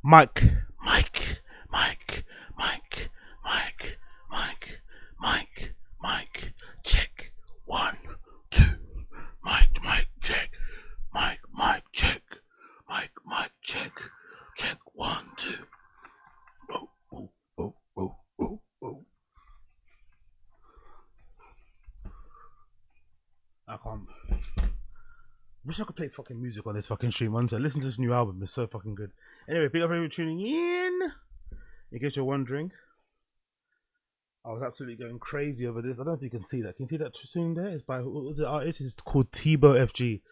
Mike, Mike, Mike, Mike, Mike, Mike, Mike, Mike, check. 1, 2, Mike, Mike, check. Mike, Mike, check. Mike, Mike, check. Check. 1, 2. Oh, oh, oh, oh, oh, oh. I can't. Wish I could play fucking music on this fucking stream. One second. Listen to this new album. It's so fucking good. Anyway, big up everyone tuning in. In case you're wondering, I was absolutely going crazy over this. I don't know if you can see that. Can you see that tune there? It's by, what was the artist? It's called Tebow FG.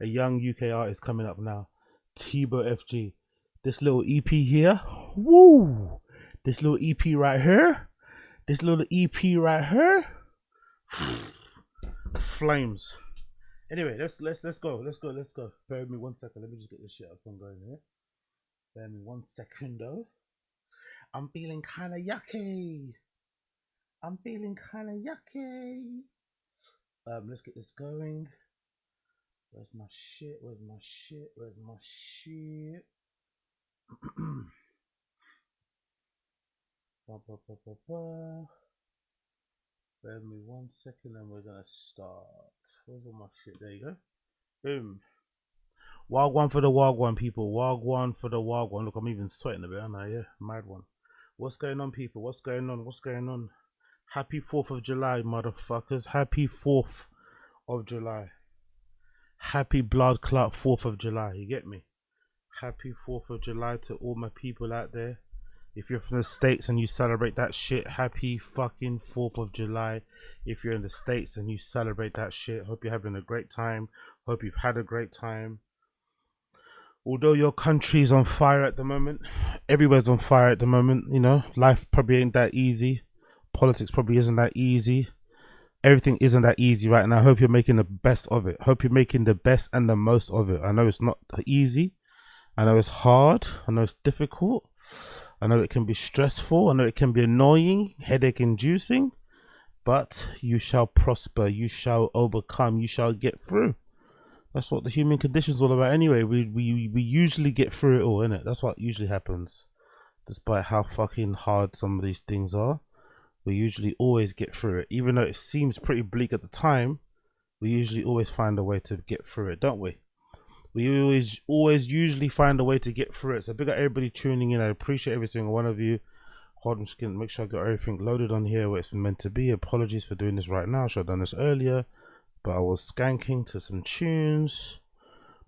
A young UK artist coming up now. Tebow FG. This little EP here. Woo! This little EP right here. This little EP right here. Flames. Anyway, let's go. Bear with me 1 second. Let me just get this shit up and going here. Bear with me 1 second though. I'm feeling kind of yucky. Let's get this going. Where's my shit? Bear with me 1 second and we're gonna start. Where's all my shit? There you go. Boom. Wagwan for the Wagwan, people. Wagwan for the Wagwan. Look, I'm even sweating a bit, aren't I? Yeah, mad one. What's going on, people? What's going on? Happy 4th of July, motherfuckers. Happy 4th of July. Happy blood clot 4th of July. You get me? Happy 4th of July to all my people out there. If you're from the States and you celebrate that shit, happy fucking 4th of July. If you're in the States and you celebrate that shit, hope you're having a great time. Hope you've had a great time. Although your country's on fire at the moment, everywhere's on fire at the moment, you know, life probably ain't that easy. Politics probably isn't that easy. Everything isn't that easy right now. I hope you're making the best of it. Hope you're making the best and the most of it. I know it's not easy. I know it's hard. I know it's difficult. I know it can be stressful. I know it can be annoying, headache inducing, but you shall prosper. You shall overcome. You shall get through. That's what the human condition is all about anyway. We usually get through it all, innit? That's what usually happens. Despite how fucking hard some of these things are, we usually always get through it. Even though it seems pretty bleak at the time, we usually always find a way to get through it, don't we? We always usually find a way to get through it. So big up everybody tuning in. I appreciate every single one of you. Hold on, I'm just gonna make sure I got everything loaded on here where it's meant to be. Apologies for doing this right now. I should have done this earlier, but I was skanking to some tunes.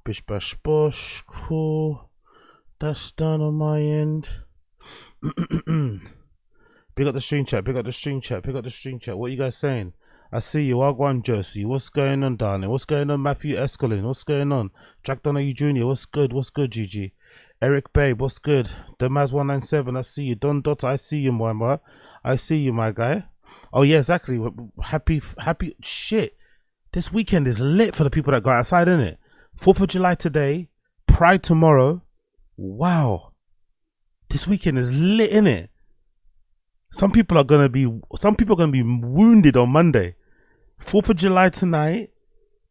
Bish bash bosh. Cool. That's done on my end. Big up the stream chat. What are you guys saying? I see you, Wagwan Jersey. What's going on, darling? What's going on, Matthew Escalin? What's going on? Jack Donahue Jr. What's good, GG? Eric Babe, what's good? Demaz197, I see you. Don Dot, I see you, my I see you, my guy. Oh yeah, exactly. Happy shit. This weekend is lit for the people that go outside, isn't it? 4th of July today, Pride tomorrow. Wow. This weekend is lit, innit? Some people are gonna be wounded on Monday. 4th of July tonight,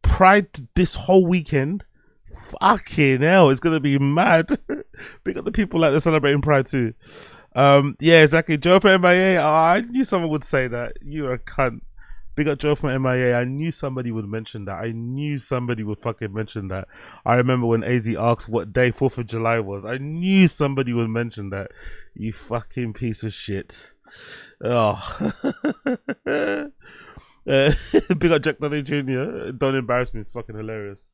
Pride this whole weekend. Fucking hell, it's gonna be mad. Big up the people like they're celebrating Pride too. Yeah, exactly. Joe from MIA. Oh, I knew someone would say that. You're a cunt. Big up Joe from MIA. I knew somebody would mention that. I knew somebody would fucking mention that. I remember when AZ asked what day 4th of July was. I knew somebody would mention that. You fucking piece of shit. Oh. Big up Jack Donny Jr. Don't embarrass me. It's fucking hilarious.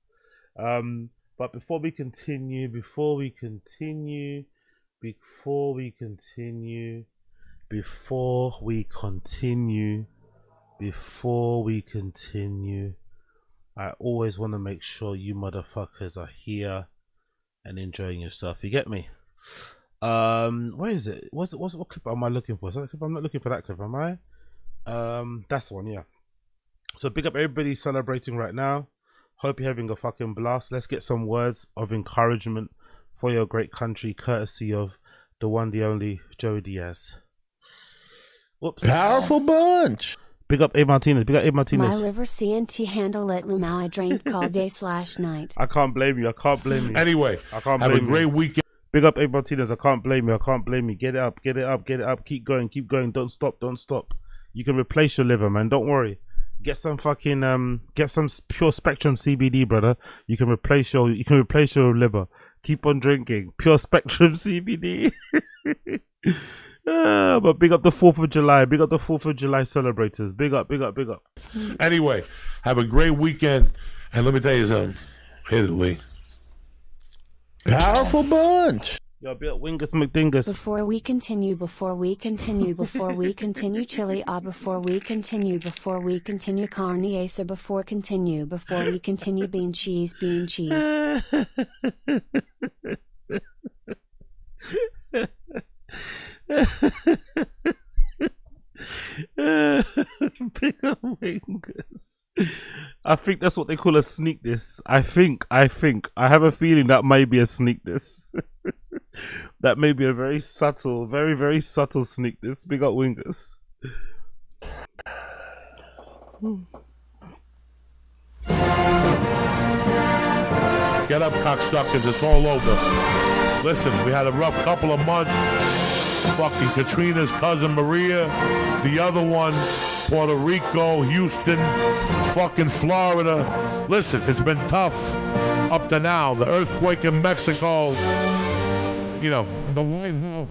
But before we continue, I always want to make sure you motherfuckers are here and enjoying yourself. You get me? Where is it? What clip am I looking for? So I'm not looking for that clip, am I? That's one, yeah. So big up everybody celebrating right now. Hope you're having a fucking blast. Let's get some words of encouragement for your great country, courtesy of the one, the only Joey DIAZ. Whoops. Powerful bunch. Big up A Martinez. My liver CNT handle it now. I drank all day / night. I can't blame you. Anyway, I can't blame have a great weekend. Big up A Martinez. I can't blame you. I can't blame you. Get it up. Get it up. Get it up. Keep going. Keep going. Don't stop. Don't stop. You can replace your liver, man. Don't worry. Get some fucking get some pure spectrum CBD, brother. You can replace your liver. Keep on drinking pure spectrum CBD. But big up the 4th of July. Big up the 4th of July celebrators. Big up, big up, big up. Anyway, have a great weekend. And let me tell you something. Hit it, Lee. Powerful bunch. Yo, big up Wingus McDingus. Before we continue, chili before we continue, carne asa before we continue, bean cheese. Big up Wingus. I think that's what they call a sneak diss. I have a feeling that might be a sneak diss. That may be a very subtle, very, very subtle sneak diss. Big up Wingus. Get up, cocksuckers. It's all over. Listen, we had a rough couple of months. Fucking Katrina's cousin Maria. The other one, Puerto Rico, Houston, fucking Florida. Listen, it's been tough up to now. The earthquake in Mexico. You know, the White House.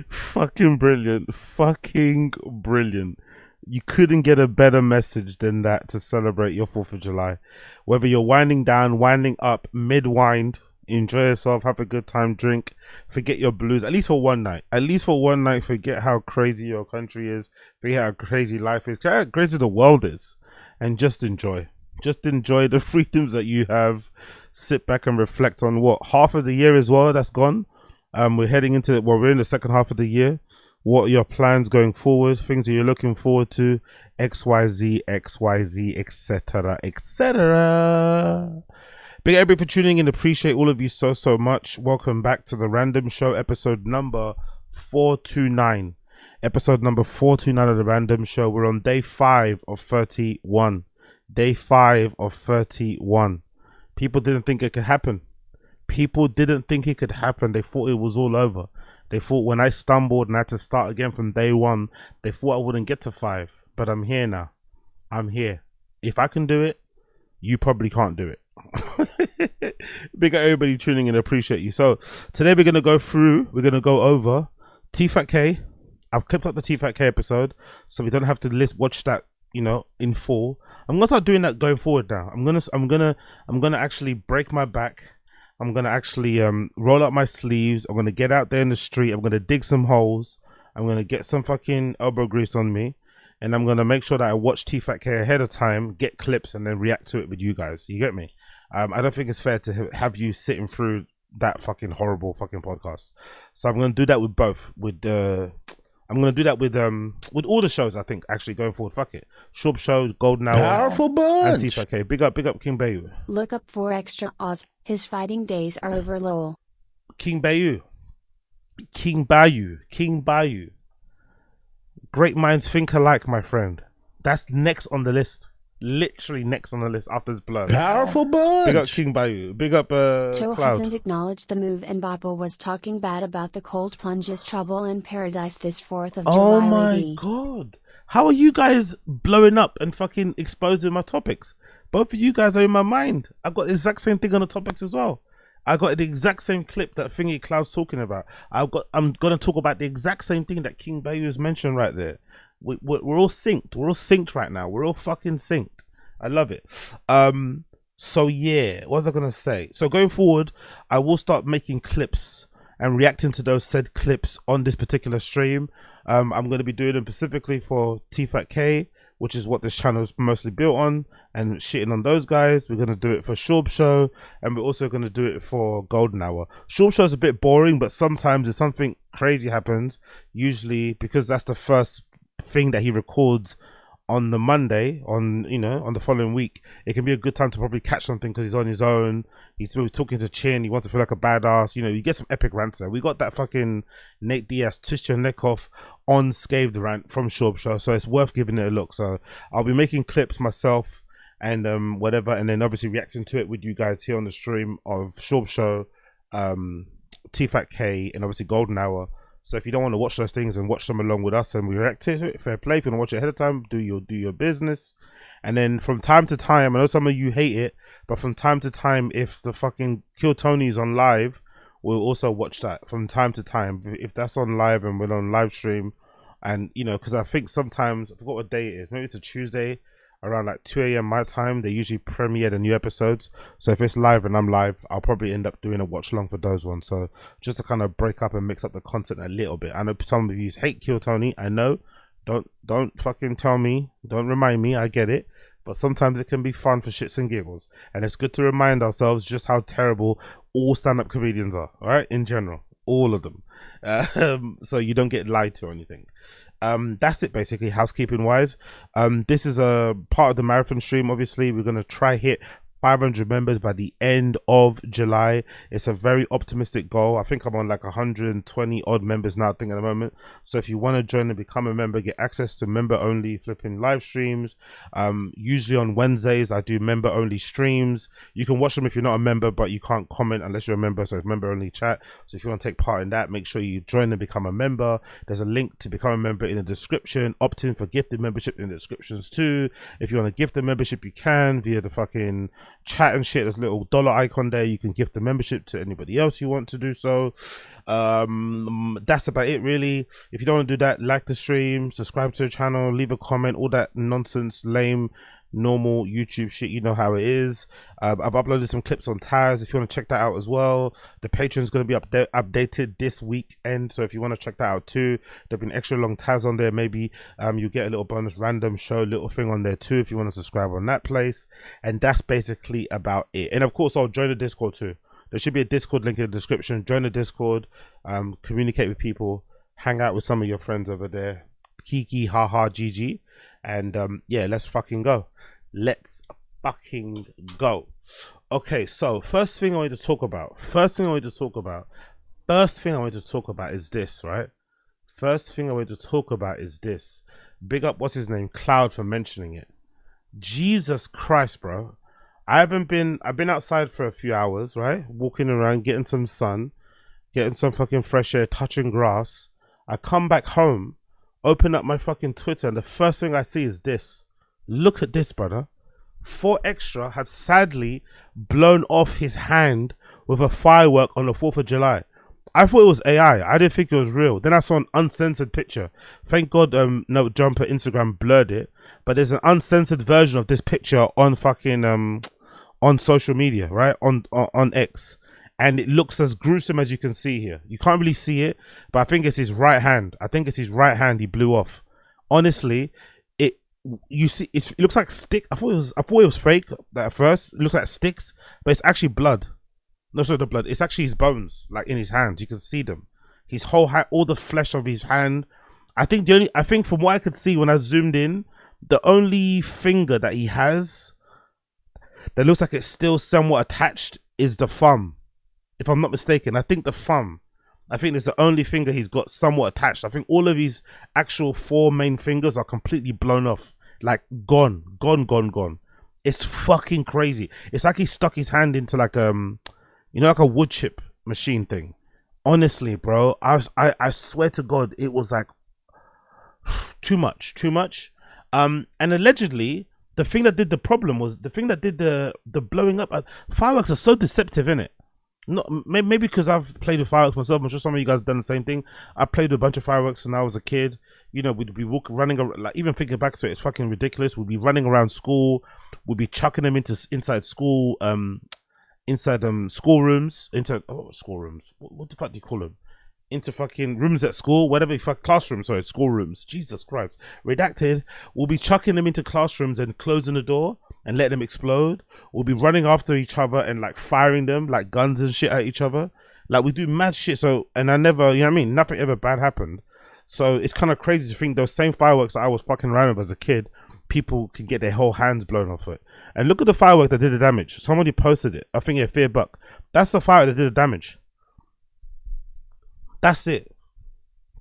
Fucking brilliant. Fucking brilliant. You couldn't get a better message than that to celebrate your 4th of July. Whether you're winding down, winding up, mid-wind, enjoy yourself, have a good time, drink, forget your blues, at least for one night. At least for one night, forget how crazy your country is, forget how crazy life is, how crazy the world is, and just enjoy. Just enjoy the freedoms that you have. Sit back and reflect on what half of the year as well that's gone. We're heading into, well, we're in the second half of the year. What are your plans going forward? Things that you're looking forward to? XYZ, etc., etc. Big everybody for tuning in. Appreciate all of you so much. Welcome back to the Random Show, episode number 429. Episode number 429 of the Random Show. We're on day 5 of 31. Day 5 of 31. People didn't think it could happen. People didn't think it could happen. They thought it was all over. They thought when I stumbled and had to start again from day 1, they thought I wouldn't get to 5. But I'm here now. I'm here. If I can do it, you probably can't do it. Big up everybody tuning in. Appreciate you. So today we're going to go over Tfatk. I've clipped up the Tfatk episode so we don't have to watch that, you know, in full. I'm gonna start doing that going forward now. I'm gonna actually break my back. I'm gonna actually roll up my sleeves. I'm gonna get out there in the street. I'm gonna dig some holes. I'm gonna get some fucking elbow grease on me, and I'm gonna make sure that I watch Tfatk ahead of time, get clips, and then react to it with you guys. You get me? I don't think it's fair to have you sitting through that fucking horrible fucking podcast. So I'm gonna do that with both. I'm gonna do that with all the shows. I think actually going forward. Fuck it. Shub Show, Golden Hour, Powerful bunch. and Tfatk. Big up King Bayu. Look up for extra Oz. His fighting days are over, lol. King Bayu. Great minds think alike, my friend. That's next on the list. Literally next on the list after this blood. Powerful bunch. Big up King Bayu. Big up Cho Cloud. hasn't acknowledged the move, and Bappo was talking bad about the cold plunges trouble in paradise this 4th of July. Oh my lady. god. How are you guys blowing up and fucking exposing my topics? Both of you guys are in my mind. I got the exact same thing on the topics as well. I got the exact same clip that Thingy Cloud's talking about. I'm gonna talk about the exact same thing that King Bayu has mentioned right there. we're all synced. We're all synced right now. We're all fucking synced. I love it. So yeah, what was I gonna say? So going forward, I will start making clips and reacting to those said clips on this particular stream. I'm going to be doing them specifically for Tfatk, which is what this channel is mostly built on, and shitting on those guys. We're going to do it for Shorb Show, and we're also going to do it for Golden Hour. Shorb Show is a bit boring, but sometimes if something crazy happens, usually because that's the first thing that he records on the Monday, on the following week, it can be a good time to probably catch something because he's on his own. He's talking to Chin. He wants to feel like a badass. You get some epic rants there. We got that fucking Nate Diaz twist your neck off unscathed rant from Shorb Show, so it's worth giving it a look. So I'll be making clips myself and whatever, and then obviously reacting to it with you guys here on the stream of Shorb Show, Tfatk, and obviously Golden Hour. So if you don't want to watch those things and watch them along with us and we react to it, fair play. If you want to watch it ahead of time, do your business. And then from time to time, I know some of you hate it, but from time to time, if the fucking Kill Tony is on live, we'll also watch that from time to time. If that's on live and we're on live stream, and because I think sometimes, I forgot what day it is, maybe it's a Tuesday, around like 2 a.m. my time, they usually premiere the new episodes. So if it's live and I'm live, I'll probably end up doing a watch along for those ones. So just to kind of break up and mix up the content a little bit. I know some of you hate Kill Tony. I know. Don't fucking tell me. Don't remind me. I get it. But sometimes it can be fun for shits and giggles. And it's good to remind ourselves just how terrible all stand-up comedians are. All right? In general. All of them. So you don't get lied to or anything. That's it basically, housekeeping wise. This is a part of the marathon stream. Obviously we're going to try hit 500 members by the end of July. It's a very optimistic goal. I think I'm on like 120 odd members now, I think, at the moment. So if you want to join and become a member, get access to member only flipping live streams. Usually on Wednesdays I do member only streams. You can watch them if you're not a member, but you can't comment unless you're a member, so it's member only chat. So if you want to take part in that, make sure you join and become a member. There's a link to become a member in the description. Opt in for gifted membership in the descriptions too. If you want to gift the membership, you can via the fucking chat and shit. There's a little dollar icon there. You can gift the membership to anybody else you want to do so. That's about it really. If you don't want to do that, like the stream, subscribe to the channel, leave a comment, all that nonsense, lame normal YouTube shit, you know how it is. I've uploaded some clips on Taz if you want to check that out as well. The Patreon's going to be updated this weekend, so if you want to check that out too, there'll be an extra long Taz on there. Maybe you get a little bonus random show little thing on there too if you want to subscribe on that place. And that's basically about it. And of course I'll join the Discord too. There should be a Discord link in the description. Join the Discord, communicate with people, hang out with some of your friends over there, kiki haha gg, and yeah, let's fucking go. Let's fucking go. Okay, so first thing I want to talk about is this, right? First thing I want to talk about is this. Big up, what's his name, Cloud, for mentioning it. Jesus Christ, bro. I've been outside for a few hours, right? Walking around, getting some sun, getting some fucking fresh air, touching grass. I come back home, open up my fucking Twitter, and the first thing I see is this. Look at this, brother. 4Extra had sadly blown off his hand with a firework on the 4th of July. I thought it was AI. I didn't think it was real. Then I saw an uncensored picture. Thank God No Jumper Instagram blurred it. But there's an uncensored version of this picture on fucking on social media, right? On X. And it looks as gruesome as you can see here. You can't really see it, but I think it's his right hand. He blew off. Honestly, you see, it looks like stick. I thought it was fake at first. It looks like sticks, but it's actually blood. No, sorry, the blood. It's actually his bones, like in his hands. You can see them. His whole hand, all the flesh of his hand. I think from what I could see when I zoomed in, the only finger that he has that looks like it's still somewhat attached is the thumb. If I'm not mistaken, I think the thumb. I think it's the only finger he's got somewhat attached. I think all of his actual 4 main fingers are completely blown off. Like gone. It's fucking crazy. It's like he stuck his hand into like like a wood chip machine thing. Honestly, bro, I swear to God, it was like too much. And allegedly, the thing that did the problem was the thing that did the blowing up. Fireworks are so deceptive, innit? Not maybe because I've played with fireworks myself. I'm sure some of you guys have done the same thing. I played with a bunch of fireworks when I was a kid. you know, we'd be running around, like, even thinking back to it, it's fucking ridiculous. We'd be running around school, we'd be chucking them inside school, schoolrooms, schoolrooms. What the fuck do you call them? Into fucking rooms at school, whatever, classrooms, sorry, schoolrooms. Jesus Christ. Redacted. We'll be chucking them into classrooms and closing the door and letting them explode. We'll be running after each other and like firing them like guns and shit at each other. Like, we do mad shit. So, and I never, you know what I mean? Nothing ever bad happened. So it's kind of crazy to think those same fireworks that I was fucking around with as a kid, people can get their whole hands blown off it. And look at the firework that did the damage. Somebody posted it. I think FIREWORK. That's the firework that did the damage. That's it.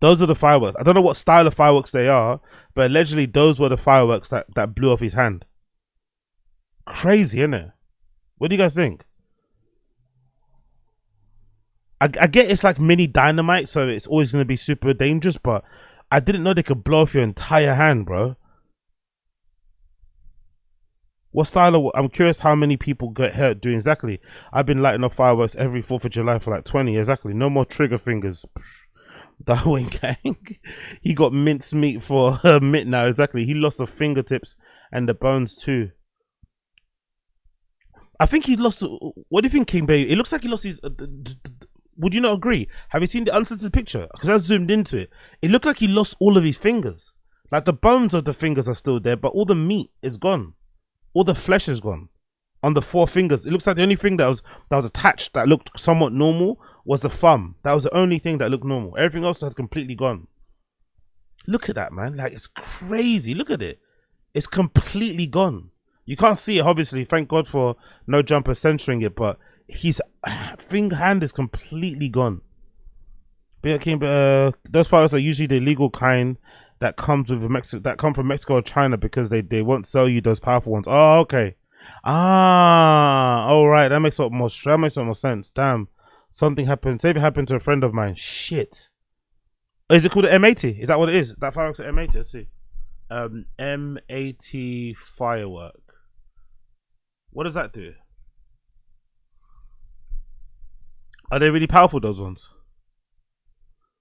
Those are the fireworks. I don't know what style of fireworks they are, but allegedly those were the fireworks that blew off his hand. Crazy, isn't it? What do you guys think? I get it's like mini dynamite, so it's always going to be super dangerous, but I didn't know they could blow off your entire hand, bro. What style of... I'm curious how many people get hurt doing exactly. I've been lighting up fireworks every 4th of July for like 20, exactly. No more trigger fingers. Darwin Gang. He got mincemeat for a mitt now, exactly. He lost the fingertips and the bones too. I think he lost... What do you think, King Baby? It looks like he lost his... would you not agree? Have you seen the uncensored picture? Because I zoomed into it. It looked like he lost all of his fingers. Like, the bones of the fingers are still there, but all the meat is gone. All the flesh is gone on the 4 fingers. It looks like the only thing that was attached that looked somewhat normal was the thumb. That was the only thing that looked normal. Everything else had completely gone. Look at that, man. Like, it's crazy. Look at it. It's completely gone. You can't see it, obviously. Thank God for No Jumper censoring it, but his hand is completely gone. But those fireworks are usually the illegal kind that comes with that come from Mexico or China, because they won't sell you those powerful ones. Oh, okay. All right. That makes a lot more sense. Damn, something happened. Say it happened to a friend of mine. Shit. Is it called an M80? Is that what it is? That fireworks at M80. Let's see. M80 firework. What does that do? Are they really powerful, those ones?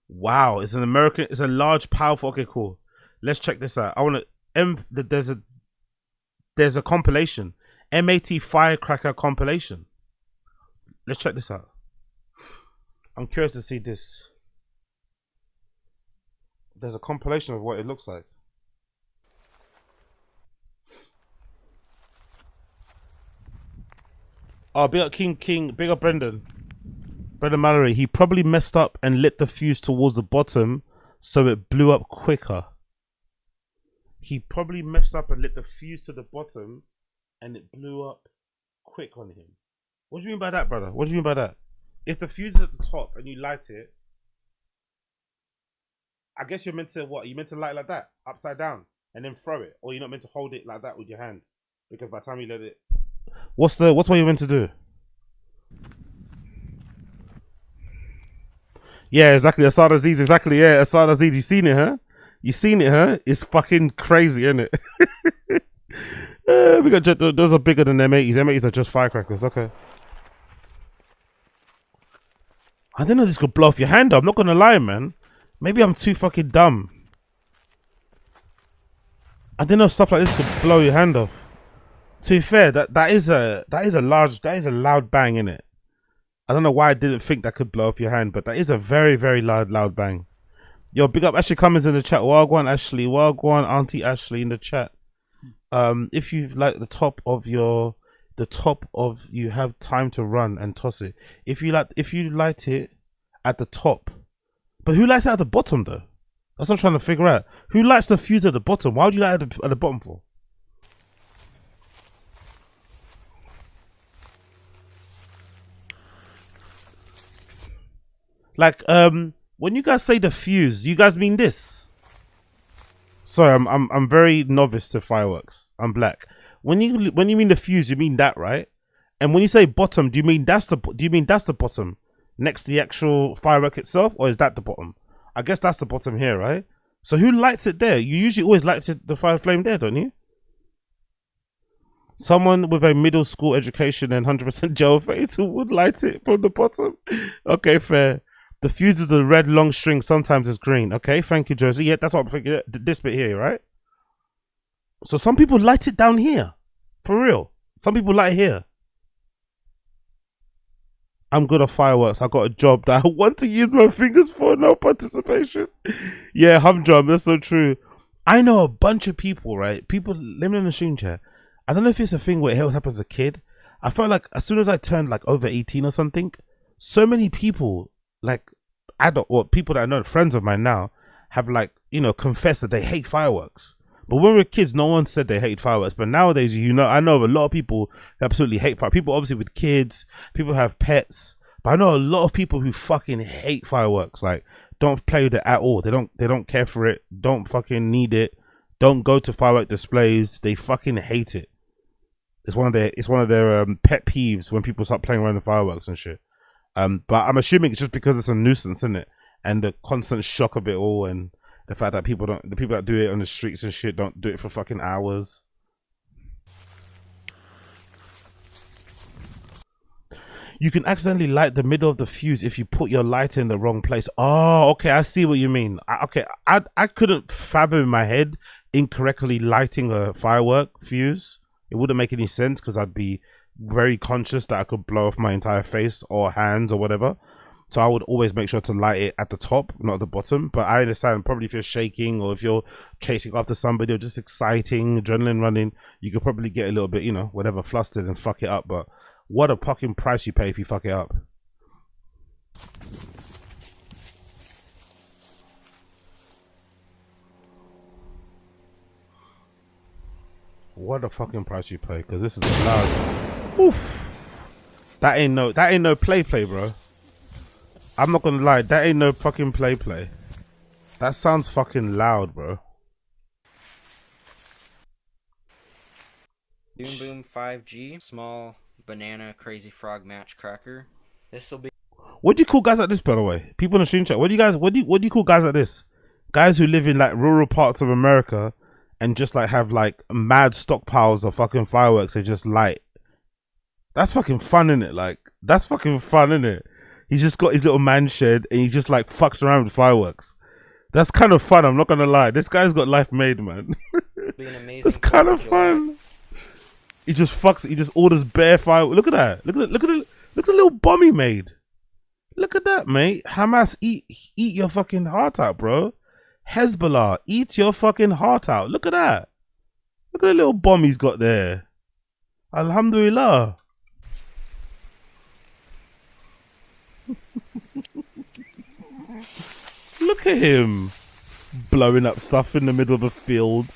Wow, it's a large, powerful. Okay, cool. Let's check this out. I want to there's a compilation, M80 firecracker compilation. Let's check this out. I'm curious to see this. There's a compilation of what it looks like. Oh, big up King, big up Brendan Mallory. He probably messed up and lit the fuse towards the bottom, so it blew up quicker. He probably messed up and lit the fuse to the bottom, and it blew up quick on him. What do you mean by that, brother? What do you mean by that? If the fuse is at the top and you light it, I guess you're meant to what? You're meant to light it like that, upside down, and then throw it, or you're not meant to hold it like that with your hand, because by the time you let it, what's what you're meant to do? Yeah, exactly. Asada Aziz, exactly. Yeah, Asada Aziz. You seen it, huh? You seen it, huh? It's fucking crazy, isn't it? We got those are bigger than M80s. M80s are just firecrackers. Okay. I didn't know this could blow off your hand. I'm not gonna lie, man. Maybe I'm too fucking dumb. I didn't know stuff like this could blow your hand off. To be fair, that is a loud bang, in it. I don't know why I didn't think that could blow off your hand, but that is a very, very loud bang. Yo, big up Ashley Cummins in the chat. Wagwan Ashley, Wagwan Auntie Ashley in the chat. If you like the top of you have time to run and toss it. If you light it at the top, but who lights it at the bottom though? That's what I'm trying to figure out. Who lights the fuse at the bottom? Why would you light it at the bottom for? Like, when you guys say the fuse, you guys mean this? Sorry, I'm very novice to fireworks. I'm black. When you mean the fuse, you mean that, right? And when you say bottom, do you mean that's the bottom next to the actual firework itself, or is that the bottom? I guess that's the bottom here, right? So who lights it there? You usually always light the fire flame there, don't you? Someone with a middle school education and 100% Joe face who would light it from the bottom. Okay, fair. The fuse is the red long string. Sometimes it's green. Okay, thank you, Josie. Yeah, that's what I'm thinking. This bit here, right? So some people light it down here. For real. Some people light it here. I'm good at fireworks. I got a job that I want to use my fingers for. No participation. Yeah, humdrum. That's so true. I know a bunch of people, right? People living in the stream chair. I don't know if it's a thing where it happens as a kid. I felt like as soon as I turned like over 18 or something, so many people, like adult or people that I know, friends of mine now, have like, you know, confessed that they hate fireworks. But when we were kids, no one said they hate fireworks. But nowadays, you know, I know of a lot of people who absolutely hate fireworks. People obviously with kids, people who have pets. But I know a lot of people who fucking hate fireworks. Like, don't play with it at all. They don't care for it. Don't fucking need it. Don't go to firework displays. They fucking hate it. It's one of their pet peeves when people start playing around the fireworks and shit. But I'm assuming it's just because it's a nuisance, isn't it? And the constant shock of it all, and the fact that the people that do it on the streets and shit don't do it for fucking hours. You can accidentally light the middle of the fuse if you put your lighter in the wrong place. Oh, okay, I see what you mean. I couldn't fathom in my head incorrectly lighting a firework fuse. It wouldn't make any sense because I'd be very conscious that I could blow off my entire face or hands or whatever. So I would always make sure to light it at the top, not at the bottom. But I understand probably if you're shaking or if you're chasing after somebody or just exciting, adrenaline running, you could probably get a little bit, you know, whatever, flustered and fuck it up. But what a fucking price you pay if you fuck it up. What a fucking price you pay, because this is loud. Oof. That ain't no play, bro. I'm not gonna lie, that ain't no fucking play. That sounds fucking loud, bro. Boom Boom 5G, small banana crazy frog match cracker. This will be. What do you call guys like this, by the way? People in the stream chat. What do you call guys like this? Guys who live in like rural parts of America and just like have like mad stockpiles of fucking fireworks they just light. That's fucking fun, innit? Like, that's fucking fun, innit? He's just got his little man shed and he just like fucks around with fireworks. That's kind of fun, I'm not gonna lie. This guy's got life made, man. That's kind of fun. He just orders bare fireworks. Look at that. Look at the little bomb he made. Look at that, mate. Hamas, eat your fucking heart out, bro. Hezbollah, eat your fucking heart out. Look at that. Look at the little bomb he's got there. Alhamdulillah. Look at him blowing up stuff in the middle of a field.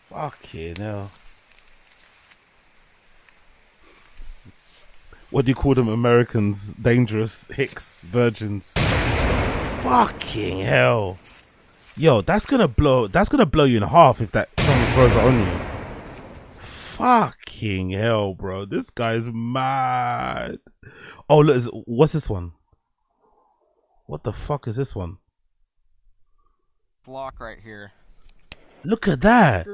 Fucking hell. What do you call them, Americans? Dangerous hicks, virgins. Fucking hell. Yo, that's gonna blow you in half if that someone throws it on you. Fucking hell, bro. This guy's mad. Oh, look, what's this one? What the fuck is this one? Lock right here. Look at that.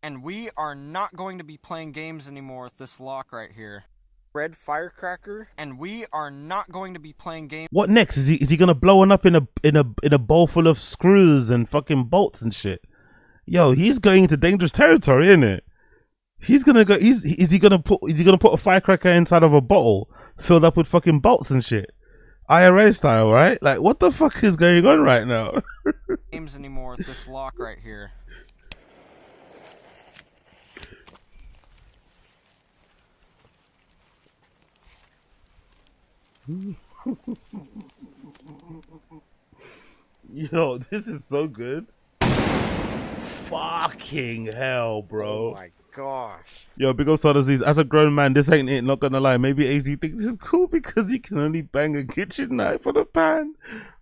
And we are not going to be playing games anymore with this lock right here. Red firecracker, and we are not going to be playing games. What next? Is he gonna blow one up in a bowl full of screws and fucking bolts and shit? Yo, he's going into dangerous territory, isn't it? He's gonna go. Is he gonna put a firecracker inside of a bottle filled up with fucking bolts and shit? IRA style, right? Like, what the fuck is going on right now? Games anymore with this lock right here. Yo, this is so good. Fucking hell, bro. Oh my gosh. Yo, big up Disease. As a grown man, this ain't it, not gonna lie. Maybe AZ thinks it's cool because he can only bang a kitchen knife on a pan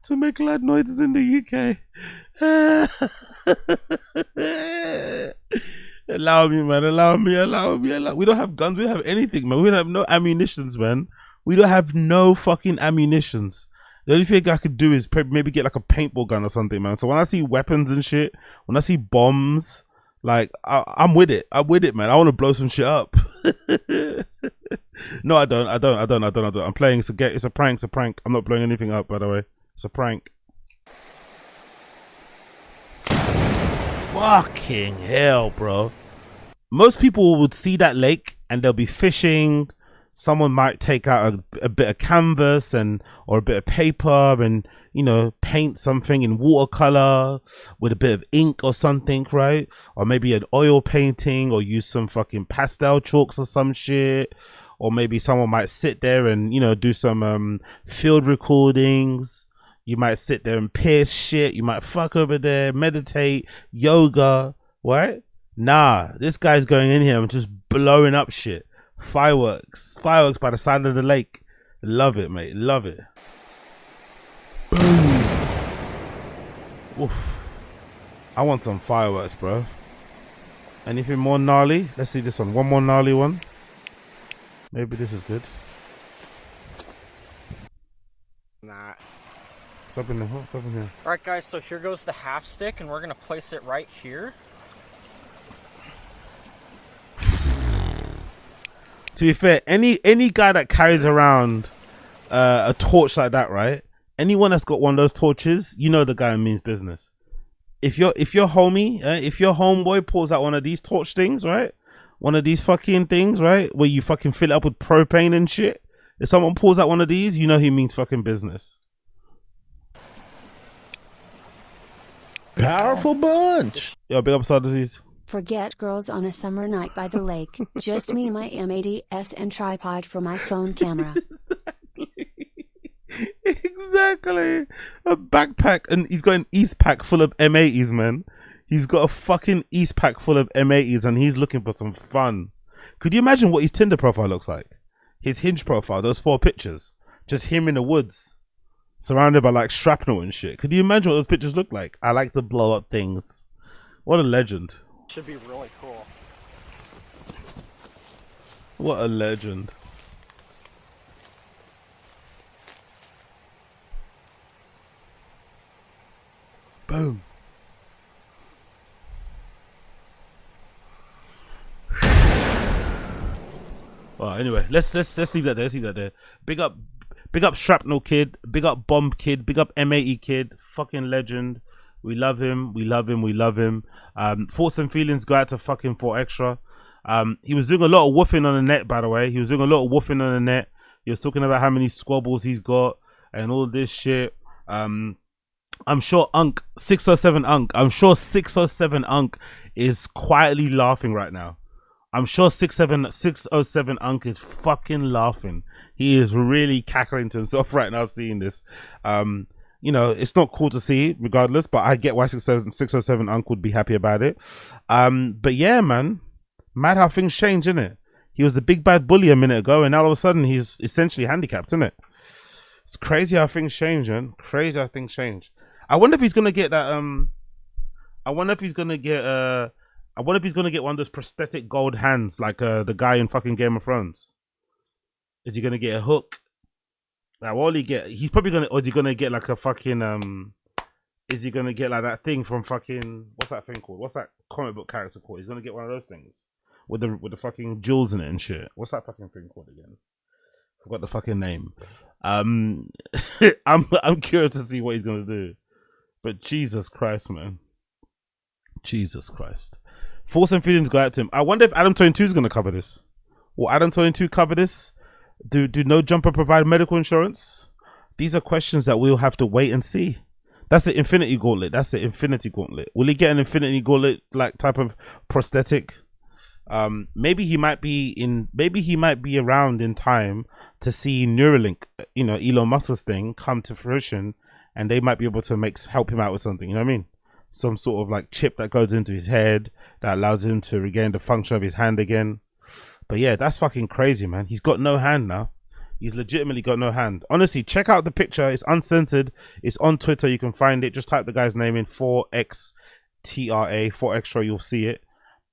to make loud noises in the UK. Allow me, man. Allow me. We don't have guns. We don't have anything, man. We don't have no ammunitions, man. We don't have no fucking ammunitions. The only thing I could do is maybe get like a paintball gun or something, man. So when I see weapons and shit, when I see bombs, like I'm with it. I'm with it, man. I want to blow some shit up. No, I don't. I'm playing. It's a prank. It's a prank. I'm not blowing anything up, by the way. It's a prank. Fucking hell, bro. Most people would see that lake and they'll be fishing. Someone might take out a bit of canvas or a bit of paper and, you know, paint something in watercolor with a bit of ink or something, right? Or maybe an oil painting, or use some fucking pastel chalks or some shit. Or maybe someone might sit there and, you know, do some field recordings. You might sit there and pierce shit. You might fuck over there, meditate, yoga, right? Nah, this guy's going in here and just blowing up shit. Fireworks by the side of the lake. Love it, mate. Love it. Boom. Oof. I want some fireworks, bro. Anything more gnarly? Let's see this one. One more gnarly one. Maybe this is good. Nah. What's up in there? What's up in here? Alright guys, so here goes the half stick and we're gonna place it right here. To be fair, any guy that carries around a torch like that, right? Anyone that's got one of those torches, you know the guy means business. If your homie, if your homeboy pulls out one of these torch things, right? One of these fucking things, right? Where you fucking fill it up with propane and shit. If someone pulls out one of these, you know he means fucking business. Powerful bunch. Yo, big up Star Disease. Forget girls on a summer night by the lake. Just me, my M80s, and tripod for my phone camera. Exactly. A backpack, and he's got an East pack full of M80s, man. He's got a fucking East pack full of M80s, and he's looking for some fun. Could you imagine what his Tinder profile looks like? His Hinge profile, those 4 pictures. Just him in the woods, surrounded by like shrapnel and shit. Could you imagine what those pictures look like? I like to blow up things. What a legend. Should be really cool. What a legend. Boom. Well, anyway, let's leave that there. Let's leave that there. Big up Shrapnel Kid. Big up Bomb Kid. Big up M80 Kid. Fucking legend. We love him. We love him. We love him. Thoughts and feelings go out to fucking 4Extra. He was doing a lot of woofing on the net, by the way. He was doing a lot of woofing on the net. He was talking about how many squabbles he's got and all this shit. I'm sure 607 I'm sure 607 is quietly laughing right now. I'm sure 607 is fucking laughing. He is really cackling to himself right now seeing this. You know, it's not cool to see regardless, but I get why 607 would be happy about it. But yeah, man, mad how things change, innit? He was a big bad bully a minute ago, and now all of a sudden he's essentially handicapped, innit? It's crazy how things change, man. Crazy how things change. I wonder if he's gonna get that. I wonder if he's gonna get one of those prosthetic gold hands like the guy in fucking Game of Thrones. Is he gonna get a hook? Like, what will he get? He's probably gonna, or is he gonna get like a fucking is he gonna get like that thing from fucking, what's that thing called? What's that comic book character called? He's gonna get one of those things with the fucking jewels in it and shit. What's that fucking thing called again? Forgot the fucking name. I'm curious to see what he's gonna do. But Jesus Christ, man. Jesus Christ. Thoughts and feelings go out to him. I wonder if Adam 22 is gonna cover this. Will Adam 22 cover this? Do No Jumper provide medical insurance? These are questions that we'll have to wait and see. That's the Infinity Gauntlet. That's the Infinity Gauntlet. Will he get an Infinity Gauntlet like type of prosthetic? Maybe he might be around in time to see Neuralink, you know, Elon Musk's thing, come to fruition, and they might be able to help him out with something. You know what I mean? Some sort of like chip that goes into his head that allows him to regain the function of his hand again. But yeah, that's fucking crazy, man. He's got no hand now. He's legitimately got no hand. Honestly, check out the picture. It's uncensored. It's on Twitter. You can find it. Just type the guy's name in, 4XTRA, 4Extra. You'll see it.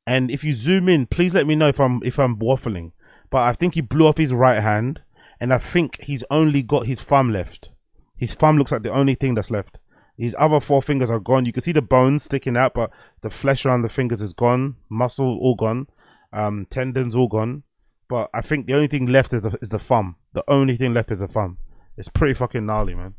And if you zoom in, please let me know if I'm waffling. But I think he blew off his right hand, and I think he's only got his thumb left. His thumb looks like the only thing that's left. His other 4 fingers are gone. You can see the bones sticking out, but the flesh around the fingers is gone. Muscle all gone. Tendons all gone. But I think the only thing left is the thumb. The only thing left is the thumb. It's pretty fucking gnarly, man.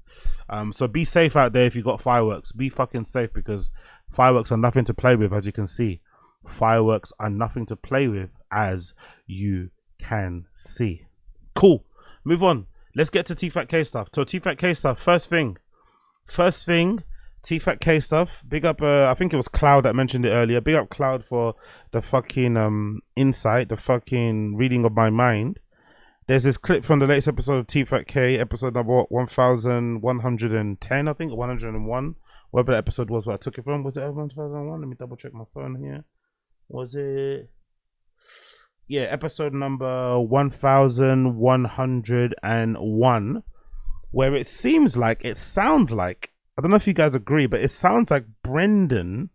So be safe out there if you got fireworks. Be fucking safe, because fireworks are nothing to play with, as you can see. Fireworks are nothing to play with, as you can see. Cool. Move on. Let's get to Tfatk stuff. So Tfatk stuff. First thing. Tfatk stuff. Big up. I think it was Cloud that mentioned it earlier. Big up Cloud for the fucking insight, the fucking reading of my mind. There's this clip from the latest episode of Tfatk, episode number 1110, I think, or 101. Whatever the episode was where I took it from. Was it 1001? Let me double check my phone here. Was it? Yeah, episode number 1101, where it sounds like, I don't know if you guys agree, but it sounds like Brendan,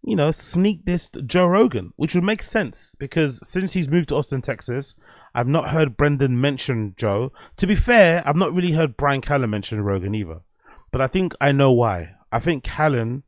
you know, sneak dissed Joe Rogan, which would make sense, because since he's moved to Austin, Texas, I've not heard Brendan mention Joe. To be fair, I've not really heard Brian Callen mention Rogan either, but I think I know why. I think Callen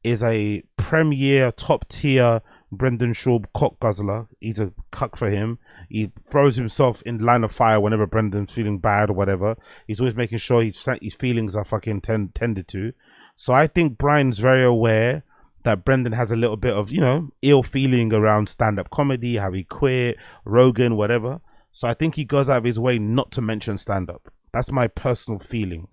is a premier, top tier Brendan Schaub cock guzzler. He's a cuck for him. He throws himself in line of fire whenever Brendan's feeling bad or whatever. He's always making sure his feelings are fucking tended to. So I think Brian's very aware that Brendan has a little bit of, you know, ill feeling around stand-up comedy, how he quit, Rogan, whatever. So I think he goes out of his way not to mention stand-up. That's my personal feeling.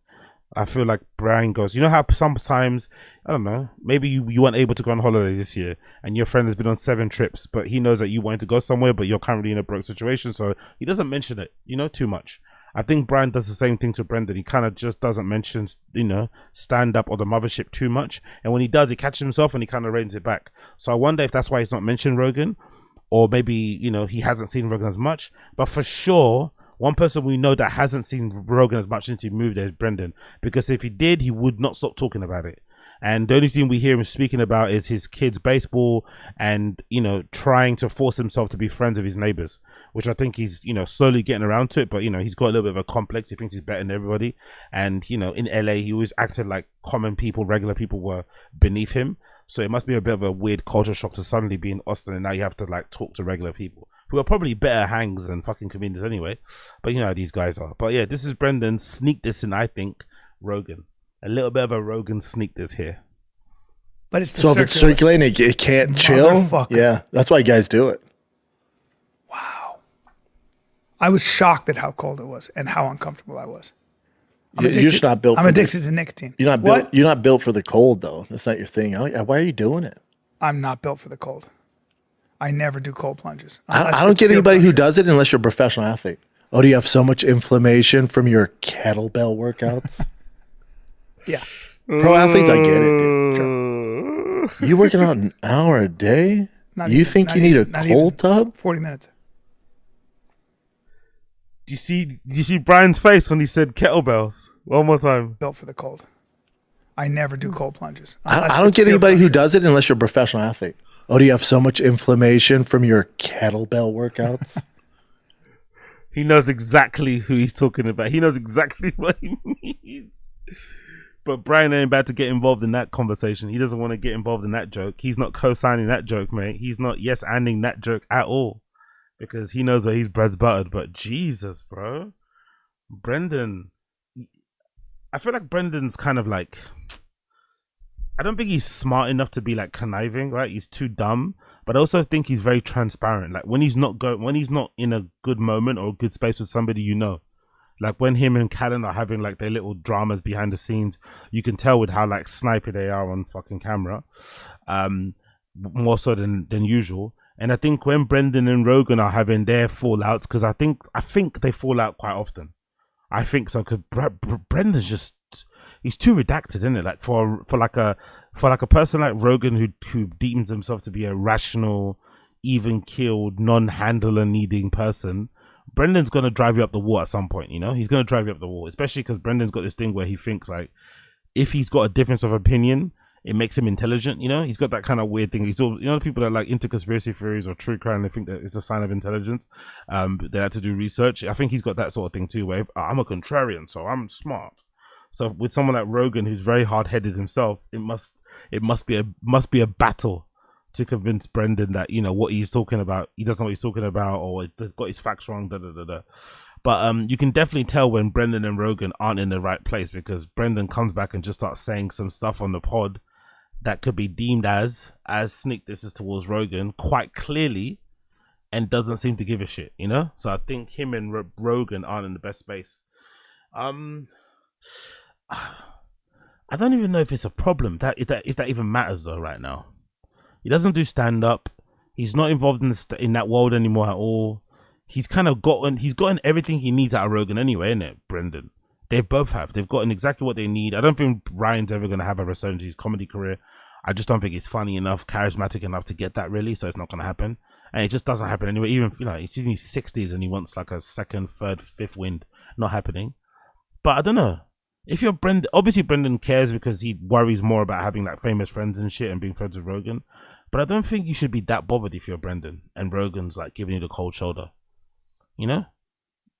I feel like Brian goes, you know how sometimes, I don't know, maybe you weren't able to go on holiday this year and your friend has been on 7 trips, but he knows that you wanted to go somewhere, but you're currently in a broke situation, so he doesn't mention it, you know, too much. I think Brian does the same thing to Brendan. He kind of just doesn't mention, you know, stand up or the mothership too much. And when he does, he catches himself and he kind of reins it back. So I wonder if that's why he's not mentioned Rogan, or maybe, you know, he hasn't seen Rogan as much. But for sure, one person we know that hasn't seen Rogan as much since he moved there is Brendan, because if he did, he would not stop talking about it. And the only thing we hear him speaking about is his kids' baseball and, you know, trying to force himself to be friends with his neighbors, which I think he's, you know, slowly getting around to it. But, you know, he's got a little bit of a complex. He thinks he's better than everybody. And, you know, in LA, he always acted like common people, regular people were beneath him. So it must be a bit of a weird culture shock to suddenly be in Austin and now you have to like talk to regular people who are probably better hangs than fucking comedians anyway. But you know how these guys are. But yeah, this is Brendan sneak dissing, I think, Rogan. A little bit of a Rogan sneak diss here. But it's so if it's circulating, it can't chill. Yeah, that's why guys do it. Wow. I was shocked at how cold it was and how uncomfortable I was. You're just not built. I'm addicted to nicotine. You're not built. You're not built for the cold, though. That's not your thing. Why are you doing it? I'm not built for the cold. I never do cold plunges. I don't get anybody who does it unless you're a professional athlete. Oh, do you have so much inflammation from your kettlebell workouts? Yeah. Pro athletes, I get it, dude. Sure. You working out an hour a day? You think you need a cold tub? 40 minutes. Do you see Brian's face when he said kettlebells? One more time. Built for the cold. I never do cold plunges. I don't get anybody who does it unless you're a professional athlete. Oh, do you have so much inflammation from your kettlebell workouts? He knows exactly who he's talking about. He knows exactly what he means. But Brian ain't about to get involved in that conversation. He doesn't want to get involved in that joke. He's not co-signing that joke, mate. He's not yes-anding that joke at all. Because he knows where his bread's buttered. But Jesus, bro. Brendan. I feel like Brendan's kind of like... I don't think he's smart enough to be like conniving, right? He's too dumb. But I also think he's very transparent. Like when he's not in a good moment or a good space with somebody, you know. Like when him and Callen are having like their little dramas behind the scenes, you can tell with how like snipey they are on fucking camera. More so than usual. And I think when Brendan and Rogan are having their fallouts, because I think they fall out quite often. I think so, because Brendan's just, he's too redacted, isn't it? Like for like a person like Rogan who deems himself to be a rational, even-keeled, non-handler needing person, Brendan's gonna drive you up the wall at some point. You know, he's gonna drive you up the wall, especially because Brendan's got this thing where he thinks like if he's got a difference of opinion, it makes him intelligent. You know, he's got that kind of weird thing. He's all, you know, people that are like into conspiracy theories or true crime, they think that it's a sign of intelligence. They have to do research. I think he's got that sort of thing too, where I'm a contrarian, so I'm smart. So with someone like Rogan, who's very hard-headed himself, it must be a battle to convince Brendan that, you know, what he's talking about, he doesn't know what he's talking about, or he's got his facts wrong, But you can definitely tell when Brendan and Rogan aren't in the right place, because Brendan comes back and just starts saying some stuff on the pod that could be deemed as sneak diss's towards Rogan quite clearly, and doesn't seem to give a shit, you know? So I think him and Rogan aren't in the best space. I don't even know if it's a problem, if that even matters though right now. He doesn't do stand-up. He's not involved in that world anymore at all. He's kind of gotten everything he needs out of Rogan anyway, innit, Brendan? They both have. They've gotten exactly what they need. I don't think Ryan's ever going to have a resurgence in his comedy career. I just don't think he's funny enough, charismatic enough to get that, really, so it's not going to happen. And it just doesn't happen anyway. Even, you know, he's in his 60s and he wants like a second, third, fifth wind. Not happening. But I don't know. If you're Brendan, obviously Brendan cares because he worries more about having like famous friends and shit and being friends with Rogan. But I don't think you should be that bothered if you're Brendan and Rogan's like giving you the cold shoulder. You know?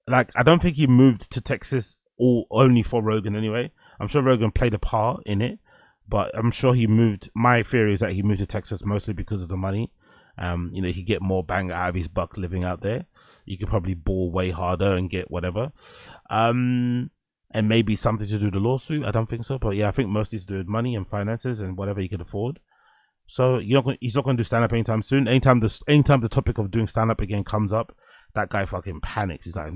Like, I don't think he moved to Texas only for Rogan anyway. I'm sure Rogan played a part in it, but I'm sure he moved. My theory is that he moved to Texas mostly because of the money. You know, he get more bang out of his buck living out there. You could probably ball way harder and get whatever. And maybe something to do with the lawsuit. I don't think so, but yeah, I think mostly to do with money and finances and whatever he could afford. So he's not going to do stand up anytime soon. Anytime the topic of doing stand up again comes up, that guy fucking panics. He's like,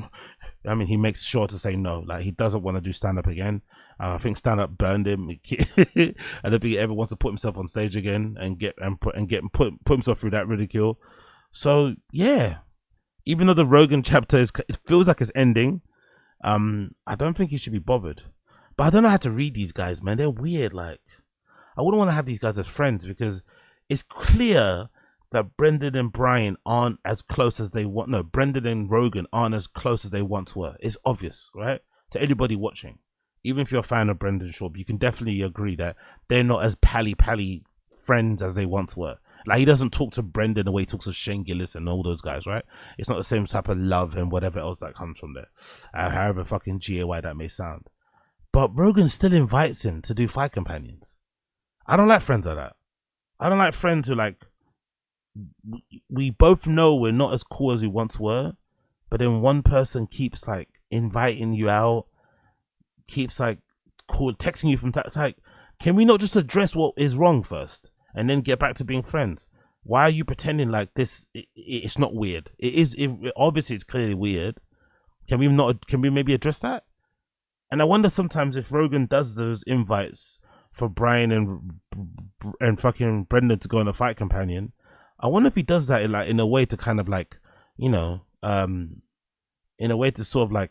I mean, he makes sure to say no. Like, he doesn't want to do stand up again. I think stand up burned him. I don't think he ever wants to put himself on stage again and put himself through that ridicule. So yeah, even though the Rogan chapter it feels like it's ending, I don't think he should be bothered. But I don't know how to read these guys, man. They're weird. Like, I wouldn't want to have these guys as friends because it's clear that Brendan and Brian aren't as close as they want. No, Brendan and Rogan aren't as close as they once were. It's obvious, right? To anybody watching. Even if you're a fan of Brendan Schaub, you can definitely agree that they're not as pally friends as they once were. Like, he doesn't talk to Brendan the way he talks to Shane Gillis and all those guys, right? It's not the same type of love and whatever else that comes from there. However fucking GAY that may sound. But Rogan still invites him to do fight companions. I don't like friends like that. I don't like friends who, like, we both know we're not as cool as we once were, but then one person keeps like inviting you out, keeps like texting you from it's like, can we not just address what is wrong first and then get back to being friends? Why are you pretending like this? It's not weird. Obviously it's clearly weird. Can we maybe address that? And I wonder sometimes if Rogan does those invites for Brian and fucking Brendan to go on a fight companion, I wonder if he does that in a way to kind of like, you know, in a way to sort of like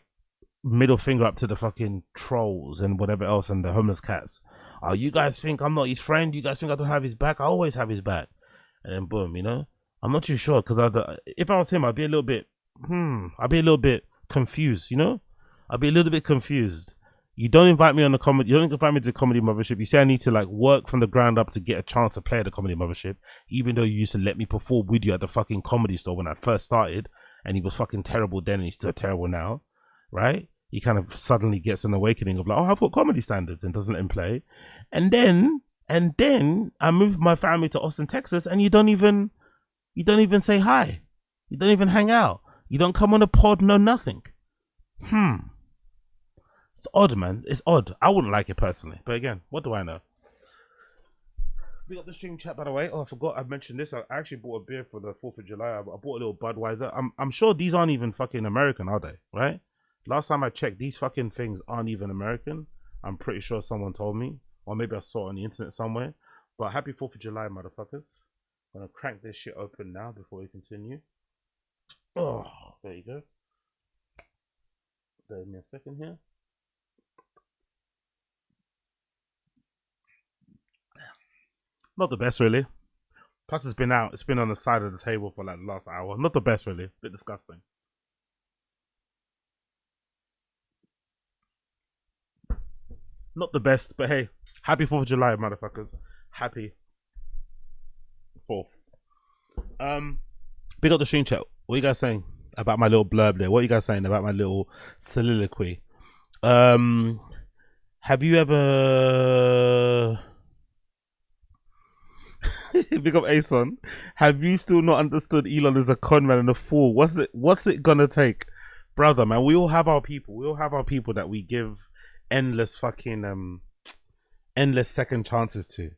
middle finger up to the fucking trolls and whatever else and the homeless cats. Oh, you guys think I'm not his friend? You guys think I don't have his back? I always have his back. And then boom, you know, I'm not too sure because if I was him, I'd be a little bit, confused, you know? I'd be a little bit confused. You don't invite me on the comedy. You don't invite me to the Comedy Mothership. You say I need to like work from the ground up to get a chance to play at the Comedy Mothership, even though you used to let me perform with you at the fucking Comedy Store when I first started, and he was fucking terrible then, and he's still terrible now, right? He kind of suddenly gets an awakening of like, oh, I've got comedy standards, and doesn't let him play, and then I moved my family to Austin, Texas, and you don't even say hi, you don't even hang out, you don't come on a pod, no nothing. It's odd, man. It's odd. I wouldn't like it personally. But again, what do I know? We got the stream chat, by the way. Oh, I forgot I mentioned this. I actually bought a beer for the 4th of July. I bought a little Budweiser. I'm sure these aren't even fucking American, are they? Right? Last time I checked, these fucking things aren't even American. I'm pretty sure someone told me. Or maybe I saw it on the internet somewhere. But happy 4th of July, motherfuckers. I'm going to crank this shit open now before we continue. Oh, there you go. Give me a second here. Not the best, really. Plus, it's been out. It's been on the side of the table for like the last hour. Not the best, really. A bit disgusting. Not the best, but hey, happy 4th of July, motherfuckers. Happy 4th. Big up the stream chat. What are you guys saying about my little blurb there? What are you guys saying about my little soliloquy? Have you ever... Big up Ason. Have you still not understood Elon is a con man and a fool? What's it gonna take? Brother, man, we all have our people. We all have our people that we give endless fucking endless second chances to.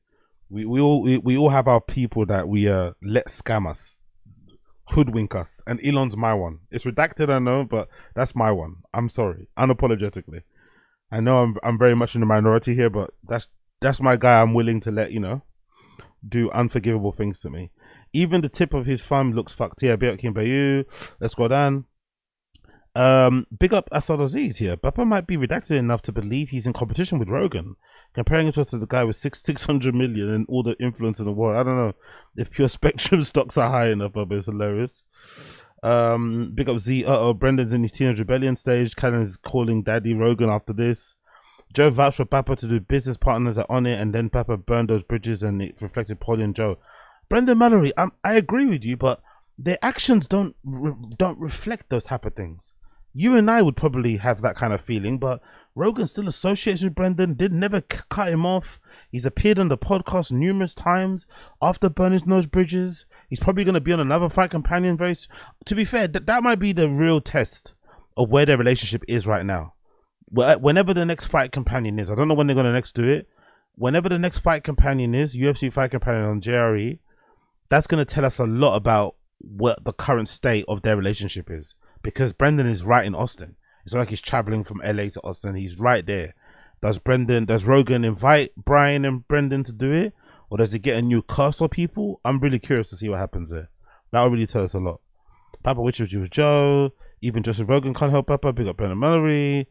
We all have our people that we let scam us, hoodwink us, and Elon's my one. It's redacted, I know, but that's my one. I'm sorry, unapologetically. I know I'm very much in the minority here, but that's my guy. I'm willing to let do unforgivable things to me. Even the tip of his thumb looks fucked here. Big up Kim Bayu. Let's go down. Big up AFFILIATION here. Bappa might be redacted enough to believe he's in competition with Rogan, comparing himself to the guy with 600 million and all the influence in the world. I don't know if pure spectrum stocks are high enough, but it's hilarious. Big up Z. Brendan's in his teenage rebellion stage. Callan is calling Daddy Rogan after this. Joe vouched for Bappa to do business partners at On It, and then Bappa burned those bridges, and it reflected Polly and Joe. Brendan Mallory, I agree with you, but their actions don't reflect those type of things. You and I would probably have that kind of feeling, but Rogan still associates with Brendan, did never cut him off. He's appeared on the podcast numerous times after burning those bridges. He's probably going to be on another Fight Companion race. To be fair, that might be the real test of where their relationship is right now. Whenever the next Fight Companion is, I don't know when they're going to next do it. Whenever the next Fight Companion is, UFC Fight Companion on JRE, that's going to tell us a lot about what the current state of their relationship is. Because Brendan is right in Austin. It's not like he's traveling from LA to Austin. He's right there. Does Rogan invite Brian and Brendan to do it? Or does he get a new cast of people? I'm really curious to see what happens there. That will really tell us a lot. Papa Witches with Joe. Even Joseph Rogan can't help Papa. Big up Brendan Mallory.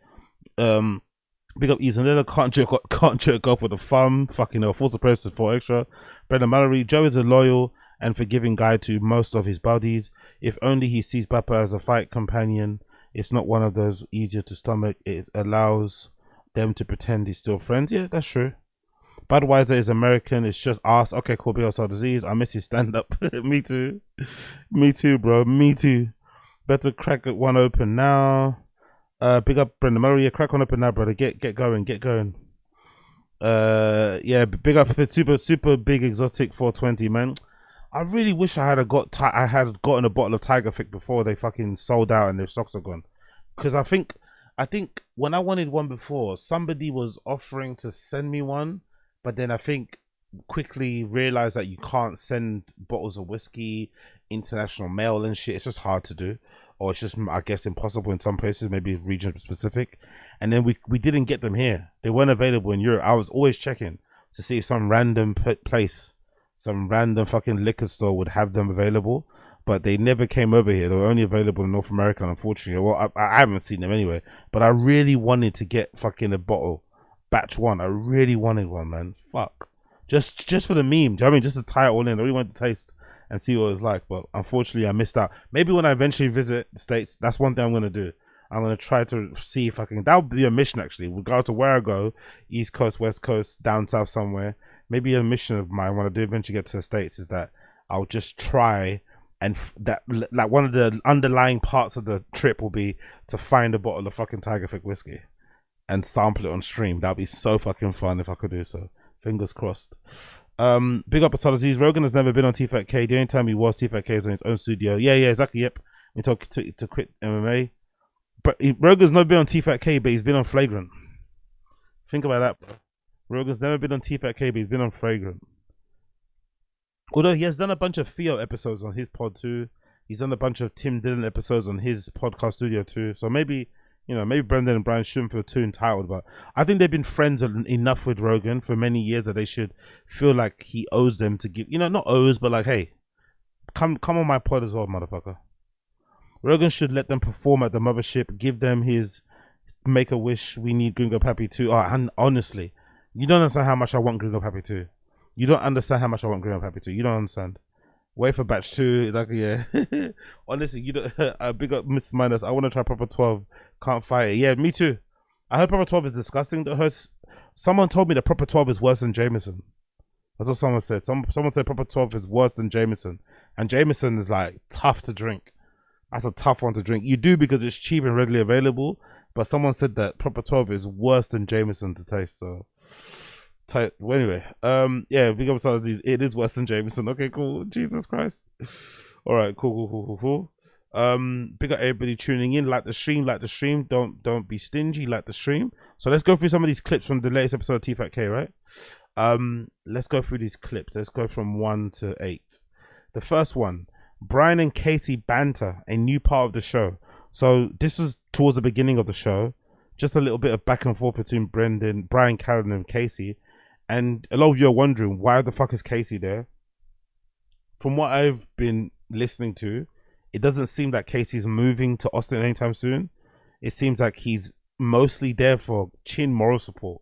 Big up Izanella. Can't jerk off with a thumb. Fucking hell. Force the press for extra. Brendan Mallory. Joe is a loyal and forgiving guy to most of his buddies. If only he sees Bappa as a fight companion. It's not one of those easier to stomach. It allows them to pretend he's still friends. Yeah, that's true. Budweiser is American. It's just us. Okay, cool. Big up disease. I miss his stand-up. Me too. Me too, bro. Me too. Better crack one open now. Big up Brendan Murray. Yeah, crack one open now, brother. Get going. Get going. Yeah, big up for the super big exotic 420, man. I really wish I had gotten a bottle of Tigerfic before they fucking sold out and their stocks are gone. Because I think when I wanted one before, somebody was offering to send me one, but then I think quickly realized that you can't send bottles of whiskey, international mail and shit. It's just hard to do, or it's just, I guess, impossible in some places, maybe region specific. And then we didn't get them here. They weren't available in Europe. I was always checking to see if some random place, some random fucking liquor store would have them available, but they never came over here. They were only available in North America, unfortunately. Well, I haven't seen them anyway, but I really wanted to get fucking a bottle, batch one. I really wanted one, man. Fuck. Just for the meme. Do you know what I mean? Just to tie it all in. I really wanted to taste and see what it was like, but unfortunately I missed out. Maybe when I eventually visit the States, that's one thing I'm going to do. I'm going to try to see if I can, that would be a mission actually, regardless of where I go, East Coast, West Coast, down south somewhere. Maybe a mission of mine when I do eventually get to the States is that I'll just try, and that, like, one of the underlying parts of the trip will be to find a bottle of fucking Tigerfic whiskey and sample it on stream. That'd be so fucking fun if I could do so. Fingers crossed. Big up Astrologies. Rogan has never been on Tfatk. The only time he was, Tfatk is on his own studio. Yeah, exactly. Yep. We talk to quit MMA. But Rogan's not been on Tfatk, but he's been on Flagrant. Think about that, bro. Rogan's never been on Tfatk, but he's been on Flagrant. Although he has done a bunch of Theo episodes on his pod too. He's done a bunch of Tim Dillon episodes on his podcast studio too. So maybe, maybe Brendan and Brian shouldn't feel too entitled, but I think they've been friends enough with Rogan for many years that they should feel like he owes them to give, not owes, but like, hey, come on my pod as well, motherfucker. Rogan should let them perform at the mothership, give them his Make-A-Wish, we need Gringo Pappy too. Oh, and honestly, you don't understand how much I want Gringo Pappy too. You don't understand how much I want Gringo Pappy too. You don't understand. Wait for batch 2. Exactly, yeah. Honestly, you don't. Big up Mrs. Minus. I want to try Proper 12. Can't fight it. Yeah, me too. I heard Proper 12 is disgusting. Someone told me that Proper 12 is worse than Jameson. That's what someone said. Someone said Proper 12 is worse than Jameson. And Jameson is like tough to drink. That's a tough one to drink. You do because it's cheap and readily available. But someone said that Proper 12 is worse than Jameson to taste. So tight. Well, anyway, yeah, big up Salaziz. It is Weston Jameson. Okay, cool. Jesus Christ. All right, cool. Big up everybody tuning in. Like the stream. Don't be stingy. Like the stream. So let's go through some of these clips from the latest episode of Tfatk, right? Let's go through these clips. Let's go from 1 to 8. The first one, Brian and Casey banter, a new part of the show. So this was towards the beginning of the show. Just a little bit of back and forth between Brian, Callen, and Casey. And a lot of you are wondering, why the fuck is Casey there? From what I've been listening to, it doesn't seem like Casey's moving to Austin anytime soon. It seems like he's mostly there for Chin moral support.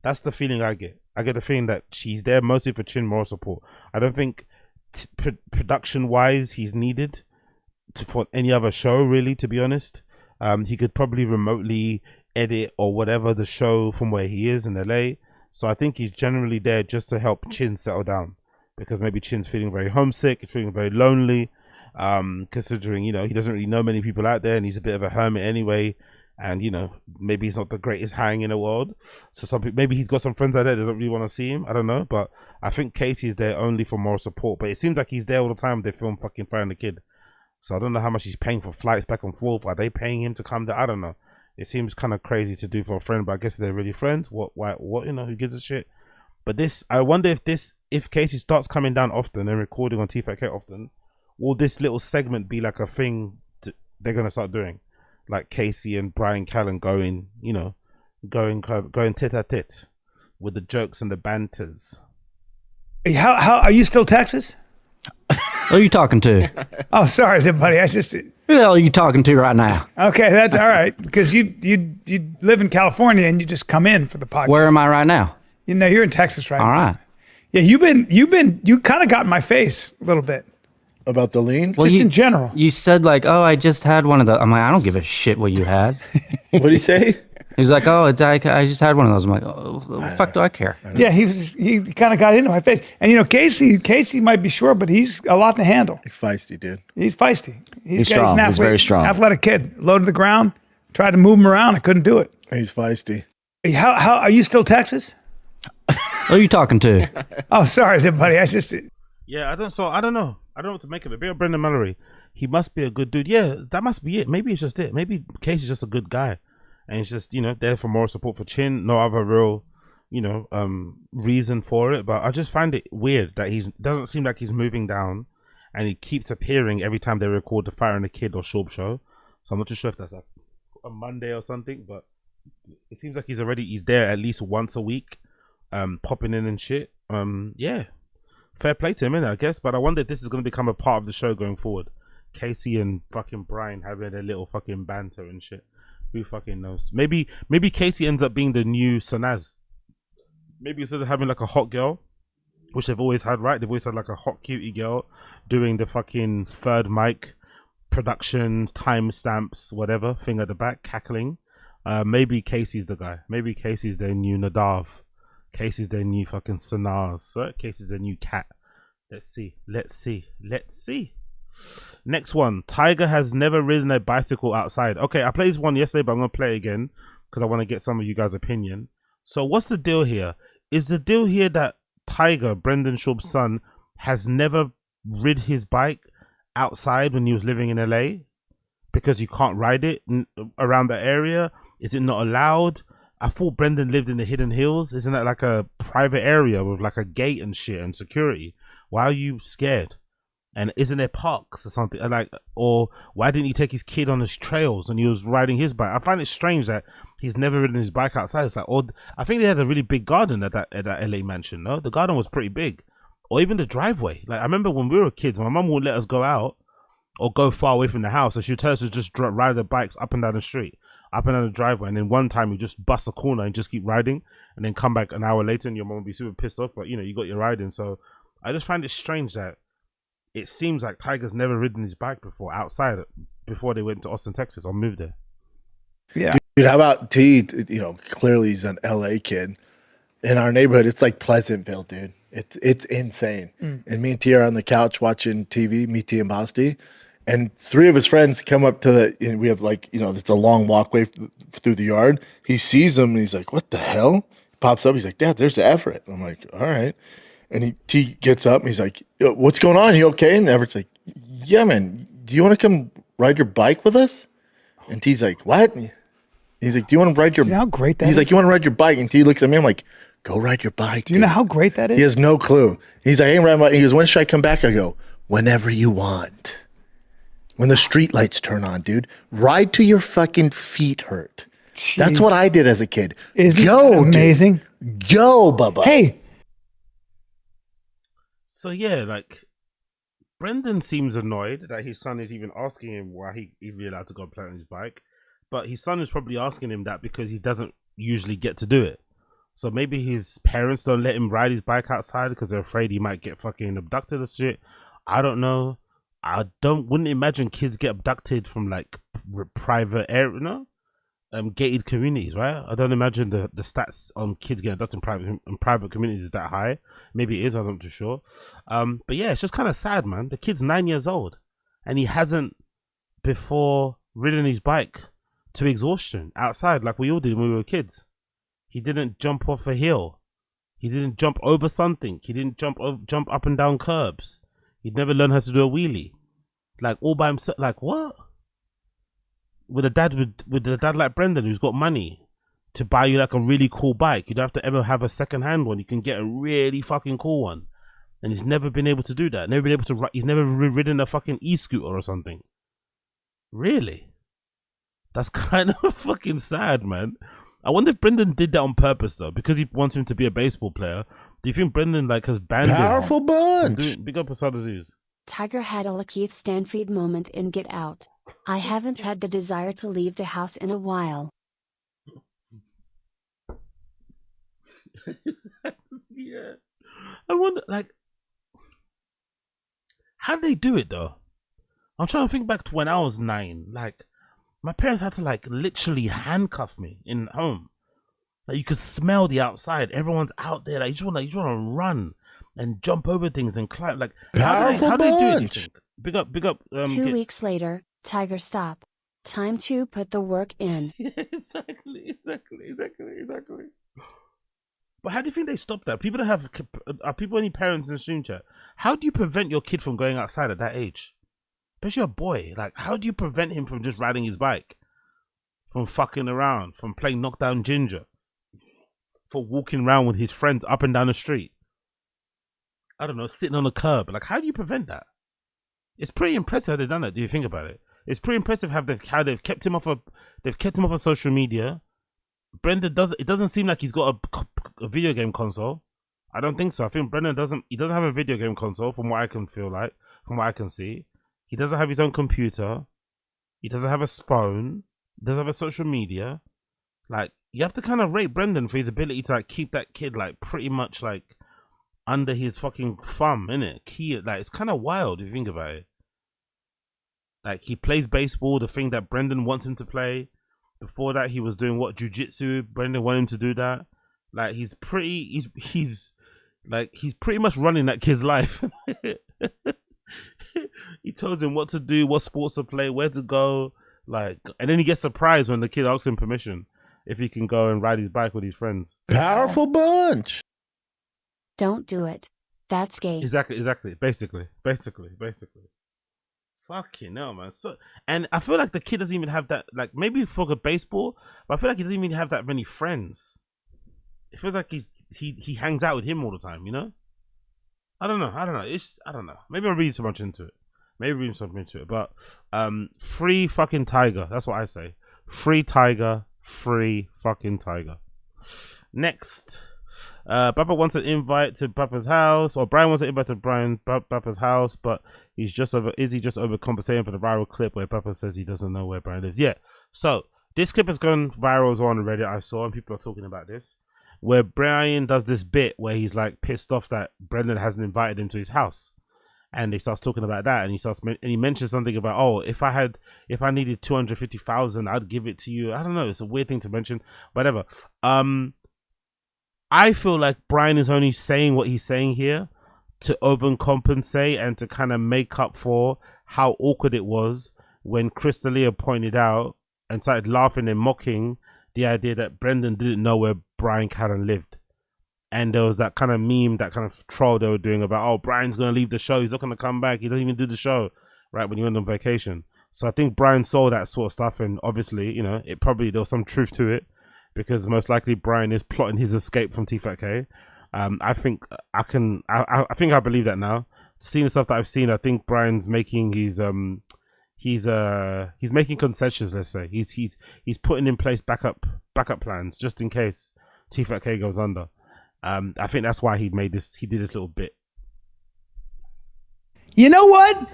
That's the feeling I get. I get the feeling that she's there mostly for Chin moral support. I don't think production-wise he's needed for any other show, really, to be honest. He could probably remotely edit or whatever the show from where he is in LA. So I think he's generally there just to help Chin settle down, because maybe Chin's feeling very homesick, he's feeling very lonely, considering, you know, he doesn't really know many people out there and he's a bit of a hermit anyway. And, you know, maybe he's not the greatest hang in the world. So some people, maybe he's got some friends out there that don't really want to see him. I don't know. But I think Casey is there only for moral support. But it seems like he's there all the time. They film fucking Fire and the Kid. So I don't know how much he's paying for flights back and forth. Are they paying him to come there? I don't know. It seems kind of crazy to do for a friend, but I guess they're really friends. What, you know, who gives a shit? But this, I wonder if Casey starts coming down often and recording on Tfatk often, will this little segment be like a thing they're going to start doing? Like Casey and Brian Callen going, you know, going tete-a-tete with the jokes and the banters. How are you still Texas? Who are you talking to? Oh, sorry, buddy. Who the hell are you talking to right now? Okay, that's all right. Because you live in California and you just come in for the podcast. Where am I right now? You know, you're in Texas right now. All right. Yeah, you kind of got in my face a little bit. About the lean? Well, just in general. You said like, oh, I just had one of those. I'm like, I don't give a shit what you had. What did he say? He was like, oh, I just had one of those. I'm like, oh, what the fuck do I care? Yeah, he kind of got into my face. And, you know, Casey might be short, but he's a lot to handle. He's feisty, dude. He's feisty. He's strong. He's very strong. Athletic kid. Low to the ground. Tried to move him around. I couldn't do it. He's feisty. How are you still Texas? Who are you talking to? Oh, sorry, buddy. Yeah, I don't know. I don't know what to make of it. Big up Brendan Mallory. He must be a good dude. Yeah, that must be it. Maybe it's just it. Maybe Casey's just a good guy. And he's just, you know, there for more support for Chin. No other real, you know, reason for it. But I just find it weird that doesn't seem like he's moving down. And he keeps appearing every time they record the Fire and the Kid or Shorb show. So I'm not too sure if that's a Monday or something. But it seems like he's there at least once a week. Popping in and shit. Yeah. Fair play to him, innit, I guess. But I wonder if this is going to become a part of the show going forward. Casey and fucking Brian having a little fucking banter and shit. Who fucking knows? Maybe Casey ends up being the new Sanaz. Maybe instead of having like a hot girl, which they've always had, right? They've always had like a hot cutie girl doing the fucking third mic production, timestamps, whatever, thing at the back, cackling. Maybe Casey's the guy. Maybe Casey's their new Nadav. Casey's their new fucking Sanaz, right? Casey's their new cat. Let's see. Next one. Tiger has never ridden a bicycle outside. Okay, I played this one yesterday, but I'm going to play it again because I want to get some of you guys' opinion. So what's the deal here? Is the deal here that Tiger, Brendan Schaub's son, has never rid his bike outside when he was living in LA because you can't ride it around the area? Is it not allowed? I thought Brendan lived in the Hidden Hills. Isn't that like a private area with like a gate and shit and security? Why are you scared? And isn't there parks or something? Like, or why didn't he take his kid on his trails when he was riding his bike? I find it strange that he's never ridden his bike outside. It's like, or I think they had a really big garden at that LA mansion. No, the garden was pretty big, or even the driveway. Like I remember when we were kids, my mum wouldn't let us go out or go far away from the house, so she'd tell us to just ride the bikes up and down the street, up and down the driveway. And then one time you just bust a corner and just keep riding, and then come back an hour later and your mum would be super pissed off. But you know, you got your riding. So I just find it strange that it seems like Tiger's never ridden his bike before outside before they went to Austin, Texas, or moved there. Yeah, dude. How about T? You know, clearly he's an LA kid. In our neighborhood, it's like Pleasantville, dude. It's insane. And me and T are on the couch watching TV. Me, T, and Basti. And three of his friends come up to and we have like, you know, it's a long walkway through the yard. He sees them and he's like, what the hell? pops up. He's like, Dad, there's Everett. I'm like, all right. And T gets up and he's like, "Yo, what's going on? You okay?" And Everett's like, "Yeah, man. Do you want to come ride your bike with us?" And T's like, "What?" He's like, "Do you want to ride your?" You know how great that He's is? like, "You want to ride your bike?" And T looks at me. I'm like, "Go ride your bike." Do you know how great that is? He has no clue. He's like, "I ain't riding my." He goes, "When should I come back?" I go, "Whenever you want. When the street lights turn on, dude. Ride till your fucking feet hurt." Jeez. That's what I did as a kid. Isn't Go, that amazing? Dude. Go, Bubba. Hey, So yeah, like Brendan seems annoyed that his son is even asking him why he's even allowed to go play on his bike, but his son is probably asking him that because he doesn't usually get to do it. So maybe his parents don't let him ride his bike outside because they're afraid he might get fucking abducted or shit. I don't know. Wouldn't imagine kids get abducted from like private area, no? Gated communities, right? I don't imagine the stats on kids getting abducted in private communities is that high. Maybe it is, I'm not too sure. But yeah, it's just kind of sad, man. The kid's 9 years old and he hasn't before ridden his bike to exhaustion outside like we all did when we were kids. He didn't jump off a hill. He didn't jump over something. He didn't jump up and down curbs. He'd never learned how to do a wheelie. Like all by himself. Like what? With a dad like Brendan who's got money to buy you like a really cool bike. You don't have to ever have a second hand one. You can get a really fucking cool one. And he's never been able to do that. Never been able to ride. He's never ridden a fucking e-scooter or something. Really? That's kind of fucking sad, man. I wonder if Brendan did that on purpose though, because he wants him to be a baseball player. Do you think Brendan like has banned him? Powerful bunch. Big up AFFILIATION. Tiger had a Lakeith Stanfield moment in Get Out. I haven't had the desire to leave the house in a while. Yeah. I wonder, like, how did they do it though? I'm trying to think back to when I was 9. Like, my parents had to like literally handcuff me in home. Like, you could smell the outside. Everyone's out there. Like, you just want to run and jump over things and climb. Like, how do they do it? Do you think? Big up. 2 kids. weeks later, Tiger, stop. Time to put the work in. Exactly. But how do you think they stop that? People that have, are people any parents in the stream chat? How do you prevent your kid from going outside at that age? Especially a boy. Like, how do you prevent him from just riding his bike? From fucking around? From playing knockdown ginger? For walking around with his friends up and down the street? I don't know, sitting on a curb. Like, how do you prevent that? It's pretty impressive how they've done it. Do you think about it? It's pretty impressive how they've kept him off of social media. Brendan it doesn't seem like he's got a video game console. I don't think so. I think Brendan doesn't have a video game console from what I can from what I can see. He doesn't have his own computer. He doesn't have a phone. He doesn't have a social media. Like, you have to kind of rate Brendan for his ability to like keep that kid like pretty much like under his fucking thumb, innit? Like, it's kind of wild if you think about it. Like, he plays baseball, the thing that Brendan wants him to play. Before that, he was doing jiu-jitsu. Brendan wanted him to do that. Like, he's pretty much running that kid's life. He tells him what to do, what sports to play, where to go. Like, and then he gets surprised when the kid asks him permission if he can go and ride his bike with his friends. Powerful bunch. Don't do it. That's gay. Exactly. Basically. Fucking hell, man. So, and I feel like the kid doesn't even have that, like, maybe for a baseball, but I feel like he doesn't even have that many friends. It feels like he hangs out with him all the time, you know? I don't know. I don't know. Maybe I'm reading so much into it. But free fucking Tiger. That's what I say. Free Tiger. Free fucking Tiger. Next. Papa wants an invite to Papa's house, or Brian wants an invite to Papa's house, but is he just overcompensating for the viral clip where Papa says he doesn't know where Brian lives? Yeah. So this clip has gone viral on Reddit, I saw, and people are talking about this, where Brian does this bit where he's like pissed off that Brendan hasn't invited him to his house, and he starts talking about that, and he mentions something about, oh, if I needed 250,000, I'd give it to you. I don't know. It's a weird thing to mention. Whatever. I feel like Brian is only saying what he's saying here to overcompensate and to kind of make up for how awkward it was when Crystalia pointed out and started laughing and mocking the idea that Brendan didn't know where Brian Callen lived. And there was that kind of meme, that kind of troll they were doing about, oh, Brian's going to leave the show. He's not going to come back. He doesn't even do the show, right, when he went on vacation. So I think Brian saw that sort of stuff. And obviously, you know, there was some truth to it, because most likely Brian is plotting his escape from Tfatk. I think I believe that now. Seeing the stuff that I've seen, I think Brian's making he's making concessions. Let's say he's putting in place backup plans just in case Tfatk goes under. I think that's why he did this little bit. You know what?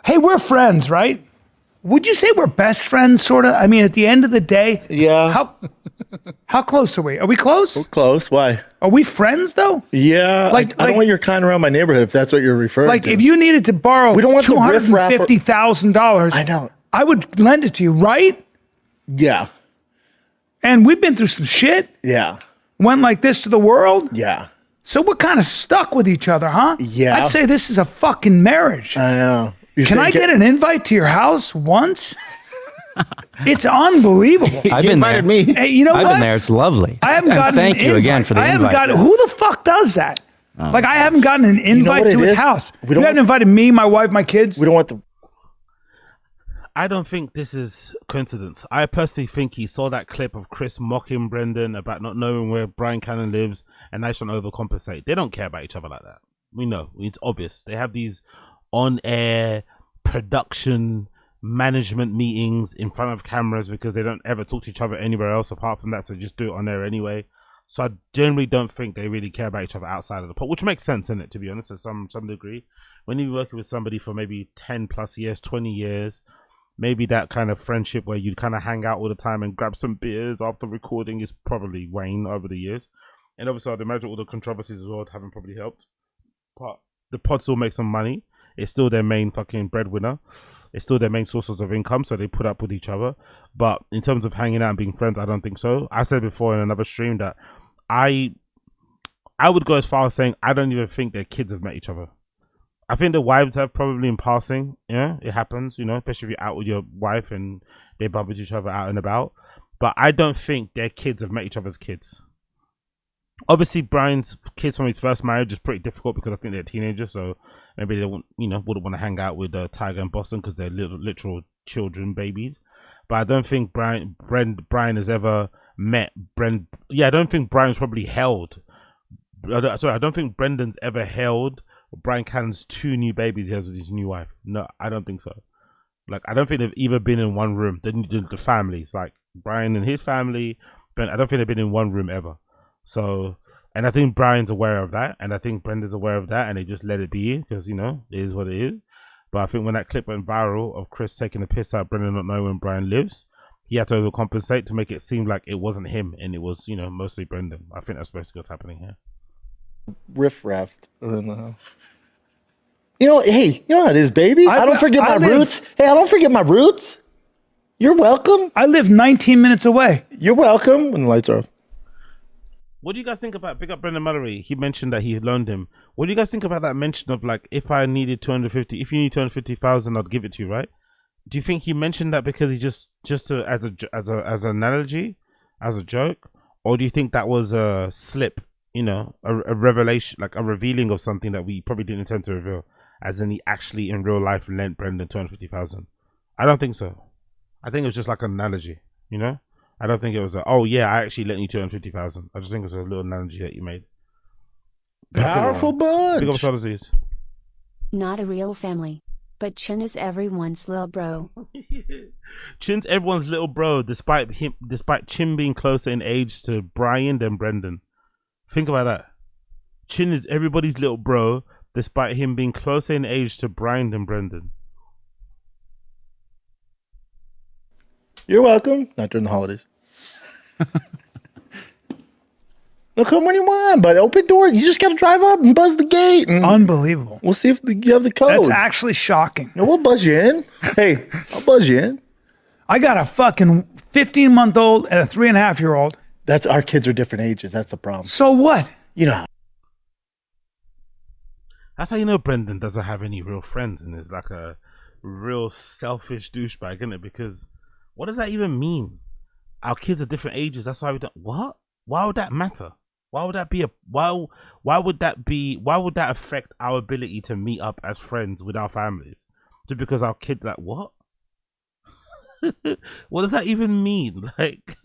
Hey, we're friends, right? Would you say we're best friends, sort of? I mean, at the end of the day, Yeah. How close are we? Are we close? We're close. Why? Are we friends though? Yeah. I don't want your kind around my neighborhood if that's what you're referring Like, to. if you needed to borrow We don't want the riffraff or- $250,000, I know. I would lend it to you, right? Yeah. And we've been through some shit. Yeah. Went like this to the world. Yeah. So we're kind of stuck with each other, huh? Yeah. I'd say this is a fucking marriage. I know. Can I get an invite to your house once? It's unbelievable. I've been there. invited me? Hey, you know I've what? been there. It's lovely. I haven't And gotten thank an you again invite. for the I haven't invite. gotten. Who the fuck does that? Like, I haven't gotten an invite what to it his is? house. We You don't haven't want- invited me, my wife, my kids. We don't want the. I don't think this is coincidence. I personally think he saw that clip of Chris mocking Brendan about not knowing where Brian Callen lives, and they should overcompensate. They don't care about each other like that. We know. It's obvious. They have these on-air production management meetings in front of cameras because they don't ever talk to each other anywhere else apart from that, so just do it on there anyway. So I generally don't think they really care about each other outside of the pot, which makes sense, in it, to be honest, to some degree. When you're working with somebody for maybe 10 plus years, 20 years, maybe that kind of friendship where you kind of hang out all the time and grab some beers after recording is probably waned over the years. And obviously I'd imagine all the controversies as well haven't probably helped. But the pod still makes some money. It's still their main fucking breadwinner. It's still their main sources of income, so they put up with each other. But in terms of hanging out and being friends, I don't think so. I said before in another stream that I would go as far as saying I don't even think their kids have met each other. I think the wives have, probably in passing. Yeah, it happens, you know, especially if you're out with your wife and they bump into each other out and about. But I don't think their kids have met each other's kids. Obviously, Brian's kids from his first marriage is pretty difficult because I think they're teenagers, so maybe they wouldn't want to hang out with Tiger and Boston because they're literal children, babies. But I don't think Brian has ever met Bren. Yeah, I don't think Brian's probably held. I don't think Brendan's ever held Brian Callen's 2 new babies he has with his new wife. No, I don't think so. Like, I don't think they've either been in one room. The families, like Brian and his family, but I don't think they've been in one room ever. So, and I think Brian's aware of that, and I think Brendan's aware of that, and they just let it be because, you know, it is what it is. But I think when that clip went viral of Chris taking a piss out Brendan not knowing Brian lives, he had to overcompensate to make it seem like it wasn't him and it was, you know, mostly Brendan. I think that's basically what's happening here. Riff raff in the house. You know, hey, you know how it is, baby. I don't forget my roots. Hey, I don't forget my roots. You're welcome. I live 19 minutes away. You're welcome. When the lights are off. What do you guys think about big up Brendan Mallory? He mentioned that he loaned him. What do you guys think about that mention of, like, if I needed 250, if you need 250,000, I'd give it to you, right? Do you think he mentioned that because he just as an analogy, as a joke, or do you think that was a slip, you know, a revelation, like a revealing of something that we probably didn't intend to reveal, as in he actually in real life lent Brendan 250,000? I don't think so. I think it was just like an analogy, you know. I don't think it was oh yeah, I actually lent you 250,000. I just think it was a little analogy that you made. Powerful bunch. Big up Solaces. Not a real family. But Chin is everyone's little bro. Chin's everyone's little bro, despite Chin being closer in age to Brian than Brendan. Think about that. Chin is everybody's little bro, despite him being closer in age to Brian than Brendan. You're welcome. Not during the holidays. No, come when you want, but open door. You just got to drive up and buzz the gate. And Unbelievable. we'll see if you have the code. That's actually shocking. No, we'll buzz you in. Hey, I'll buzz you in. I got a fucking 15-month-old and a 3.5-year-old. That's our kids are different ages. That's the problem. So what? You know. That's how you know Brendan doesn't have any real friends and is like a real selfish douchebag, isn't it? Because what does that even mean? Our kids are different ages. That's why we don't. What? why would that matter? Why would that be why would that affect our ability to meet up as friends with our families? Just because our kids like what? What does that even mean? Like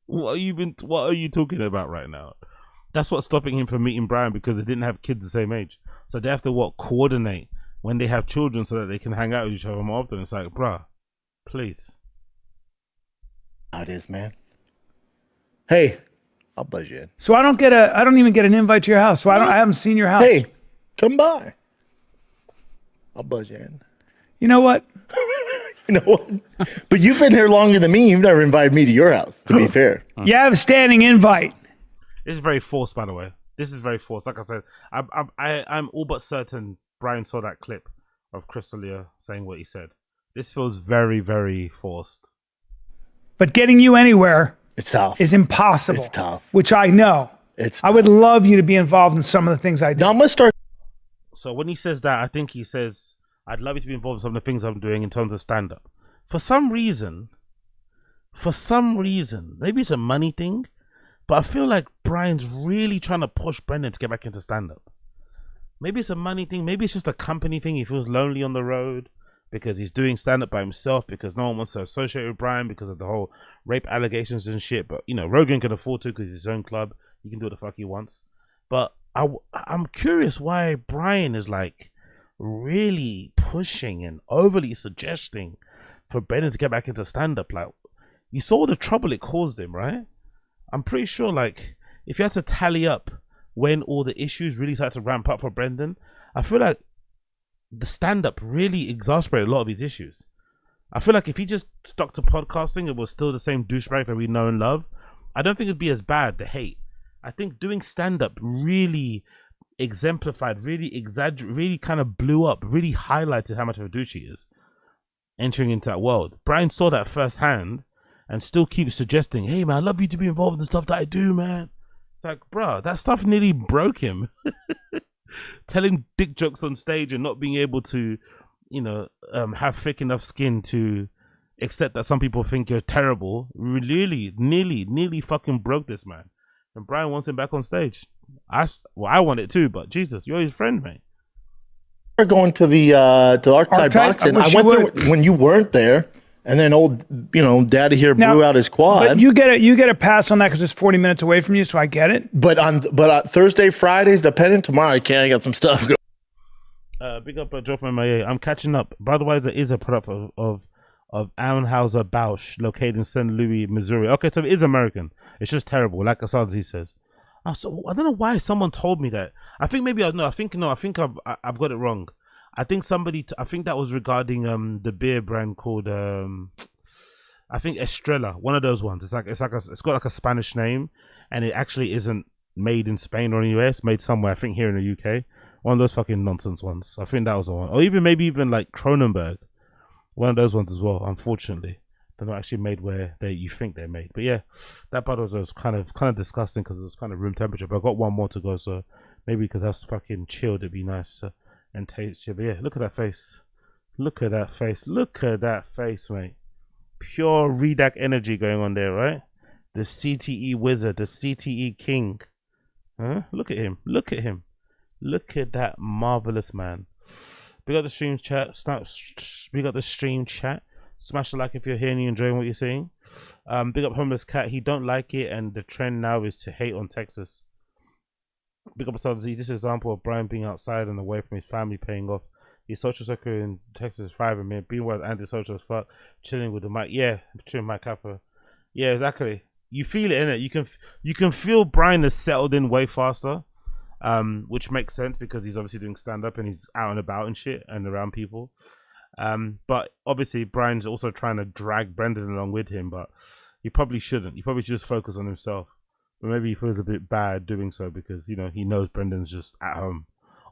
what are you talking about right now? That's what's stopping him from meeting Brian, because they didn't have kids the same age. So they have to coordinate when they have children so that they can hang out with each other more often. It's like, bruh, please. How it is, man. Hey, I'll buzz you in. So I don't even get an invite to your house. So I haven't seen your house. Hey, come by. I'll buzz you in. You know what? You know what? But you've been here longer than me. You've never invited me to your house, to be fair. You have a standing invite. This is very forced, by the way. This is very forced. Like I said, I'm all but certain Brian saw that clip of Chris D'Elia saying what he said. This feels very, very forced. But getting you anywhere It's tough. is impossible. It's tough. Which I know. It's I would love you to be involved in some of the things I do. Now I'm going to start. So when he says that, I think he says, I'd love you to be involved in some of the things I'm doing in terms of stand-up. For some reason, maybe it's a money thing, but I feel like Brian's really trying to push Brendan to get back into stand-up. Maybe it's a money thing. Maybe it's just a company thing. He feels lonely on the road because he's doing stand-up by himself, because no one wants to associate with Brian because of the whole rape allegations and shit. But, you know, Rogan can afford to because it's his own club. He can do what the fuck he wants. But I'm curious why Brian is, like, really pushing and overly suggesting for Brendan to get back into stand-up. Like, you saw the trouble it caused him, right? I'm pretty sure, like, if you had to tally up when all the issues really started to ramp up for Brendan, I feel like the stand-up really exasperated a lot of his issues. I feel like if he just stuck to podcasting and was still the same douchebag that we know and love, I don't think it'd be as bad, the hate. I think doing stand-up really exemplified, really exaggerated, really kind of blew up, really highlighted how much of a douche he is entering into that world. Brian saw that firsthand and still keeps suggesting, hey man, I'd love you to be involved in the stuff that I do, man. It's like, bro, that stuff nearly broke him. Telling dick jokes on stage and not being able to, you know, have thick enough skin to accept that some people think you're terrible, really, nearly fucking broke this man. And Brian wants him back on stage. I want it too, but Jesus, you're his friend, mate. We're going to the Archetype box, and I went there when you weren't there. And then old, you know, Daddy here blew out his quad. But you get a pass on that because it's 40 minutes away from you, so I get it. But on Thursday, Fridays, depending. Tomorrow I can't. I got some stuff going. Big up, Joe from MIA. I'm catching up. Budweiser is a product of Anheuser-Busch, located in St. Louis, Missouri. Okay, so it is American. It's just terrible, like Asazi says. So I don't know why someone told me that. I think maybe I think I've got it wrong. I think I think that was regarding the beer brand called I think Estrella, one of those ones. It's got like a Spanish name, and it actually isn't made in Spain or in the US. Made somewhere, I think here in the UK. One of those fucking nonsense ones. I think that was the one, or even like Kronenberg, one of those ones as well. Unfortunately, they're not actually made where you think they're made. But yeah, that part was kind of disgusting because it was kind of room temperature. But I got one more to go, so maybe because that's fucking chilled, it'd be nice and tasty. But yeah, look at that face. Look at that face. Look at that face, mate. Pure Redac energy going on there, right? The CTE wizard, the CTE king. Huh? Look at him. Look at him. Look at that marvelous man. We got the stream chat. We got the stream chat. Smash the like if you're here and you're enjoying what you're seeing. Big up Homeless Cat. He don't like it, and the trend now is to hate on Texas. Big up Asad Z. This is an example of Brian being outside and away from his family paying off. His social circle in Texas is thriving, man. Being wild, antisocial as fuck. Chilling with the mic. Yeah, chilling Mike Kaffer. Yeah, exactly. You feel it, innit? You can feel Brian has settled in way faster. Which makes sense because he's obviously doing stand-up and he's out and about and shit and around people. But obviously Brian's also trying to drag Brendan along with him, but he probably shouldn't. He probably should just focus on himself. But maybe he feels a bit bad doing so because, you know, he knows Brendan's just at home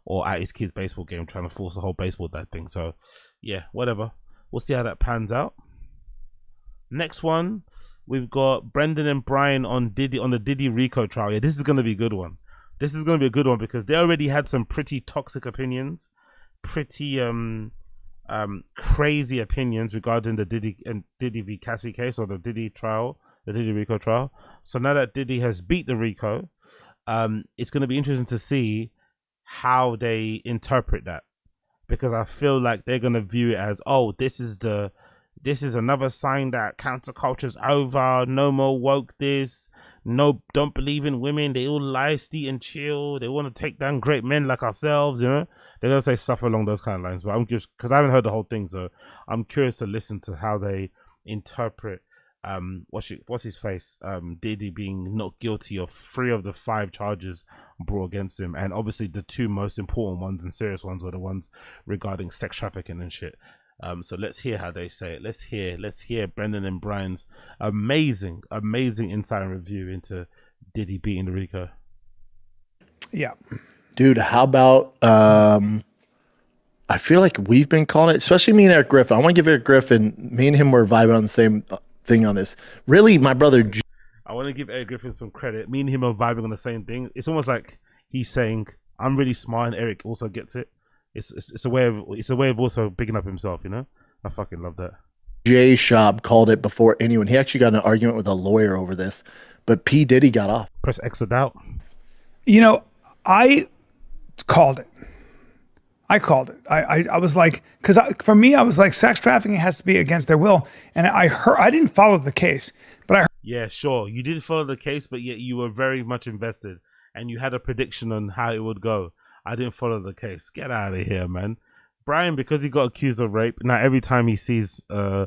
or at his kid's baseball game trying to force the whole baseball dad thing. So yeah, whatever. We'll see how that pans out. Next one, we've got Brendan and Brian on the Diddy Rico trial. Yeah, this is gonna be a good one. This is going to be a good one because they already had some pretty toxic opinions, pretty crazy opinions regarding the Diddy v. Cassie case or the Diddy trial the Diddy RICO trial. So now that Diddy has beat the RICO, it's going to be interesting to see how they interpret that, because I feel like they're going to view it as, oh, this is another sign that counterculture's over. No more woke. No, don't believe in women. They all lie, steal, and chill. They want to take down great men like ourselves. You know, they're gonna say stuff along those kind of lines. But I'm just, because I haven't heard the whole thing, so I'm curious to listen to how they interpret what's his face, Diddy being not guilty of 3 of the 5 charges brought against him, and obviously the 2 most important ones and serious ones were the ones regarding sex trafficking and shit. So let's hear how they say it. Let's hear Brendan and Brian's amazing insight and review into Diddy beating the RICO. Yeah, dude. How about I feel like we've been calling it, especially me and Eric Griffin. I want to give Eric Griffin, me and him were vibing on the same thing on this. Really, my brother. I want to give Eric Griffin some credit. Me and him are vibing on the same thing. It's almost like he's saying, "I'm really smart," and Eric also gets it. It's a way of also picking up himself, you know. I fucking love that. Jay Schaub called it before anyone. He actually got in an argument with a lawyer over this, but P Diddy got off. Press X out. You know, I called it. I was like, because for me, I was like, sex trafficking has to be against their will. And I didn't follow the case, but I heard. Yeah, sure. You didn't follow the case, but yet you were very much invested and you had a prediction on how it would go. I didn't follow the case. Get out of here, man. Brian, because he got accused of rape, now every time he sees a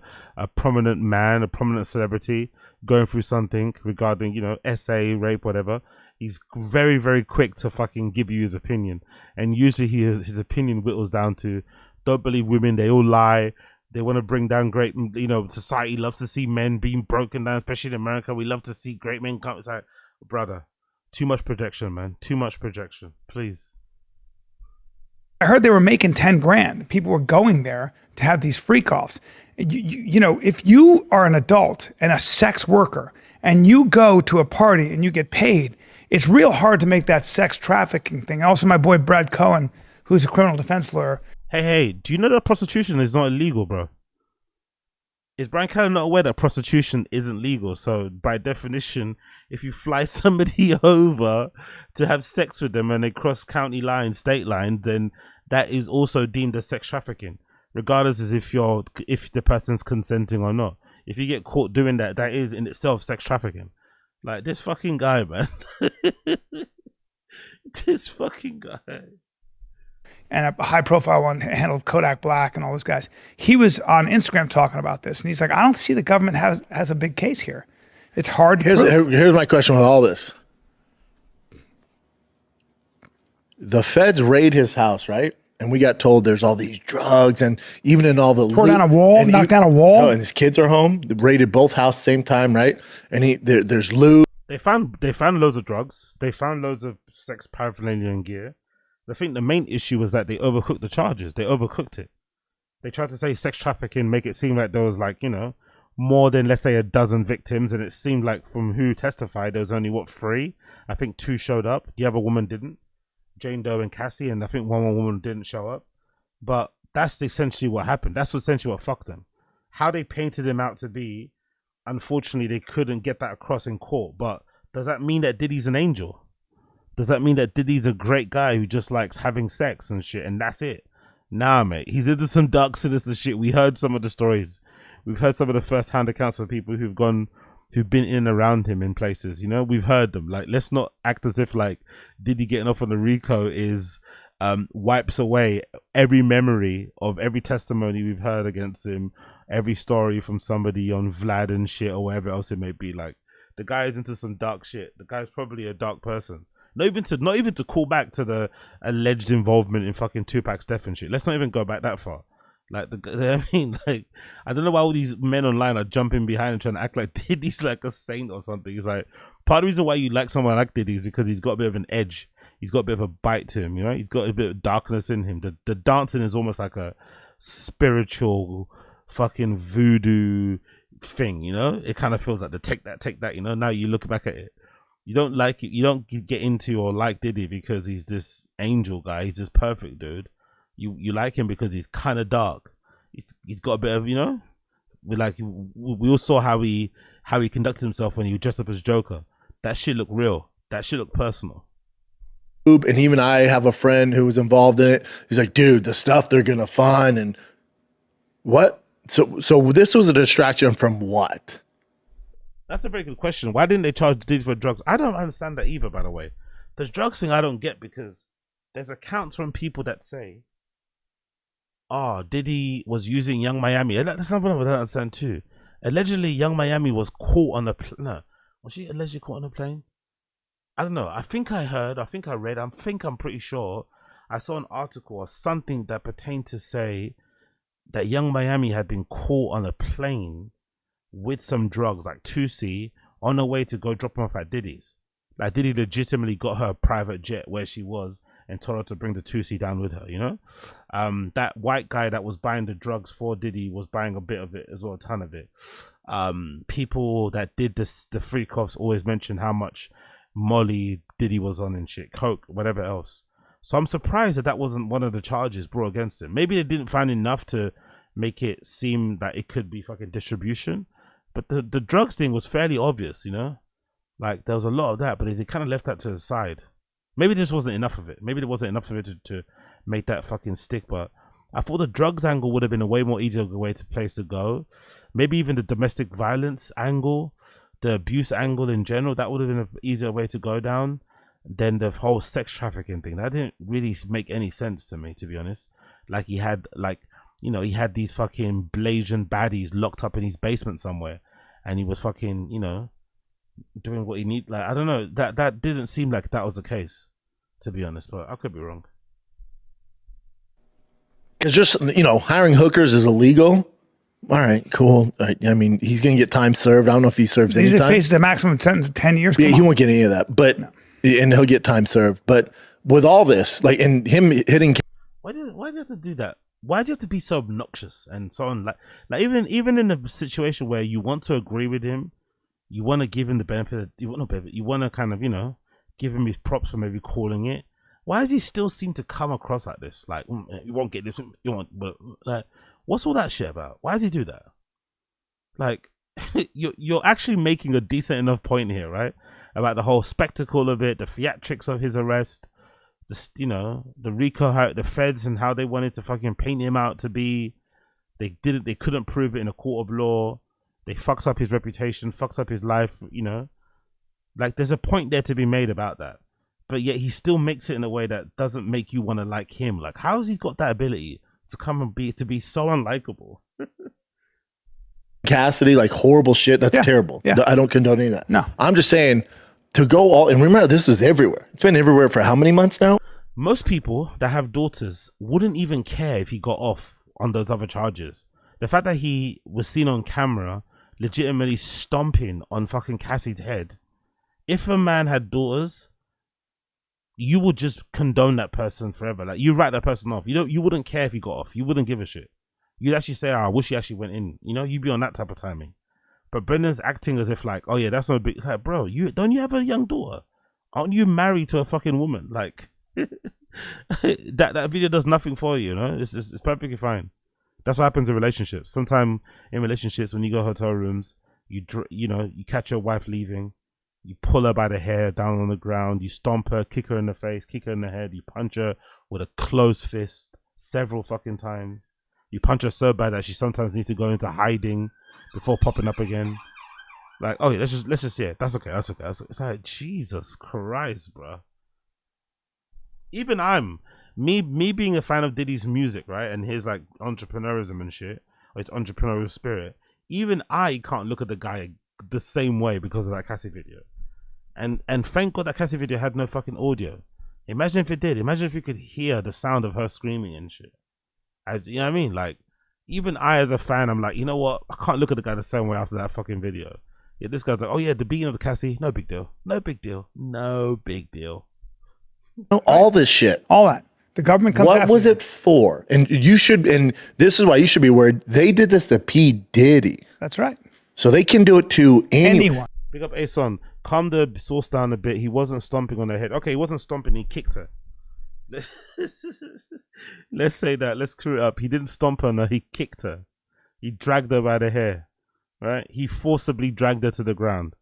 prominent man, a prominent celebrity going through something regarding, you know, SA, rape, whatever, he's very, very quick to fucking give you his opinion. And usually his opinion whittles down to, don't believe women, they all lie. They want to bring down great, you know, society loves to see men being broken down, especially in America. We love to see great men come. It's like, brother, too much projection, man. Too much projection, please. I heard they were making 10 grand. People were going there to have these freak offs. You know, if you are an adult and a sex worker and you go to a party and you get paid, it's real hard to make that sex trafficking thing. Also, my boy Brad Cohen, who's a criminal defense lawyer. Hey, do you know that prostitution is not illegal, bro? Is Brian Callen not aware that prostitution isn't legal? So by definition, if you fly somebody over to have sex with them and they cross county lines, state lines, then that is also deemed as sex trafficking, regardless as if the person's consenting or not. If you get caught doing that, that is in itself sex trafficking. Like this fucking guy, man. This fucking guy. And a high profile one handled Kodak Black and all those guys. He was on Instagram talking about this, and he's like, I don't see the government has a big case here. It's hard. Here's my question with all this. The feds raid his house, right? And we got told there's all these drugs, and even in all the tore down a wall, knocked down a wall. No, and his kids are home. They raided both houses same time, right? And there's loot. They found loads of drugs. They found loads of sex paraphernalia and gear. I think the main issue was that they overcooked the charges. They overcooked it. They tried to say sex trafficking, make it seem like there was, like, you know, more than, let's say, a dozen victims, and it seemed like from who testified there was only 3. I think 2 showed up. The other woman didn't. Jane Doe and Cassie, and I think one woman didn't show up. But that's essentially what happened. That's essentially what fucked them. How they painted him out to be, unfortunately, they couldn't get that across in court. But does that mean that Diddy's an angel? Does that mean that Diddy's a great guy who just likes having sex and shit and that's it? Nah, mate. He's into some dark, sinister shit. We heard some of the stories. We've heard some of the first-hand accounts of people who've been in and around him in places, you know? We've heard them. Like, let's not act as if, like, Diddy getting off on the RICO is wipes away every memory of every testimony we've heard against him, every story from somebody on Vlad and shit or whatever else it may be. Like, the guy is into some dark shit. The guy's probably a dark person. Not even to call back to the alleged involvement in fucking Tupac's death and shit. Let's not even go back that far. Like, I mean, like, I don't know why all these men online are jumping behind and trying to act like Diddy's like a saint or something. It's like, part of the reason why you like someone like Diddy is because he's got a bit of an edge. He's got a bit of a bite to him, you know? He's got a bit of darkness in him. The dancing is almost like a spiritual fucking voodoo thing, you know? It kind of feels like the take that, you know? Now you look back at it. You don't like it. You don't get into or like Diddy because he's this angel guy. He's this perfect dude. You like him because he's kind of dark. He's got a bit of, you know, we all saw how how he conducted himself when he dressed up as Joker. That shit looked real. That shit looked personal. And even I have a friend who was involved in it. He's like, dude, the stuff they're gonna find and what? So this was a distraction from what? That's a very good question. Why didn't they charge Diddy for drugs? I don't understand that either, by the way. The drugs thing I don't get, because there's accounts from people that say, oh, Diddy was using Young Miami. That's not what I don't understand too. Allegedly, Young Miami was caught on the plane. No, was she allegedly caught on the plane? I don't know. I think I heard, I think I read, I'm pretty sure I saw an article or something that pertained to say that Young Miami had been caught on a plane with some drugs, like 2C, on her way to go drop them off at Diddy's. Like Diddy legitimately got her a private jet where she was and told her to bring the 2C down with her, you know? That white guy that was buying the drugs for Diddy was buying a bit of it as well, a ton of it. People that did this, the freak offs, always mention how much Molly Diddy was on and shit, coke, whatever else. So I'm surprised that wasn't one of the charges brought against him. Maybe they didn't find enough to make it seem that it could be fucking distribution, but the drugs thing was fairly obvious, you know? Like there was a lot of that, but they kind of left that to the side. Maybe this wasn't enough of it. Maybe there wasn't enough of it to make that fucking stick, but I thought the drugs angle would have been a way more easier place to go. Maybe even the domestic violence angle, the abuse angle in general, that would have been an easier way to go down than the whole sex trafficking thing. That didn't really make any sense to me, to be honest. Like he had, like, you know, he had these fucking Blasian baddies locked up in his basement somewhere, and he was fucking, you know, doing what he need. Like, I don't know, that didn't seem like that was the case, to be honest, but I could be wrong. Because just, you know, hiring hookers is illegal. All right, cool. I mean, he's going to get time served. I don't know if he serves any time. He faces a maximum sentence of 10 years. Yeah, he won't get any of that, but and he'll get time served. But with all this, like, and him hitting, why do you have to do that? Why do you have to be so obnoxious and so on? Like even in a situation where you want to agree with him, you want to give him the benefit. You want to kind of, you know, give him his props for maybe calling it. Why does he still seem to come across like this? Like, you won't get this. You won't. But like, what's all that shit about? Why does he do that? Like, you're actually making a decent enough point here, right? About the whole spectacle of it, the theatrics of his arrest, you know, the RICO, the feds, and how they wanted to fucking paint him out to be. They couldn't prove it in a court of law. They fucked up his reputation, fucked up his life, you know. Like, there's a point there to be made about that. But yet he still makes it in a way that doesn't make you want to like him. Like, how has he got that ability to come and be so unlikable? Cassidy, like horrible shit. That's terrible. Yeah. I don't condone any of that. No. I'm just saying to go all, and remember, this was everywhere. It's been everywhere for how many months now? Most people that have daughters wouldn't even care if he got off on those other charges. The fact that he was seen on camera legitimately stomping on fucking Cassie's head. If a man had daughters, you would just condone that person forever. Like, you write that person off. You wouldn't care if he got off. You wouldn't give a shit. You'd actually say, oh, I wish he actually went in. You know, you'd be on that type of timing. But Brendan's acting as if like, oh yeah, that's not a big. It's like, bro, don't you have a young daughter? Aren't you married to a fucking woman? Like, that video does nothing for you. You know, it's perfectly fine. That's what happens in relationships. Sometimes in relationships, when you go to hotel rooms, you catch your wife leaving, you pull her by the hair down on the ground, you stomp her, kick her in the face, kick her in the head, you punch her with a closed fist several fucking times. You punch her so bad that she sometimes needs to go into hiding before popping up again. Like, oh yeah, let's just yeah, that's okay. It's like, Jesus Christ, bro. Even me being a fan of Diddy's music, right, and his like entrepreneurism and shit, or his entrepreneurial spirit, even I can't look at the guy the same way because of that Cassie video. And thank God that Cassie video had no fucking audio. Imagine if it did. Imagine if you could hear the sound of her screaming and shit. As you know what I mean? Like, even I as a fan, I'm like, you know what? I can't look at the guy the same way after that fucking video. Yeah, this guy's like, oh yeah, the beating of the Cassie, no big deal. No big deal. No big deal. All this shit. All that. The government comes What after was you. it for? And this is why you should be worried. They did this to P. Diddy. That's right. So they can do it to anyone. Big up Ason. Calm the source down a bit. He wasn't stomping on her head. Okay, he wasn't stomping, he kicked her. Let's say that. Let's clear it up. He didn't stomp on her, he kicked her. He dragged her by the hair. right? He forcibly dragged her to the ground.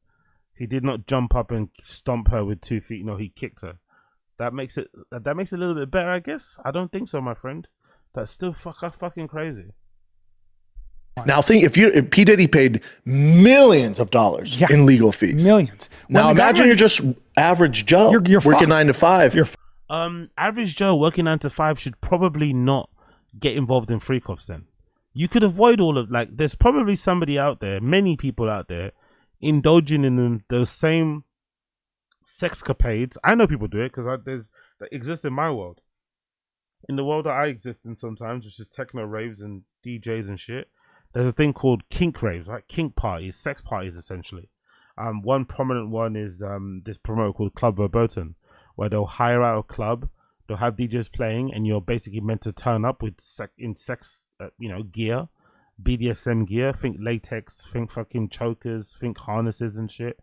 He did not jump up and stomp her with 2 feet. No, he kicked her. That makes it a little bit better, I guess. I don't think so, my friend. That's still fucking crazy. Now think if P Diddy paid millions of dollars in legal fees, millions. Now imagine you're just average Joe You're working fucked. 9 to 5. Average Joe working 9 to 5 should probably not get involved in freak offs. Then you could avoid all of there's probably somebody out there, many people out there, indulging in those same sexcapades. I know people do it because that exists in my world, in the world that I exist in sometimes, which is techno raves and DJs and shit. There's a thing called kink raves, right? Kink parties, sex parties, essentially. One prominent one is this promoter called Club Verboten, where they'll hire out a club, they'll have DJs playing, and you're basically meant to turn up with sex gear, BDSM gear. Think latex, think fucking chokers, think harnesses and shit.